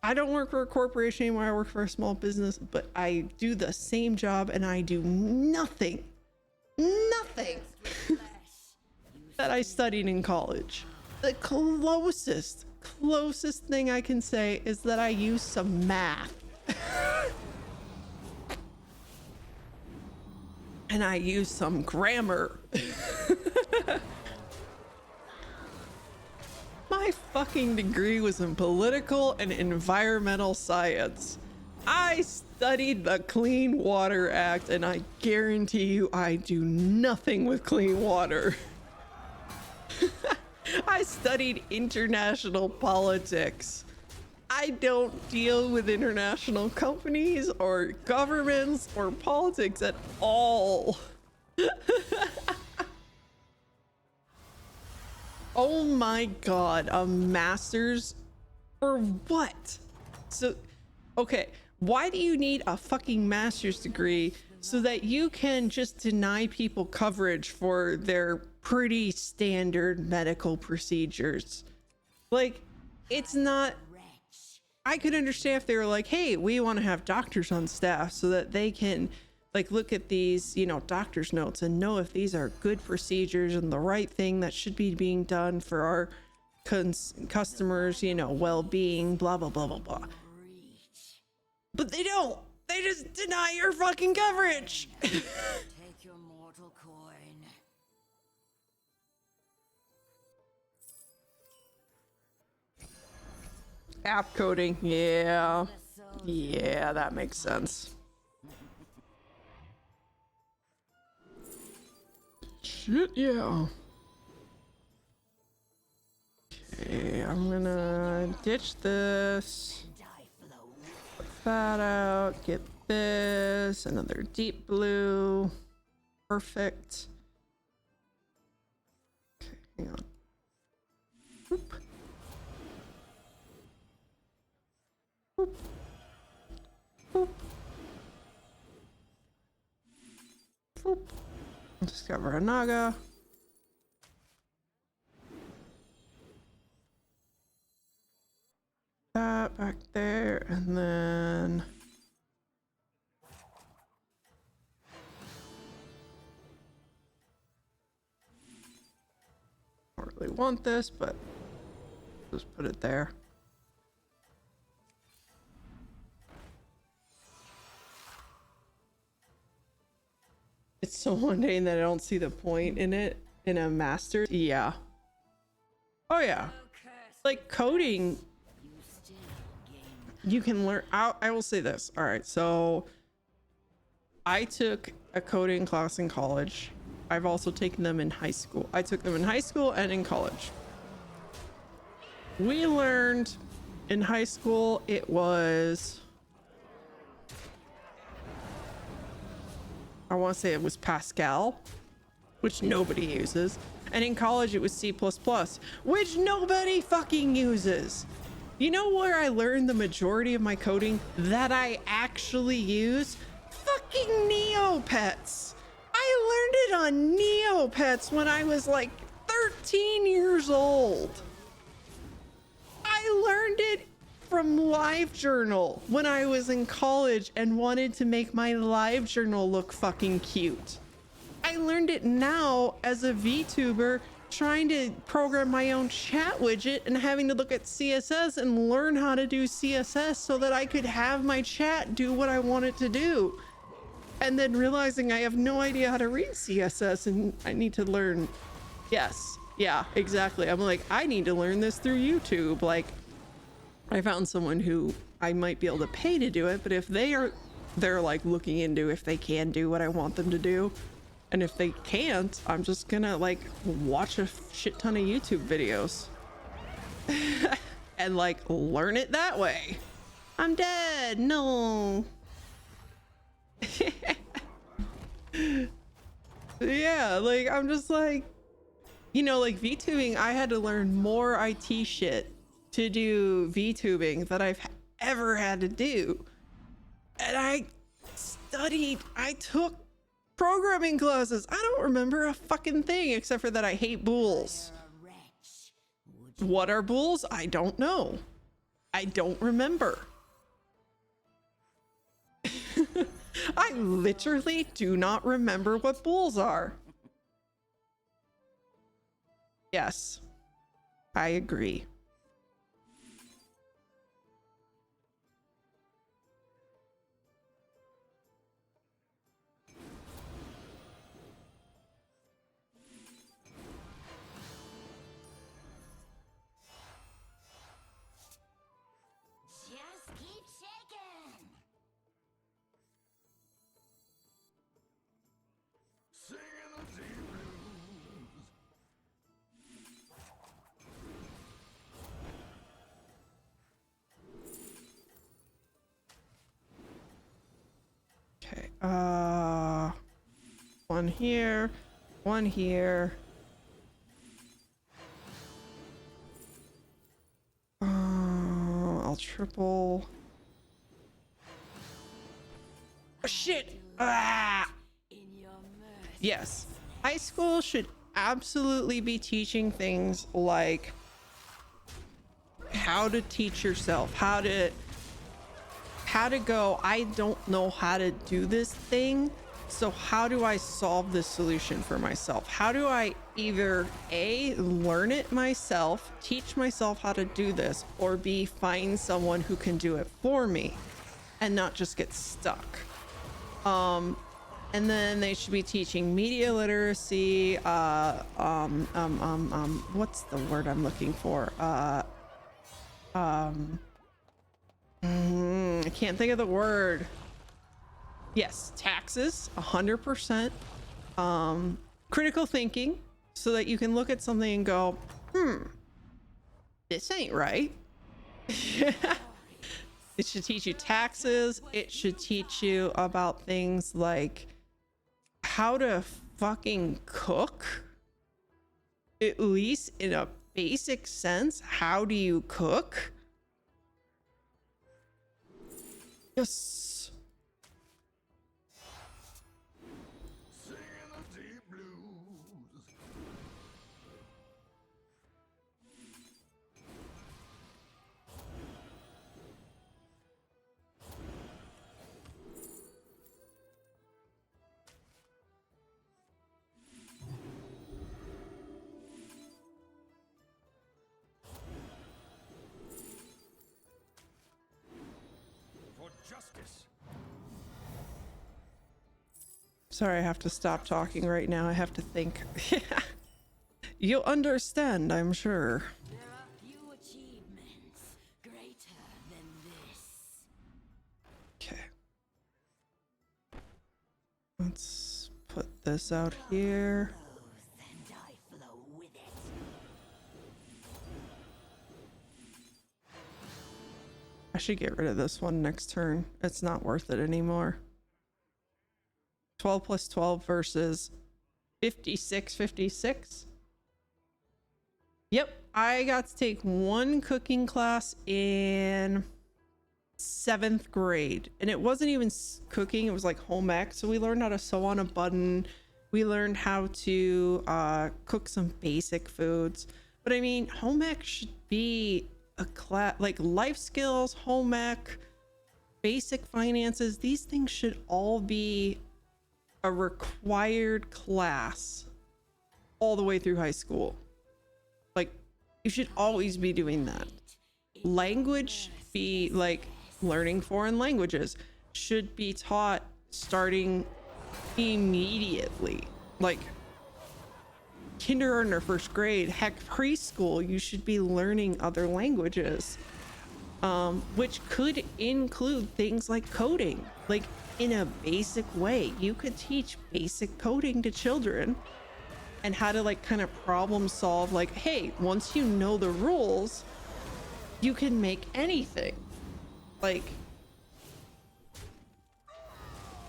I don't work for a corporation anymore. I work for a small business, but I do the same job and I do nothing that I studied in college. The closest thing I can say is that I use some math. And I use some grammar. My fucking degree was in political and environmental science. I studied the Clean Water Act, and I guarantee you I do nothing with clean water. I studied international politics. I don't deal with international companies or governments or politics at all. Oh my god, a master's for what? So, okay, why do you need a fucking master's degree so that you can just deny people coverage for their pretty standard medical procedures? Like, it's not... I could understand if they were like, hey, we want to have doctors on staff so that they can like look at these, you know, doctor's notes and know if these are good procedures and the right thing that should be being done for our customers, you know, well-being, blah, blah, blah, blah, blah. But they don't. They just deny your fucking coverage. Take your mortal coin. App coding. Yeah. The soul Yeah, that makes sense. Shit, yeah. Okay, I'm gonna ditch this. die flow. Put that out. Get this. Another deep blue. Perfect. Okay, hang on. Boop. Boop. Boop. Boop. Discover a Naga. That back there, and then don't really want this, but just put it there. It's so mundane that I don't see the point in it in a master. Yeah. Oh yeah. Like coding, You still game. you can learn. I will say this. All right. So I took a coding class in college. I've also taken them in high school. I took them in high school and in college. We learned in high school, it was, I want to say it was Pascal, which nobody uses. And in college, it was C++, which nobody fucking uses. You know where I learned the majority of my coding that I actually use? Fucking Neopets. I learned it on Neopets when I was like 13 years old. I learned it from LiveJournal when I was in college and wanted to make my LiveJournal look fucking cute. I learned it now as a VTuber trying to program my own chat widget and having to look at CSS and learn how to do CSS so that I could have my chat do what I want it to do. And then realizing I have no idea how to read CSS and I need to learn. Yes. Yeah, exactly. I'm like, I need to learn this through YouTube. Like, I found someone who I might be able to pay to do it, but if they're like looking into if they can do what I want them to do. And if they can't, I'm just gonna like watch a shit ton of YouTube videos and like learn it that way. I'm dead. No. Yeah, like I'm just like, you know, like VTubing, I had to learn more IT shit to do VTubing that I've ever had to do. And I took programming classes. I don't remember a fucking thing except for that I hate bools. You're a wretch. What are bools? I don't know. I don't remember. I literally do not remember what bools are. Yes, I agree. Just keep shaking. Singing the deep blues. Okay, one here, one here. I'll triple. Oh, shit! Ah! In your mercy. Yes, high school should absolutely be teaching things like how to teach yourself, how to go, I don't know how to do this thing, so how do I solve this solution for myself? How do I either A, learn it myself, teach myself how to do this, or B, find someone who can do it for me? and not just get stuck. And then they should be teaching media literacy, what's the word I'm looking for? I can't think of the word. Yes, taxes, 100%. Critical thinking, so that you can look at something and go, this ain't right. It should teach you taxes. It should teach you about things like how to fucking cook. At least in a basic sense, how do you cook? Yes. Singing the deep blues. For justice. Sorry, I have to stop talking right now. I have to think. You'll understand, I'm sure. There are few achievements greater than this. Okay. Let's put this out here. Flows and I flow with it. I should get rid of this one next turn. It's not worth it anymore. 12 plus 12 versus 56. Yep, I got to take one cooking class in 7th grade, and it wasn't even cooking, it was like home ec. So we learned how to sew on a button, we learned how to cook some basic foods. But I mean, home ec should be a class, like life skills, home ec, basic finances. These things should all be a required class all the way through high school. Like, you should always be doing that. Language, be like learning foreign languages, should be taught starting immediately. Like kindergarten or 1st grade, heck, preschool, you should be learning other languages, which could include things like coding. Like, in a basic way, you could teach basic coding to children and how to like kind of problem solve. Like, hey, once you know the rules, you can make anything. Like,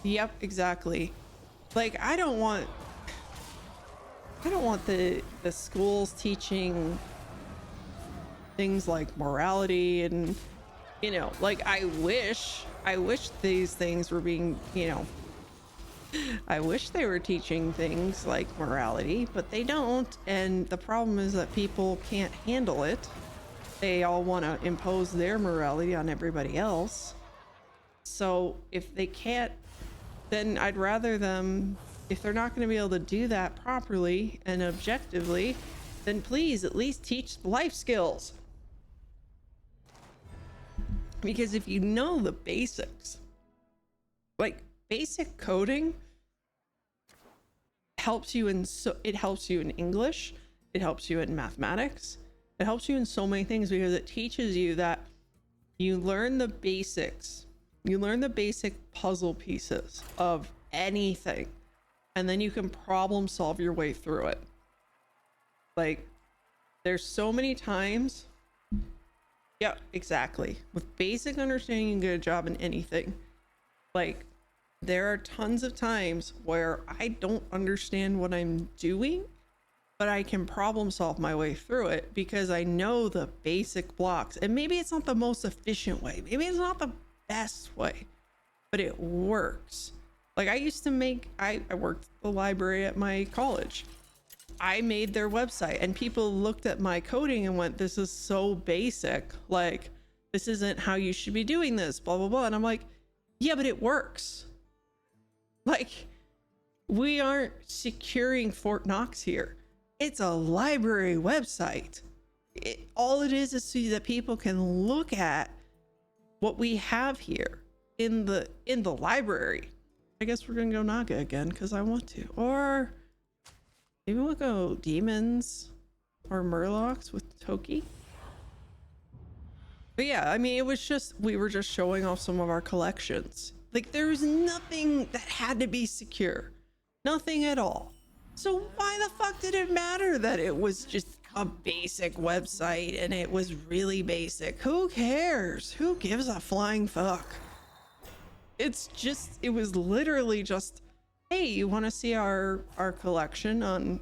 yep, exactly. Like, I don't want the schools teaching things like morality and, you know, like, I wish these things were being, you know, I wish they were teaching things like morality, but they don't. And the problem is that people can't handle it. They all want to impose their morality on everybody else. So if they can't, then I'd rather them, if they're not going to be able to do that properly and objectively, then please at least teach life skills. Because if you know the basics, like basic coding helps you in, so it helps you in English, it helps you in mathematics, it helps you in so many things, because it teaches you that you learn the basics, you learn the basic puzzle pieces of anything, and then you can problem solve your way through it. Like, there's so many times. Yeah, exactly. With basic understanding, you can get a job in anything. Like, there are tons of times where I don't understand what I'm doing, but I can problem solve my way through it because I know the basic blocks. And maybe it's not the most efficient way, maybe it's not the best way, but it works. Like, I used to make, I worked at the library at my college. I made their website and people looked at my coding and went, this is so basic. Like, this isn't how you should be doing this, blah, blah, blah. And I'm like, yeah, but it works. Like, we aren't securing Fort Knox here. It's a library website. All it is so that people can look at what we have here. in the library. I guess we're gonna go Naga again because I want to. Or maybe we'll go demons or murlocs with Toki. But yeah, I mean, it was just, we were just showing off some of our collections. Like, there was nothing that had to be secure. Nothing at all. So why the fuck did it matter that it was just a basic website and it was really basic? Who cares? Who gives a flying fuck? It's just, it was literally just, hey, you want to see our collection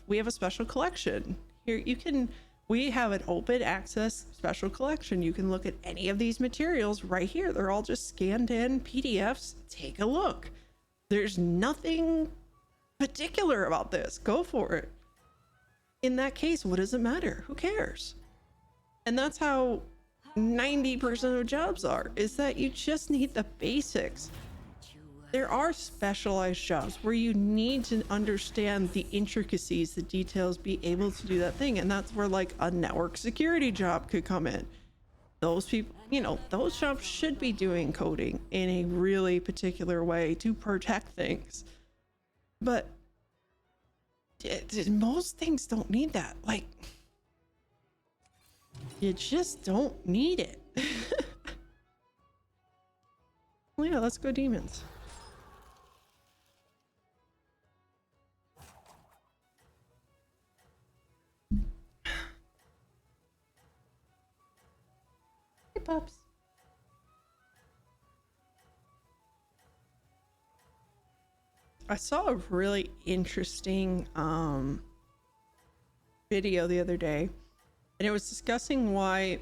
we have a special collection. Here, we have an open access special collection. You can look at any of these materials right here. They're all just scanned in PDFs. Take a look. There's nothing particular about this. Go for it. In that case, what does it matter? Who cares? And that's how 90% of jobs are, is that you just need the basics. There are specialized jobs where you need to understand the intricacies, the details, be able to do that thing. And that's where like a network security job could come in. Those people, you know, those jobs should be doing coding in a really particular way to protect things. But most things don't need that. Like, you just don't need it. Well, yeah, let's go demons. Hey, pups. I saw a really interesting video the other day, and it was discussing why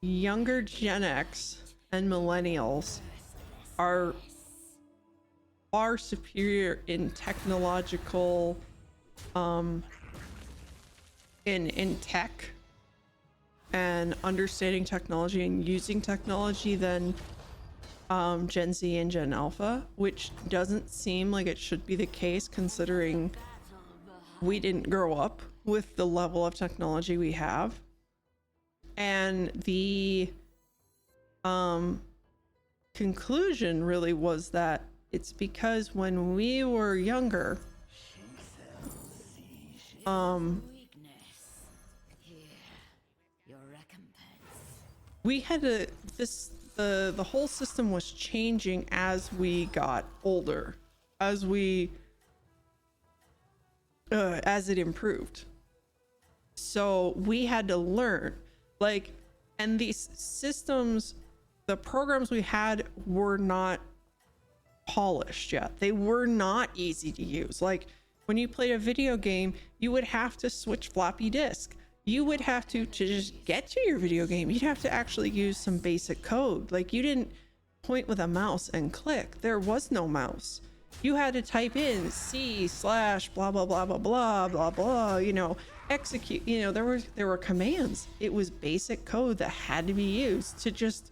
younger Gen X and millennials are far superior in technological in tech and understanding technology and using technology than Gen Z and Gen Alpha, which doesn't seem like it should be the case considering we didn't grow up with the level of technology we have. And the conclusion really was that it's because when we were younger, we had the whole system was changing as we got older, as it improved. So we had to learn, like, and these systems, the programs we had were not polished yet. They were not easy to use. Like, when you played a video game, you would have to switch floppy disk. You would have to just get to your video game, you'd have to actually use some basic code. Like, you didn't point with a mouse and click. There was no mouse. You had to type in C/ blah blah blah blah blah blah blah, you know, execute, you know, there were commands. It was basic code that had to be used to just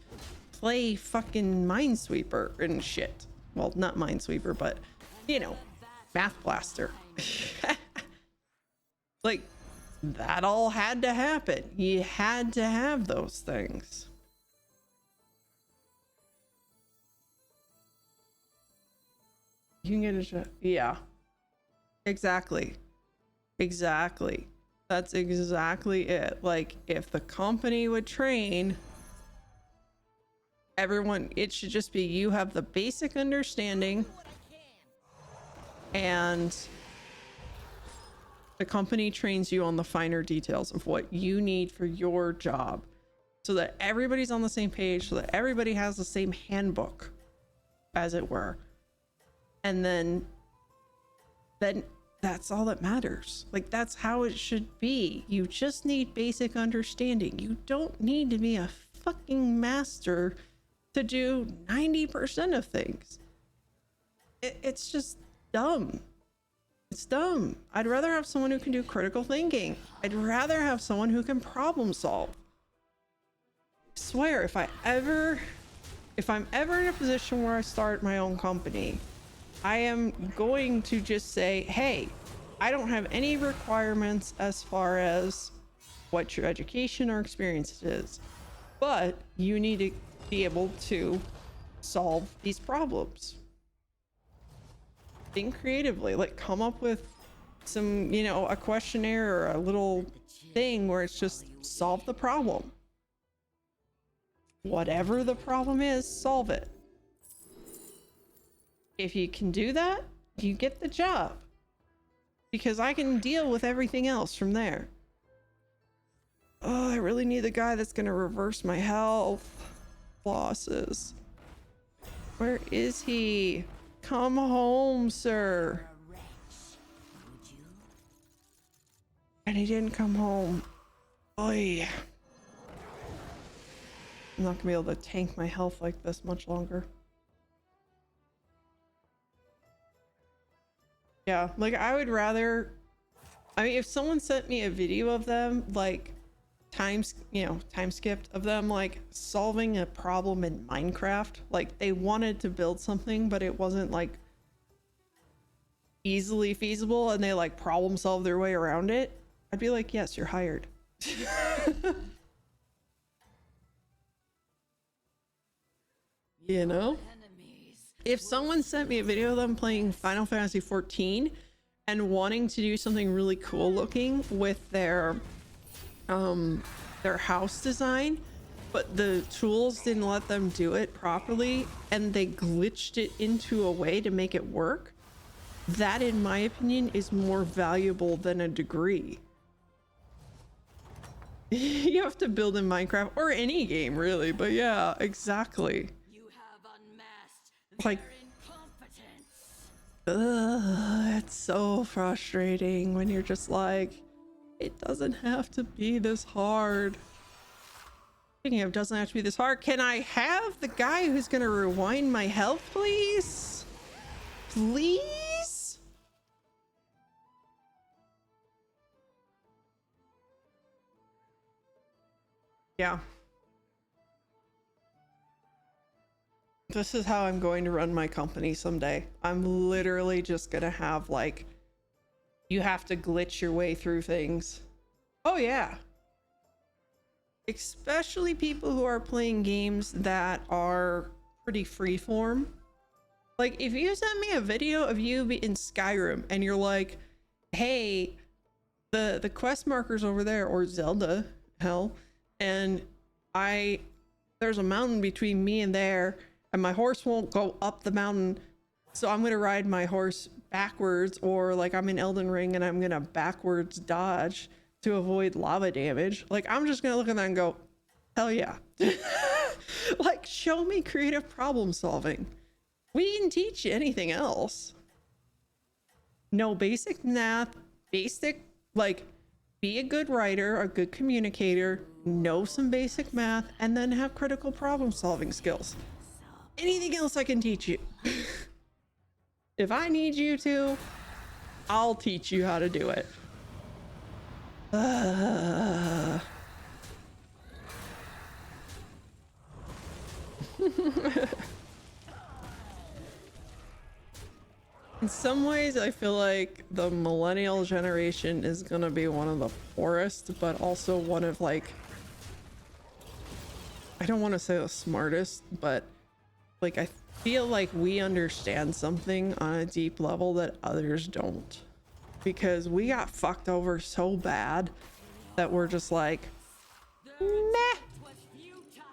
play fucking Minesweeper and shit. Well, not Minesweeper, but, you know, Math Blaster. Like, that all had to happen. You had to have those things. You can get a shot. Yeah. Exactly. Exactly. That's exactly it. Like, if the company would train everyone, it should just be you have the basic understanding and the company trains you on the finer details of what you need for your job, so that everybody's on the same page, so that everybody has the same handbook, as it were. And then that's all that matters. Like, that's how it should be. You just need basic understanding. You don't need to be a fucking master to do 90% of things. It's just dumb. It's dumb. I'd rather have someone who can do critical thinking. I'd rather have someone who can problem solve. I swear, if I'm ever in a position where I start my own company, I am going to just say, hey, I don't have any requirements as far as what your education or experience is, but you need to be able to solve these problems. Think creatively, like come up with some, you know, a questionnaire or a little thing where it's just solve the problem. Whatever the problem is, solve it. If you can do that, you get the job. Because I can deal with everything else from there. Oh, I really need the guy that's gonna reverse my health losses. Where is he? Come home, sir. A wretch, would you? And he didn't come home. Oy. I'm not gonna be able to tank my health like this much longer. Yeah, like I would rather, I mean, if someone sent me a video of them, like time skipped of them, like solving a problem in Minecraft, like they wanted to build something, but it wasn't like easily feasible and they like problem solve their way around it, I'd be like, yes, you're hired. You know? Enemies. If someone sent me a video of them playing Final Fantasy 14 and wanting to do something really cool looking with their house design, but the tools didn't let them do it properly and they glitched it into a way to make it work, that in my opinion is more valuable than a degree. You have to build in Minecraft or any game really, but yeah, exactly. You have unmasked Like, their incompetence. it's so frustrating when you're just like, it doesn't have to be this hard. Speaking of doesn't have to be this hard, can I have the guy who's gonna rewind my health, please? Please? Yeah. This is how I'm going to run my company someday. I'm literally just gonna have like, you have to glitch your way through things. Oh yeah. Especially people who are playing games that are pretty freeform. Like if you send me a video of you in Skyrim and you're like, hey, the quest marker's over there, or Zelda, hell, and there's a mountain between me and there, and my horse won't go up the mountain, so I'm gonna ride my horse backwards, or like I'm in Elden Ring and I'm gonna backwards dodge to avoid lava damage. Like I'm just gonna look at that and go, hell yeah. Like show me creative problem solving. We didn't teach you anything else. No basic math, basic, like be a good writer, a good communicator, know some basic math, and then have critical problem solving skills. Anything else I can teach you. If I need you to, I'll teach you how to do it. In some ways, I feel like the millennial generation is gonna be one of the poorest, but also one of like, I don't want to say the smartest, but like I feel like we understand something on a deep level that others don't, because we got fucked over so bad that we're just like, meh. Was futile.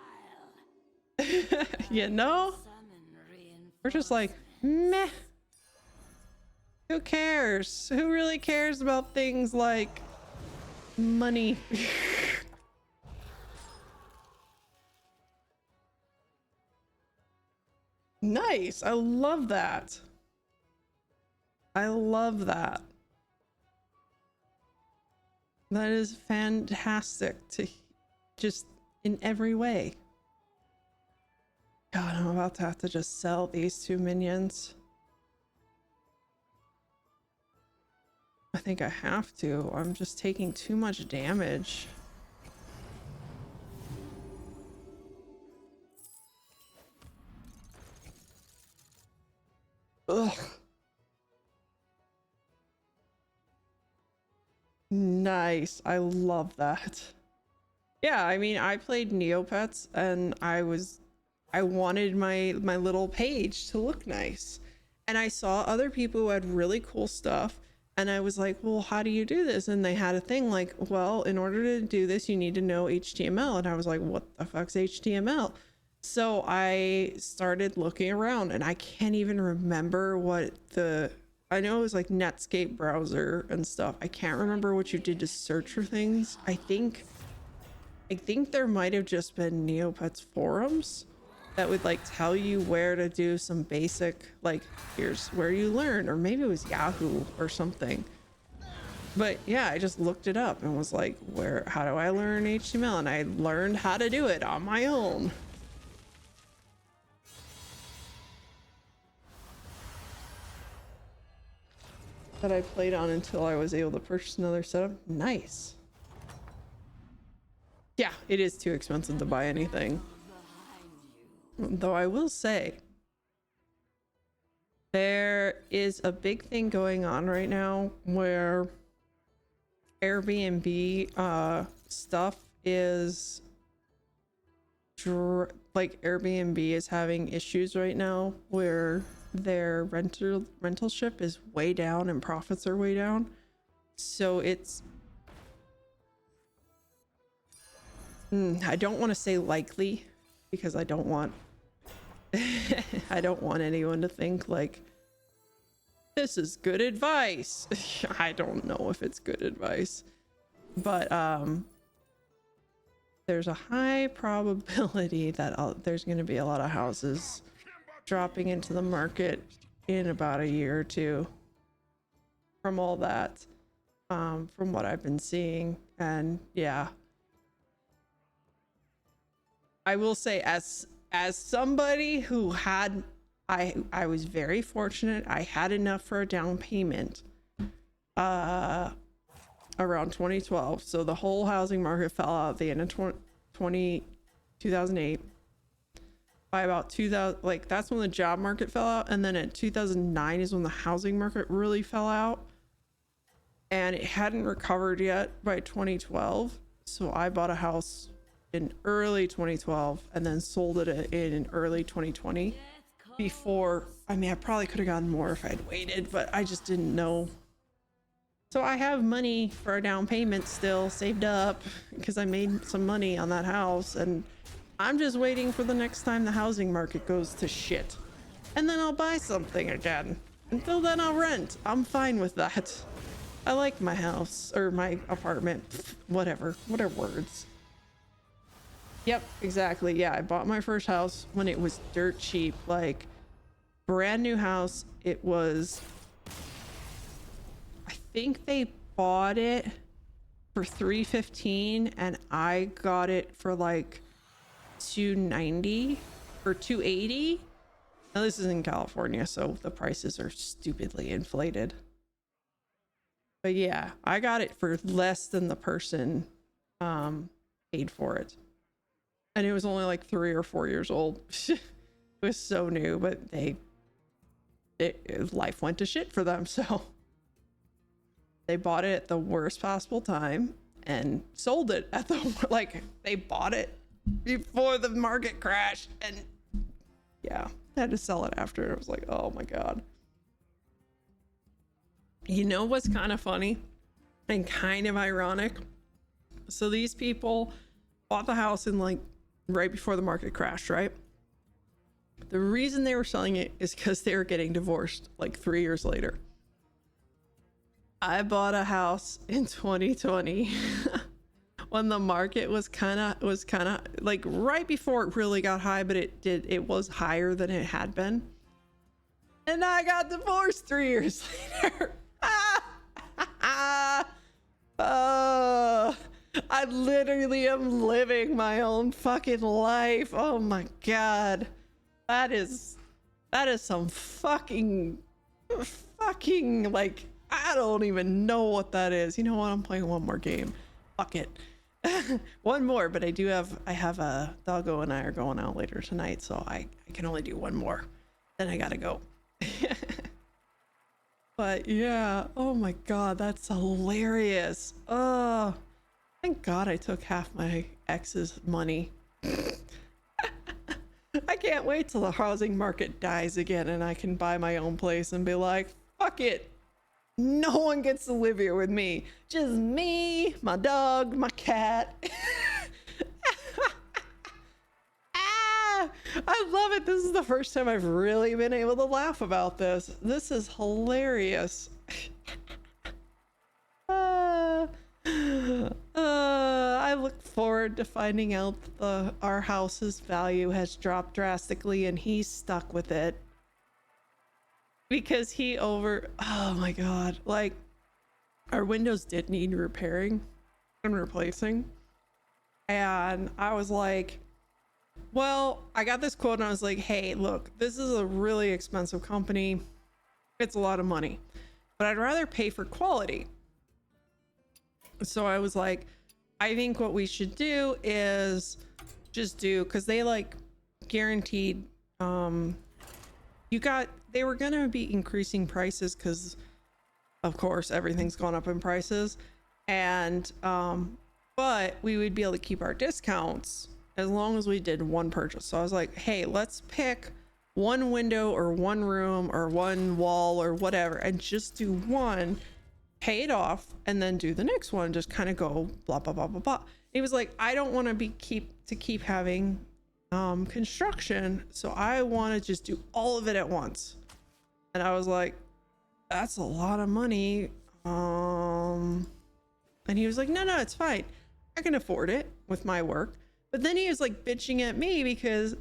You know, Summon we're just like, meh. Who cares? Who really cares about things like money? Nice. I love that. I love that. That is fantastic to just in every way. God, I'm about to have to just sell these two minions. I think I have to. I'm just taking too much damage. Ugh. Nice. I love that. Yeah, I mean, I played Neopets and I was I wanted my little page to look nice. And I saw other people who had really cool stuff. And I was like, well, how do you do this? And they had a thing like, well, in order to do this, you need to know HTML. And I was like, what the fuck's HTML? So I started looking around, and I can't even remember what I know it was like Netscape browser and stuff. I can't remember what you did to search for things. I think there might have just been Neopets forums that would like tell you where to do some basic, like, here's where you learn, or maybe it was Yahoo or something. But yeah, I just looked it up and was like, how do I learn HTML? And I learned how to do it on my own. That I played on until I was able to purchase another setup. Nice. Yeah, it is too expensive to buy anything. Though I will say, there is a big thing going on right now where Airbnb stuff is like Airbnb is having issues right now where their rental ship is way down and profits are way down. So it's I don't want to say likely, because I don't want I don't want anyone to think like this is good advice. I don't know if it's good advice, but there's a high probability that there's going to be a lot of houses dropping into the market in about a year or two from all that, from what I've been seeing. And yeah, I will say, as somebody who had, I was very fortunate. I had enough for a down payment around 2012. So the whole housing market fell out at the end of 2008. By about 2000, like that's when the job market fell out. And then in 2009 is when the housing market really fell out. And it hadn't recovered yet by 2012. So I bought a house in early 2012 and then sold it in early 2020 before. I mean, I probably could have gotten more if I'd waited, but I just didn't know. So I have money for a down payment still saved up because I made some money on that house, and I'm just waiting for the next time the housing market goes to shit, and then I'll buy something again. Until then, I'll rent. I'm fine with that. I like my house or my apartment, whatever. What are words? Yep, exactly. Yeah, I bought my first house when it was dirt cheap, like brand new house. It was, I think they bought it for $315 and I got it for like $290 or $280. Now this is in California, so the prices are stupidly inflated. But yeah, I got it for less than the person paid for it. And it was only like 3 or 4 years old. It was so new, but life went to shit for them. So they bought it at the worst possible time and sold it at the, like, they bought it before the market crashed. And yeah, I had to sell it after. It was like, oh my God. You know what's kind of funny and kind of ironic? So these people bought the house in like right before the market crashed, right? The reason they were selling it is because they were getting divorced like 3 years later. I bought a house in 2020 when the market was kind of like right before it really got high, but it was higher than it had been. And I got divorced 3 years later. I literally am living my own fucking life. Oh my God. That is some fucking like, I don't even know what that is. You know what? I'm playing one more game. Fuck it. One more, but I have a doggo and I are going out later tonight, so I can only do one more. Then I gotta go. But yeah, oh my God, that's hilarious. Oh, thank God I took half my ex's money. I can't wait till the housing market dies again and I can buy my own place and be like, fuck it. No one gets to live here with me. Just me, my dog, my cat. I love it. This is the first time I've really been able to laugh about this. This is hilarious. I look forward to finding out that our house's value has dropped drastically and he's stuck with it. Because oh my God, like our windows did need repairing and replacing. And I was like, well, I got this quote and I was like, hey, look, this is a really expensive company. It's a lot of money, but I'd rather pay for quality. So I was like, I think what we should do is just do, because they like guaranteed, they were going to be increasing prices because of course everything's gone up in prices. And, but we would be able to keep our discounts as long as we did one purchase. So I was like, hey, let's pick one window or one room or one wall or whatever and just do one, pay it off, and then do the next one. Just kind of go blah, blah, blah, blah, blah. He was like, I don't want to keep having construction. So I want to just do all of it at once. And I was like, that's a lot of money. And he was like, no, it's fine. I can afford it with my work. But then he was like bitching at me because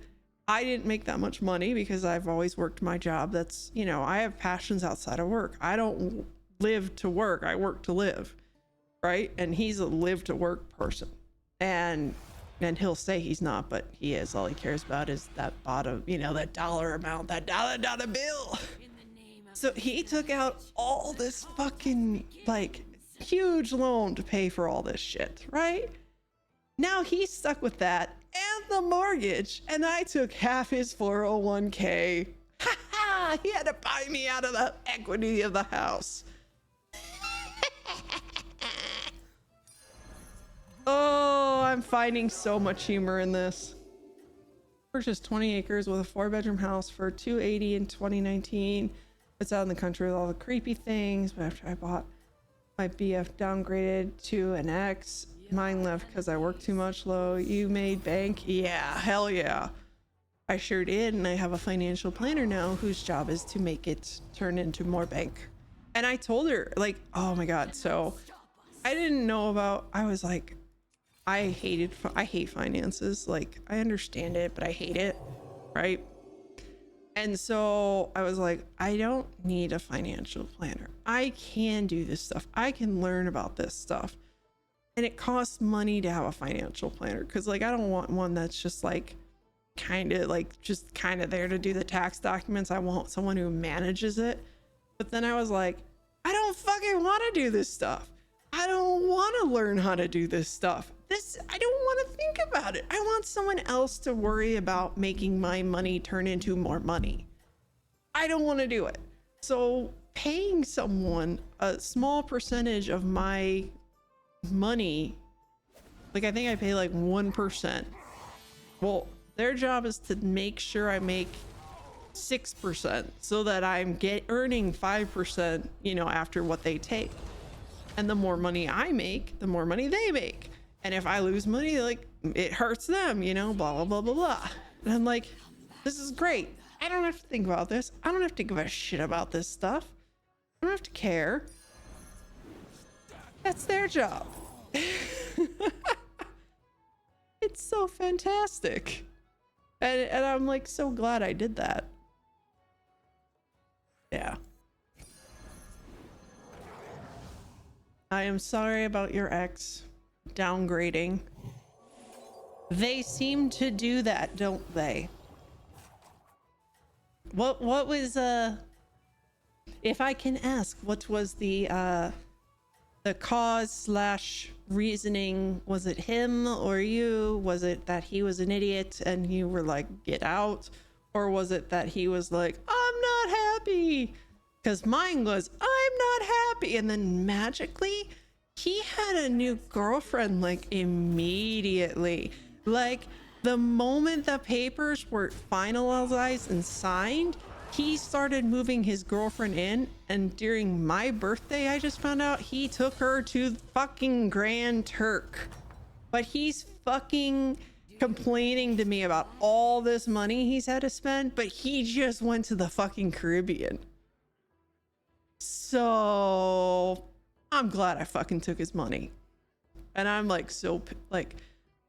I didn't make that much money because I've always worked my job. That's, you know, I have passions outside of work. I don't live to work. I work to live. Right. And he's a live to work person. And he'll say he's not, but he is. All he cares about is that bottom, you know, that dollar amount, that dollar bill. So he took out all this fucking like huge loan to pay for all this shit, right? Now he's stuck with that and the mortgage, and I took half his 401k. Ha ha! He had to buy me out of the equity of the house. Oh, I'm finding so much humor in this. Purchased 20 acres with a 4-bedroom house for $280 in 2019. It's out in the country with all the creepy things, but after I bought, my BF downgraded to an X. Mine left because I worked too much. Low. You made bank? Yeah, hell yeah. I sure did, and I have a financial planner now whose job is to make it turn into more bank. And I told her, like, oh my God. So I didn't know about, I was like, I hate finances. Like, I understand it, but I hate it, right? And so I was like, I don't need a financial planner. I can do this stuff. I can learn about this stuff. And it costs money to have a financial planner because, like, I don't want one that's just like kind of there to do the tax documents. I want someone who manages it. But then I was like, I don't fucking want to do this stuff. I don't want to learn how to do this stuff. I don't want to think about it. I want someone else to worry about making my money turn into more money. I don't want to do it. So paying someone a small percentage of my money, like I think I pay like 1%. Well, their job is to make sure I make 6% so that I'm earning 5%, you know, after what they take. And the more money I make, the more money they make. And if I lose money, like, it hurts them, you know, blah, blah, blah, blah, blah. And I'm like, this is great. I don't have to think about this. I don't have to give a shit about this stuff. I don't have to care. That's their job. It's so fantastic. And I'm like so glad I did that. Yeah. I am sorry about your ex downgrading. They seem to do that, don't they? What was if I can ask, what was the cause / reasoning? Was it him or you? Was it that he was an idiot and you were like, get out? Or was it that he was like, I'm not happy? Because mine was, I'm not happy. And then magically, he had a new girlfriend like immediately. Like The moment the papers were finalized and signed, he started moving his girlfriend in, and during my birthday, I just found out he took her to fucking Grand Turk. But he's fucking complaining to me about all this money he's had to spend, but he just went to the fucking Caribbean. So I'm glad I fucking took his money. And I'm like,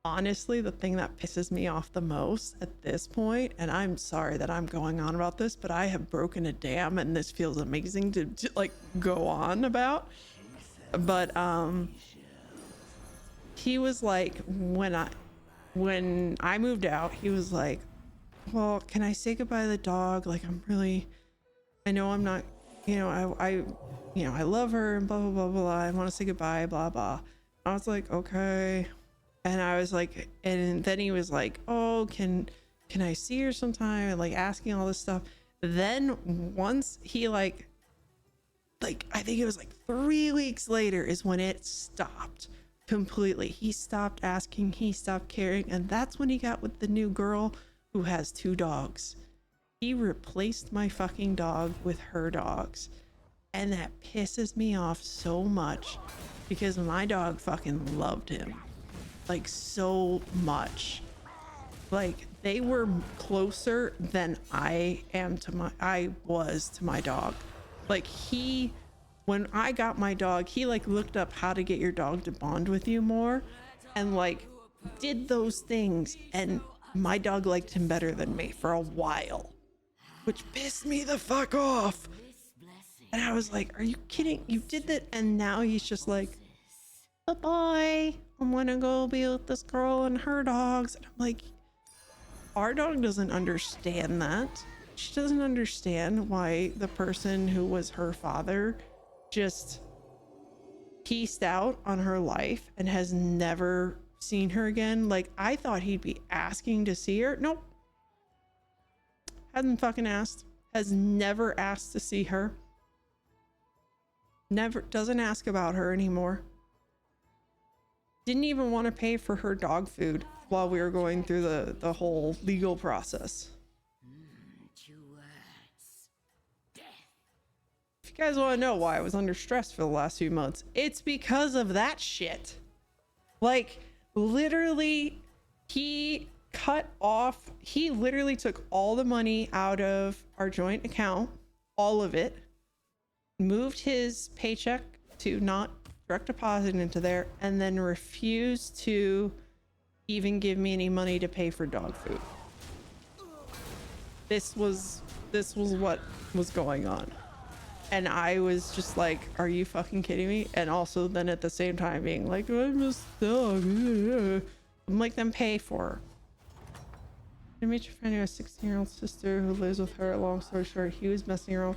honestly, the thing that pisses me off the most at this point, and I'm sorry that I'm going on about this, but I have broken a dam and this feels amazing to like go on about. But he was like, when I moved out, he was like, well, can I say goodbye to the dog? Like, I know I'm not, I love her and blah, blah, blah, blah. I want to say goodbye, blah, blah. I was like, okay. And I was like, and then he was like, oh, can I see her sometime? And like asking all this stuff. Then once he like, I think it was like 3 weeks later is when it stopped completely. He stopped asking, he stopped caring. And that's when he got with the new girl who has 2 dogs. He replaced my fucking dog with her dogs. And that pisses me off so much because my dog fucking loved him. Like so much. Like they were closer than I was to my dog. Like when I got my dog, he like looked up how to get your dog to bond with you more and like did those things, and my dog liked him better than me for a while, which pissed me the fuck off. And I was like, are you kidding? You did that? And now he's just like, bye-bye. I'm gonna go be with this girl and her dogs. And I'm like, our dog doesn't understand that. She doesn't understand why the person who was her father just pieced out on her life and has never seen her again. Like, I thought he'd be asking to see her. Nope. Hasn't fucking asked. Has never asked to see her. Never, doesn't ask about her anymore. Didn't even want to pay for her dog food while we were going through the whole legal process. 2 words. Death. If you guys want to know why I was under stress for the last few months, it's because of that shit. Like, literally, he literally took all the money out of our joint account, all of it, moved his paycheck to not direct deposit into there, and then refused to even give me any money to pay for dog food. This was what was going on. And I was just like, are you fucking kidding me? And also then at the same time being like, I miss dog. I'm like, then pay for her. I met your friend who has a 16-year-old sister who lives with her. Long story short, he was messing around.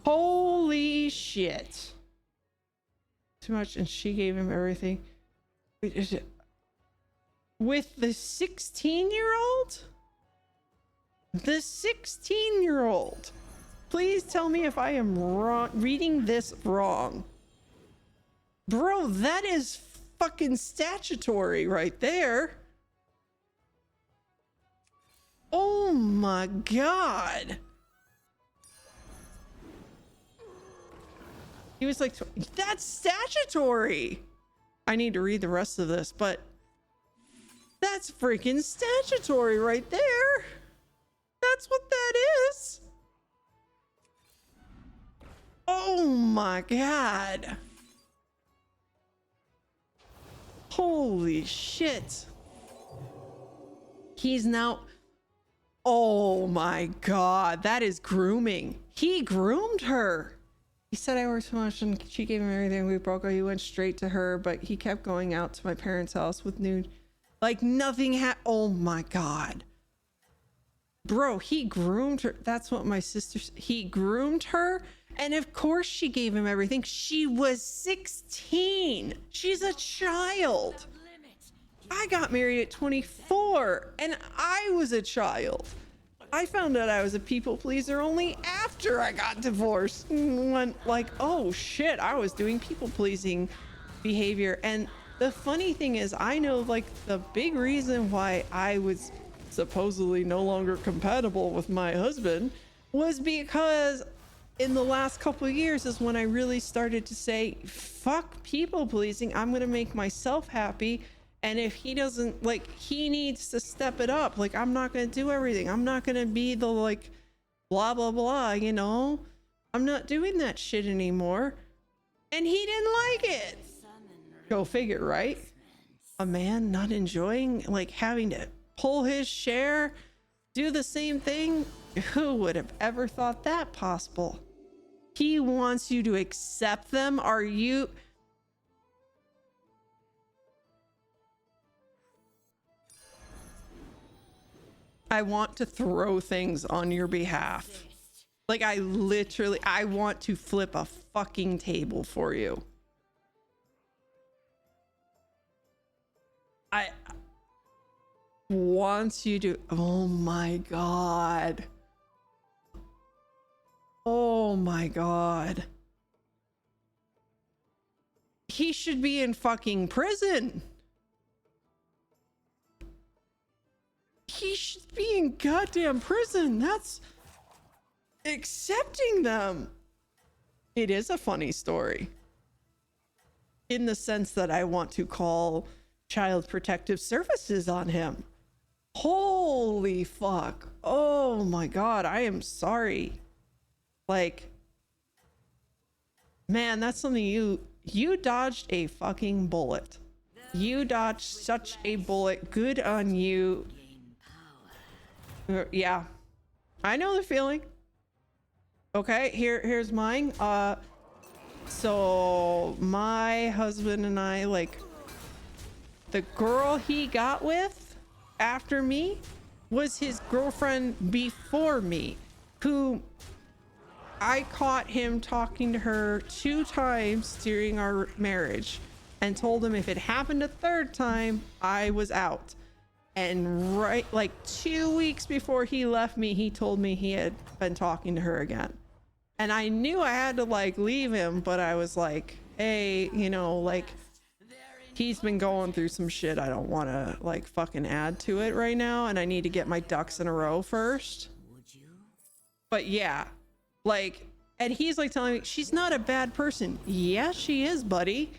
Holy shit. Too much, and she gave him everything. With the 16-year-old? The 16-year-old. Please tell me if I am wrong, reading this wrong. Bro, that is fucking statutory right there. Oh my god. He was like, that's statutory. I need to read the rest of this, but that's freaking statutory right there. That's what that is. Oh my god. Holy shit. He's now... Oh my god, that is grooming. He groomed her. He said I worked so much and she gave him everything. We broke up. He went straight to her, but he kept going out to my parents' house with nude. Like nothing oh my god. Bro, he groomed her. That's what my sister... He groomed her, and of course she gave him everything. She was 16. She's a child. I got married at 24, and I was a child. I found out I was a people pleaser only after I got divorced. And went like, oh shit, I was doing people pleasing behavior. And the funny thing is, I know like the big reason why I was supposedly no longer compatible with my husband was because in the last couple of years is when I really started to say, fuck people pleasing. I'm going to make myself happy. And if he doesn't, like, he needs to step it up. Like, I'm not going to do everything. I'm not going to be the, like, blah, blah, blah, you know? I'm not doing that shit anymore. And he didn't like it. Go figure, right? A man not enjoying, like, having to pull his share, do the same thing. Who would have ever thought that possible? He wants you to accept them. Are you... I want to throw things on your behalf. Like, I want to flip a fucking table for you. I want you to... Oh my God. Oh my God. He should be in fucking prison. He should be in goddamn prison. That's accepting them. It is a funny story. In the sense that I want to call Child Protective Services on him. Holy fuck. Oh my God. I am sorry. Like, man, that's something you dodged a fucking bullet. You dodged such a bullet. Good on you. Yeah, I know the feeling. Okay, here's mine. So my husband and I, like, the girl he got with after me was his girlfriend before me, who I caught him talking to her 2 times during our marriage and told him if it happened a 3rd time, I was out. And right, like 2 weeks before he left me, he told me he had been talking to her again. And I knew I had to, like, leave him, but I was like, hey, you know, like, he's been going through some shit. I don't want to, like, fucking add to it right now. And I need to get my ducks in a row first. But yeah, like, and he's like telling me, she's not a bad person. Yeah, she is, buddy.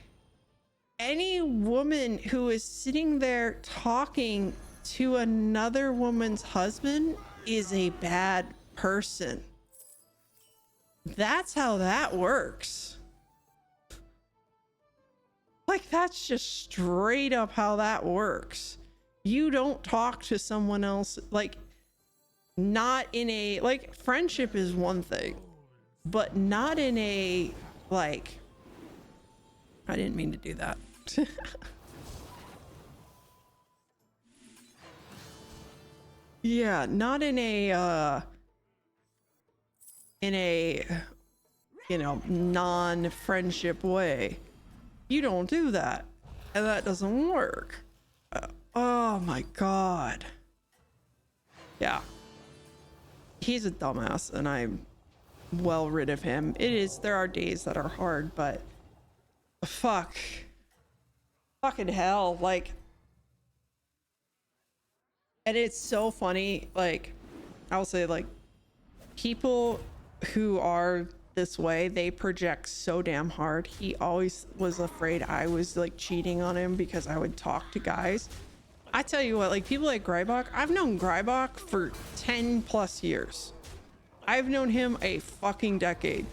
Any woman who is sitting there talking to another woman's husband is a bad person. That's how that works. Like, that's just straight up how that works. You don't talk to someone else, like, not in a, like, friendship is one thing, but not in a, like, I didn't mean to do that. Yeah, not in a you know, non-friendship way. You don't do that, and that doesn't work. Oh my God. Yeah, he's a dumbass, and I'm well rid of him. There are days that are hard, but fuck. Fucking hell, like, and it's so funny, like, I'll say, like, people who are this way, they project so damn hard. He always was afraid I was, like, cheating on him because I would talk to guys. I tell you what, like, people like Grybach, I've known Grybach for 10 plus years. I've known him a fucking decade.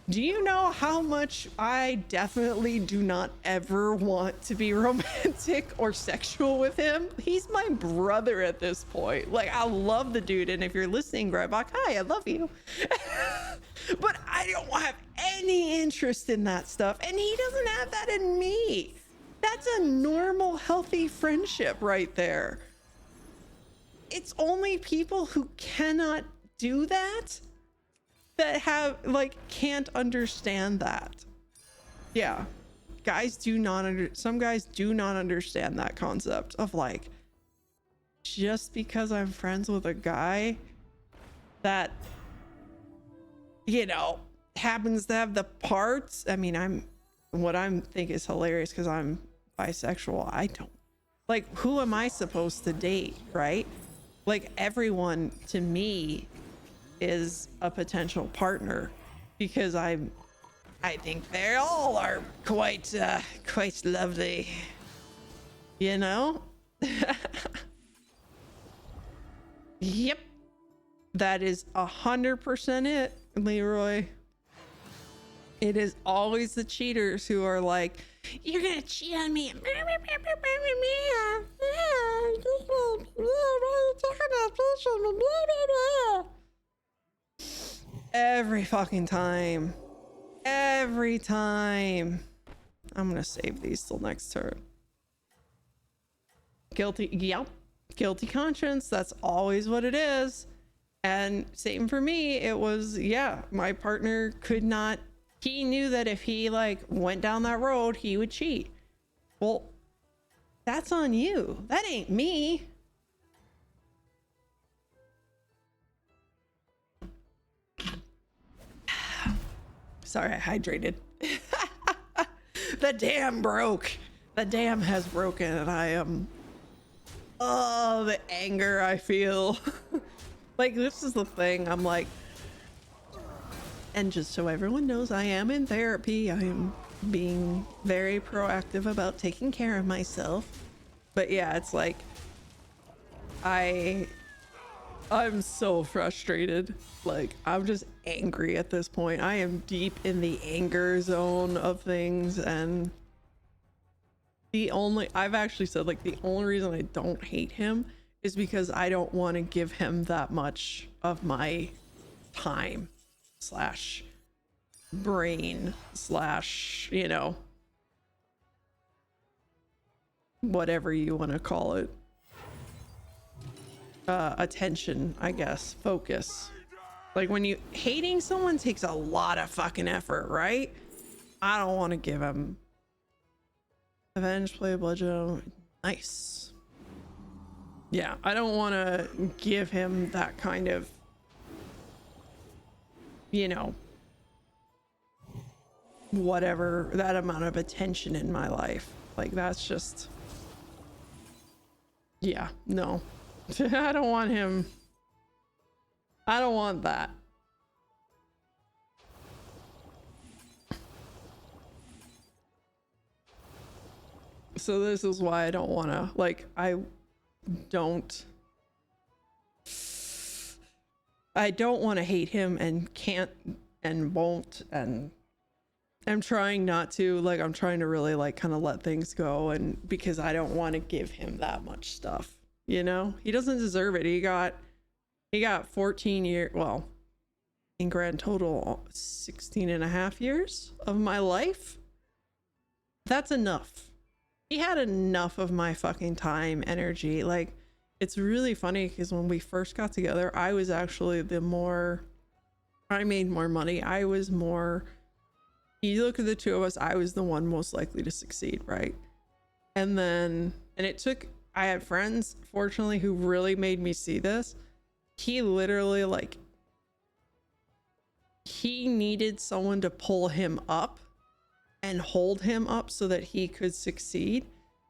Do you know how much I definitely do not ever want to be romantic or sexual with him? He's my brother at this point. Like, I love the dude. And if you're listening, Grybach, hi, I love you. But I don't have any interest in that stuff. And he doesn't have that in me. That's a normal, healthy friendship right there. It's only people who cannot do that have, like, can't understand that. Yeah, some guys do not understand that concept of, like, just because I'm friends with a guy that, you know, happens to have the parts. I mean, what I'm think is hilarious, because I'm bisexual. I don't. Like, who am I supposed to date, right? Like, everyone to me is a potential partner because I think they all are quite lovely, you know? Yep. That is 100% it, Leroy. It is always the cheaters who are like, you're gonna cheat on me. Every fucking time. Every time. I'm gonna save these till next turn. Guilty. Yep. Guilty conscience. That's always what it is. And same for me. It was, yeah, my partner could not. He knew that if he like went down that road, he would cheat. Well, that's on you. That ain't me. Sorry, I hydrated. The dam broke. The dam has broken and I am... Oh, the anger I feel. Like, this is the thing. I'm like... And just so everyone knows, I am in therapy. I am being very proactive about taking care of myself. But yeah, it's like... I'm so frustrated. Like, I'm just angry at this point. I am deep in the anger zone of things, and I've actually said, like, the only reason I don't hate him is because I don't want to give him that much of my time / brain / you know, whatever you want to call it. Attention, I guess, focus. Like, when you hating someone takes a lot of fucking effort, right? I don't want to give him avenge, play, bludgeon. Nice. Yeah, I don't want to give him that kind of, you know, whatever, that amount of attention in my life. Like, that's just, yeah, no. I don't want him. I don't want that. So this is why I don't want to, like, I don't want to hate him and can't and won't, and I'm trying not to. Like, I'm trying to really, like, kind of let things go, and because I don't want to give him that much stuff. You know, he doesn't deserve it. He got 14 years, well, in grand total, 16 and a half years of my life. That's enough. He had enough of my fucking time, energy. Like, it's really funny because when we first got together, I was actually I made more money. I was more, you look at the two of us, I was the one most likely to succeed, right? And it took, I had friends, fortunately, who really made me see this. He literally, like, he needed someone to pull him up and hold him up so that he could succeed.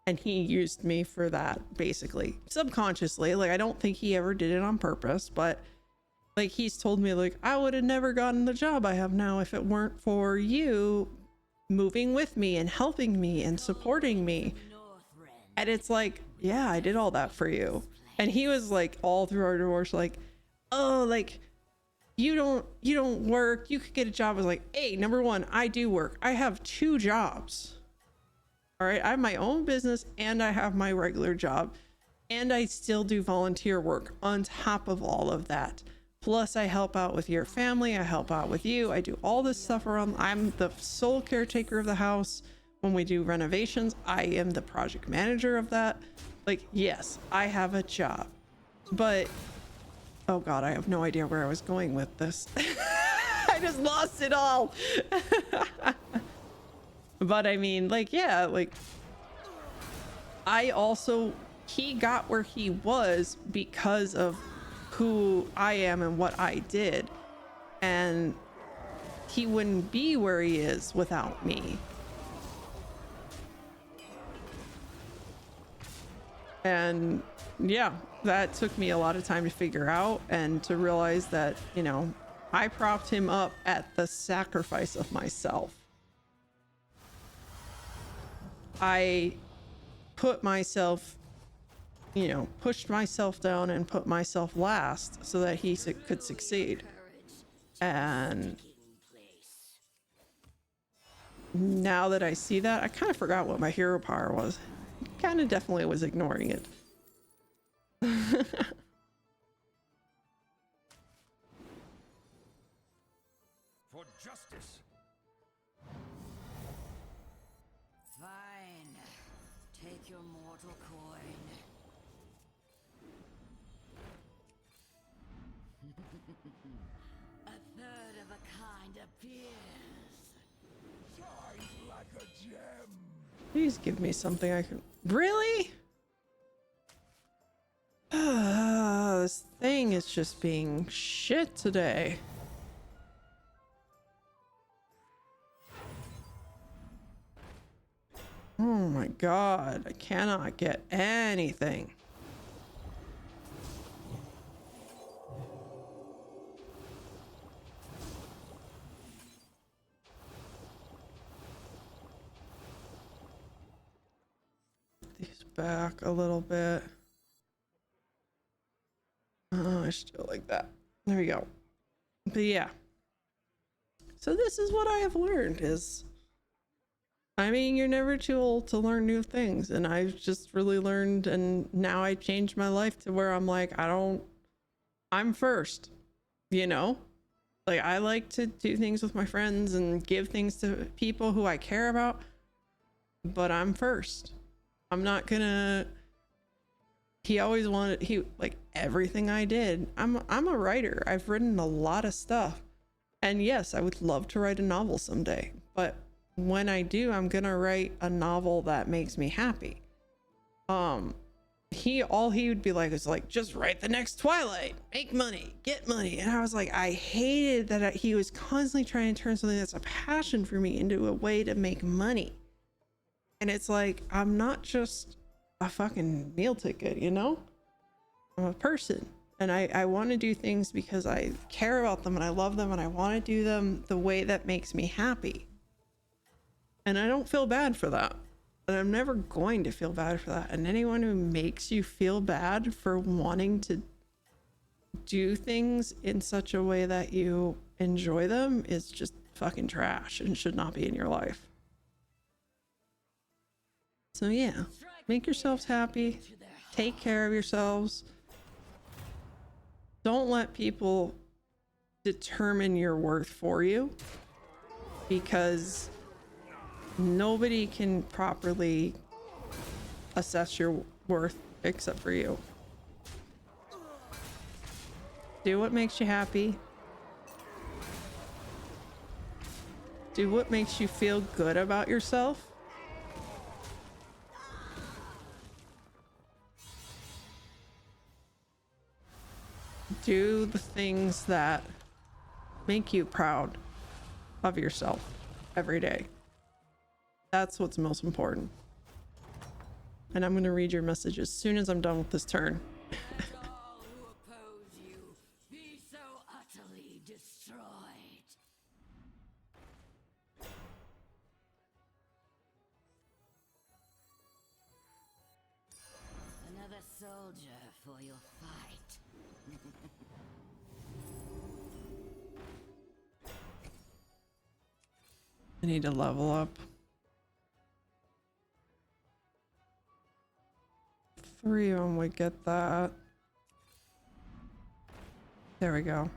And he used me for that, basically. Subconsciously. Like, I don't think he ever did it on purpose, but, like, he's told me, like, I would have never gotten the job I have now if it weren't for you moving with me and helping me and supporting me. And it's like, yeah, I did all that for you. And he was like, all through our divorce, like, oh, like, you don't work, you could get a job. I was like, hey, number one, I do work. I have 2 jobs. All right, I have my own business and I have my regular job, and I still do volunteer work on top of all of that. Plus, I help out with your family, I help out with you, I do all this stuff around. I'm the sole caretaker of the house. When we do renovations, I am the project manager of that. Like, yes, I have a job, but oh god, I have no idea where I was going with this. I just lost it all. But I mean, like, yeah, like, he got where he was because of who I am and what I did, and he wouldn't be where he is without me. And yeah, that took me a lot of time to figure out and to realize that, you know, I propped him up at the sacrifice of myself. I put myself, you know, pushed myself down and put myself last so that he could succeed. And now that I see that, I kind of forgot what my hero power was. Kind of definitely was ignoring it. For justice. Fine. Take your mortal coin. A third of a kind appears. Shines like a gem. Please give me something I can... Really? This thing is just being shit today. Oh my god, I cannot get anything. These back a little bit. Oh, I still like that. There we go. But yeah. So this is what I have learned is, I mean, you're never too old to learn new things. And I've just really learned, and now I changed my life to where I'm like, I'm first, you know? Like, I like to do things with my friends and give things to people who I care about, but I'm first. I'm not gonna... He always wanted, like everything I did. I'm a writer. I've written a lot of stuff. And yes, I would love to write a novel someday. But when I do, I'm gonna write a novel that makes me happy. All he would be like is like, just write the next Twilight, make money, get money. And I was like, I hated that he was constantly trying to turn something that's a passion for me into a way to make money. And it's like, I'm not just a fucking meal ticket, you know? I'm a person, and I want to do things because I care about them and I love them and I want to do them the way that makes me happy. And I don't feel bad for that. And I'm never going to feel bad for that. And anyone who makes you feel bad for wanting to do things in such a way that you enjoy them is just fucking trash and should not be in your life. So yeah, make yourselves happy, take care of yourselves. Don't let people determine your worth for you, because nobody can properly assess your worth except for you. Do what makes you happy. Do what makes you feel good about yourself. Do the things that make you proud of yourself every day. That's what's most important. And I'm going to read your message as soon as I'm done with this turn. And all who oppose you be so utterly destroyed. Another soldier for your fight. I need to level up. 3 of them would get that. There we go.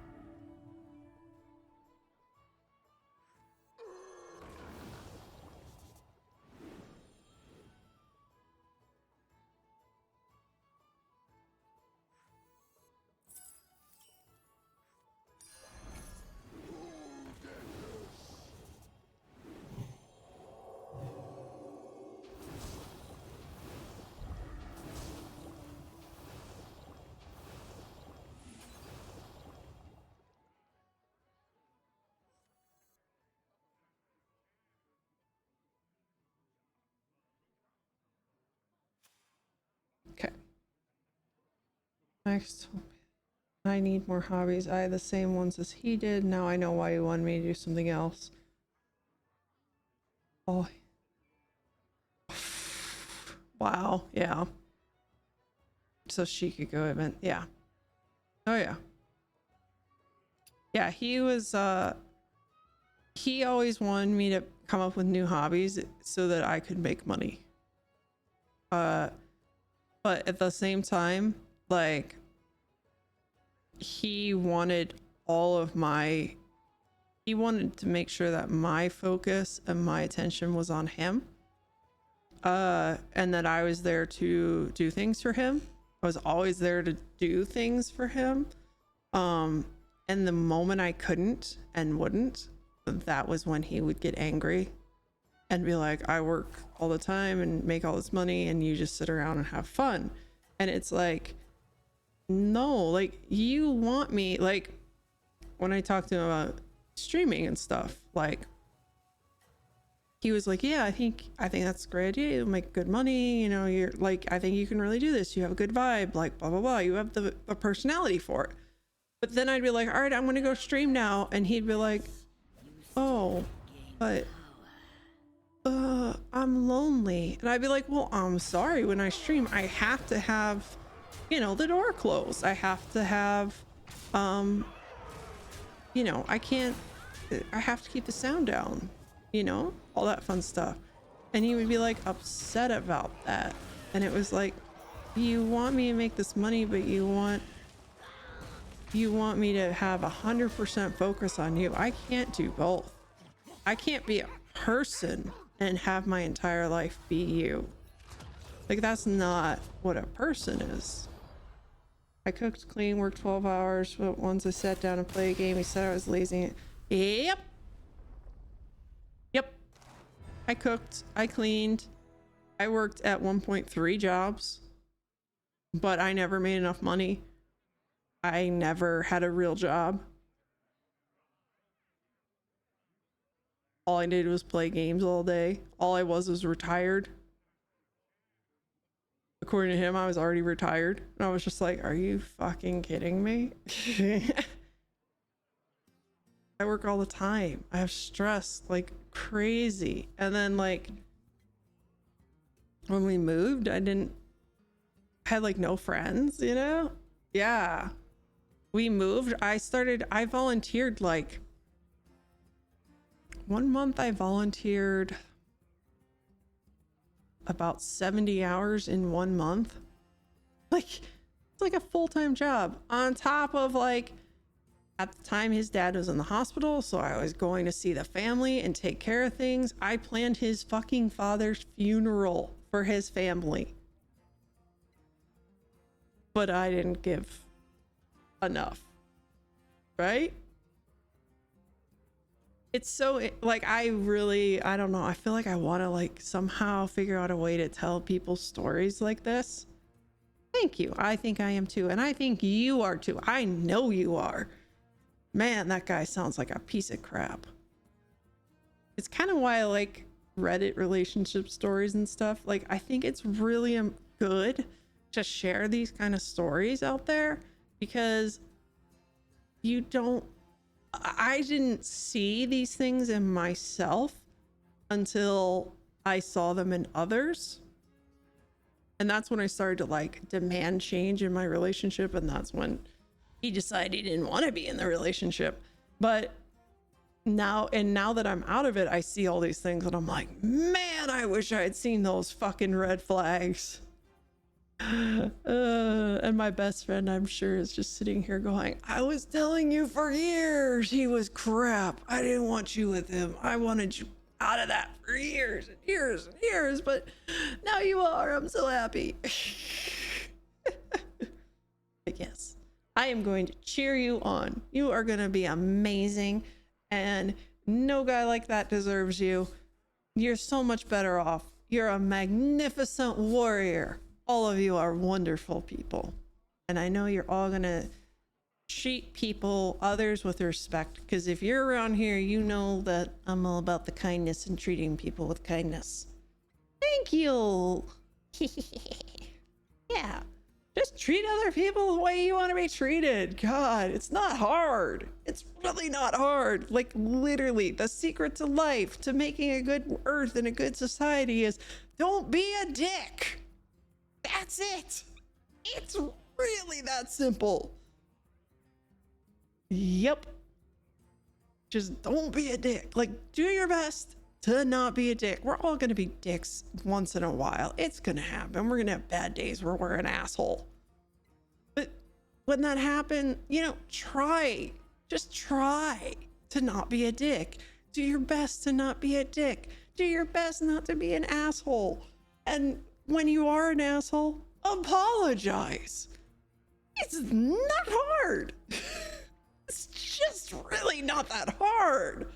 Next, I need more hobbies. I had the same ones as he did. Now I know why he wanted me to do something else. Oh. Wow. Yeah. So she could go event. Yeah. Oh yeah. Yeah, he was he always wanted me to come up with new hobbies so that I could make money. But at the same time, like, he wanted he wanted to make sure that my focus and my attention was on him. And that I was there to do things for him. I was always there to do things for him. And the moment I couldn't and wouldn't, that was when he would get angry and be like, I work all the time and make all this money and you just sit around and have fun. And it's like, no, like, you want me, like, when I talked to him about streaming and stuff, like, he was like, yeah, I think that's a great idea. You'll make good money. You know, you're like, I think you can really do this. You have a good vibe, like, blah, blah, blah. You have the personality for it. But then I'd be like, all right, I'm going to go stream now. And he'd be like, oh, but I'm lonely. And I'd be like, well, I'm sorry. When I stream, I have to have, you know, the door closed. I have to have, you know, I have to keep the sound down, you know, all that fun stuff. And he would be like upset about that. And it was like, you want me to make this money, but you want me to have 100% focus on you. I can't do both. I can't be a person and have my entire life be you. Like, that's not what a person is. I cooked, cleaned, worked 12 hours, but once I sat down and played a game, he said I was lazy. Yep. I cooked, I cleaned, I worked at 1.3 jobs, but I never made enough money. I never had a real job. All I did was play games all day. All I was retired. According to him, I was already retired. And I was just like, are you fucking kidding me? I work all the time. I have stress like crazy. And then, like, when we moved, I had like no friends, you know? Yeah. We moved. I volunteered, like, 1 month I volunteered about 70 hours in 1 month. Like, it's like a full-time job on top of, like, at the time his dad was in the hospital, so I was going to see the family and take care of things. I planned his fucking father's funeral for his family, but I didn't give enough, right? It's so, like, I don't know, I feel like I want to, like, somehow figure out a way to tell people stories like this. Thank you. I think I am too, and I think you are too. I know you are. Man, that guy sounds like a piece of crap. It's kind of why I like Reddit relationship stories and stuff. Like, I think it's really good to share these kind of stories out there, because I didn't see these things in myself until I saw them in others. And that's when I started to, like, demand change in my relationship. And that's when he decided he didn't want to be in the relationship. But now that I'm out of it, I see all these things and I'm like, man, I wish I had seen those fucking red flags. And my best friend, I'm sure, is just sitting here going, I was telling you for years he was crap. I didn't want you with him. I wanted you out of that for years and years and years, but now you are. I'm so happy. I guess I am going to cheer you on. You are going to be amazing, and no guy like that deserves you. You're so much better off. You're a magnificent warrior. All of you are wonderful people, and I know you're all gonna treat others with respect, because if you're around here, you know that I'm all about the kindness and treating people with kindness. Thank you. Yeah. Just treat other people the way you want to be treated. God, it's not hard. It's really not hard. Like, literally, the secret to life, to making a good earth and a good society is don't be a dick. That's it. It's really that simple. Yep. Just don't be a dick. Like, do your best to not be a dick. We're all gonna be dicks once in a while. It's gonna happen. We're gonna have bad days where we're an asshole. But when that happens, you know, just try to not be a dick. Do your best to not be a dick. Do your best not to be an asshole. And when you are an asshole, apologize. It's not hard. It's just really not that hard.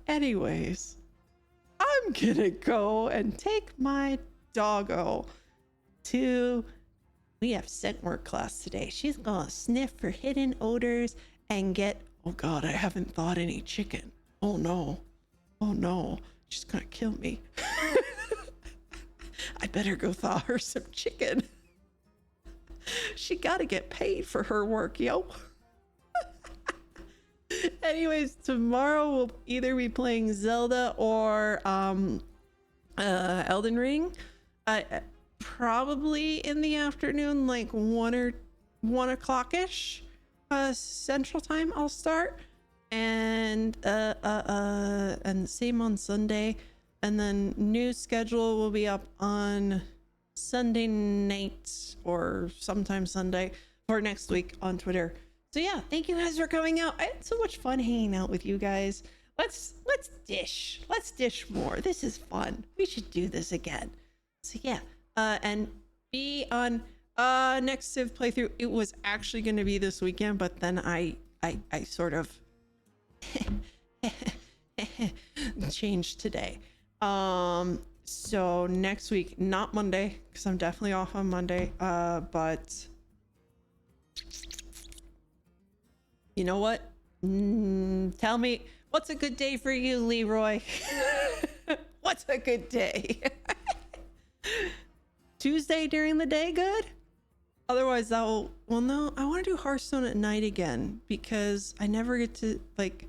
Anyways, I'm gonna go and take my doggo to, we have scent work class today. She's gonna sniff for hidden odors and get, oh God, I haven't thawed any chicken. Oh no, she's gonna kill me. I better go thaw her some chicken. She gotta get paid for her work, yo. Anyways, tomorrow we'll either be playing Zelda or Elden Ring. Probably in the afternoon, like 1 o'clock-ish Central Time I'll start. And same on Sunday. And then new schedule will be up on Sunday night or sometime Sunday for next week on Twitter. So yeah, thank you guys for coming out. I had so much fun hanging out with you guys. Let's dish. Let's dish more. This is fun. We should do this again. So yeah, and be on next Civ playthrough. It was actually going to be this weekend, but then I sort of changed today. So next week, not Monday, because I'm definitely off on Monday. But you know what? Tell me, what's a good day for you, Leroy? What's a good day? Tuesday during the day, good? Otherwise, well, no, I want to do Hearthstone at night again because I never get to, like,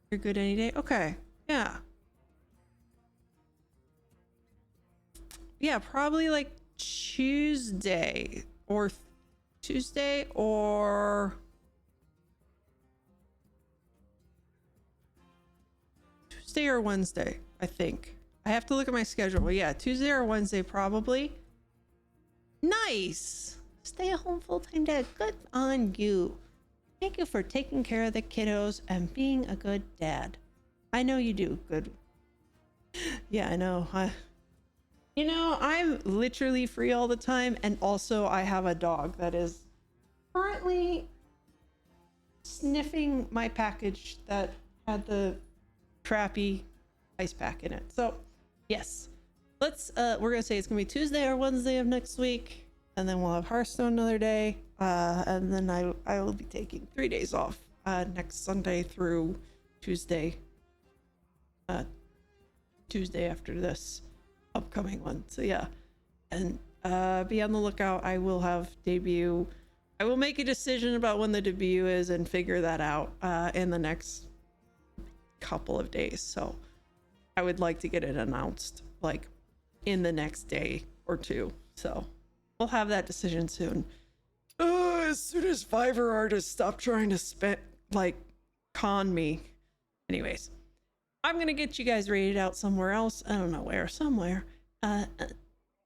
you're good any day. Okay, yeah. Yeah, probably like Tuesday or Wednesday, I think. I have to look at my schedule. But yeah, Tuesday or Wednesday probably. Nice. Stay at home full-time dad. Good on you. Thank you for taking care of the kiddos and being a good dad. I know you do. Good. Yeah, I know. You know, I'm literally free all the time, and also I have a dog that is currently sniffing my package that had the crappy ice pack in it. So yes, let's we're gonna say it's gonna be Tuesday or Wednesday of next week, and then we'll have Hearthstone another day, and then I will be taking 3 days off next Sunday through Tuesday after this upcoming one. So yeah, and be on the lookout. I will have debut. I will make a decision about when the debut is and figure that out in the next couple of days. So I would like to get it announced like in the next day or two. So we'll have that decision soon. As soon as Fiverr artists stop trying to con me. Anyways, I'm gonna get you guys rated out somewhere else. I don't know where, somewhere.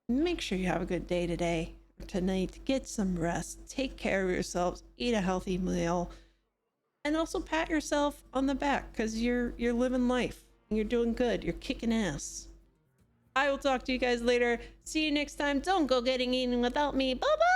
Make sure you have a good day today or tonight. Get some rest. Take care of yourselves. Eat a healthy meal. And also pat yourself on the back because you're living life. You're doing good. You're kicking ass. I will talk to you guys later. See you next time. Don't go getting eaten without me. Bye bye.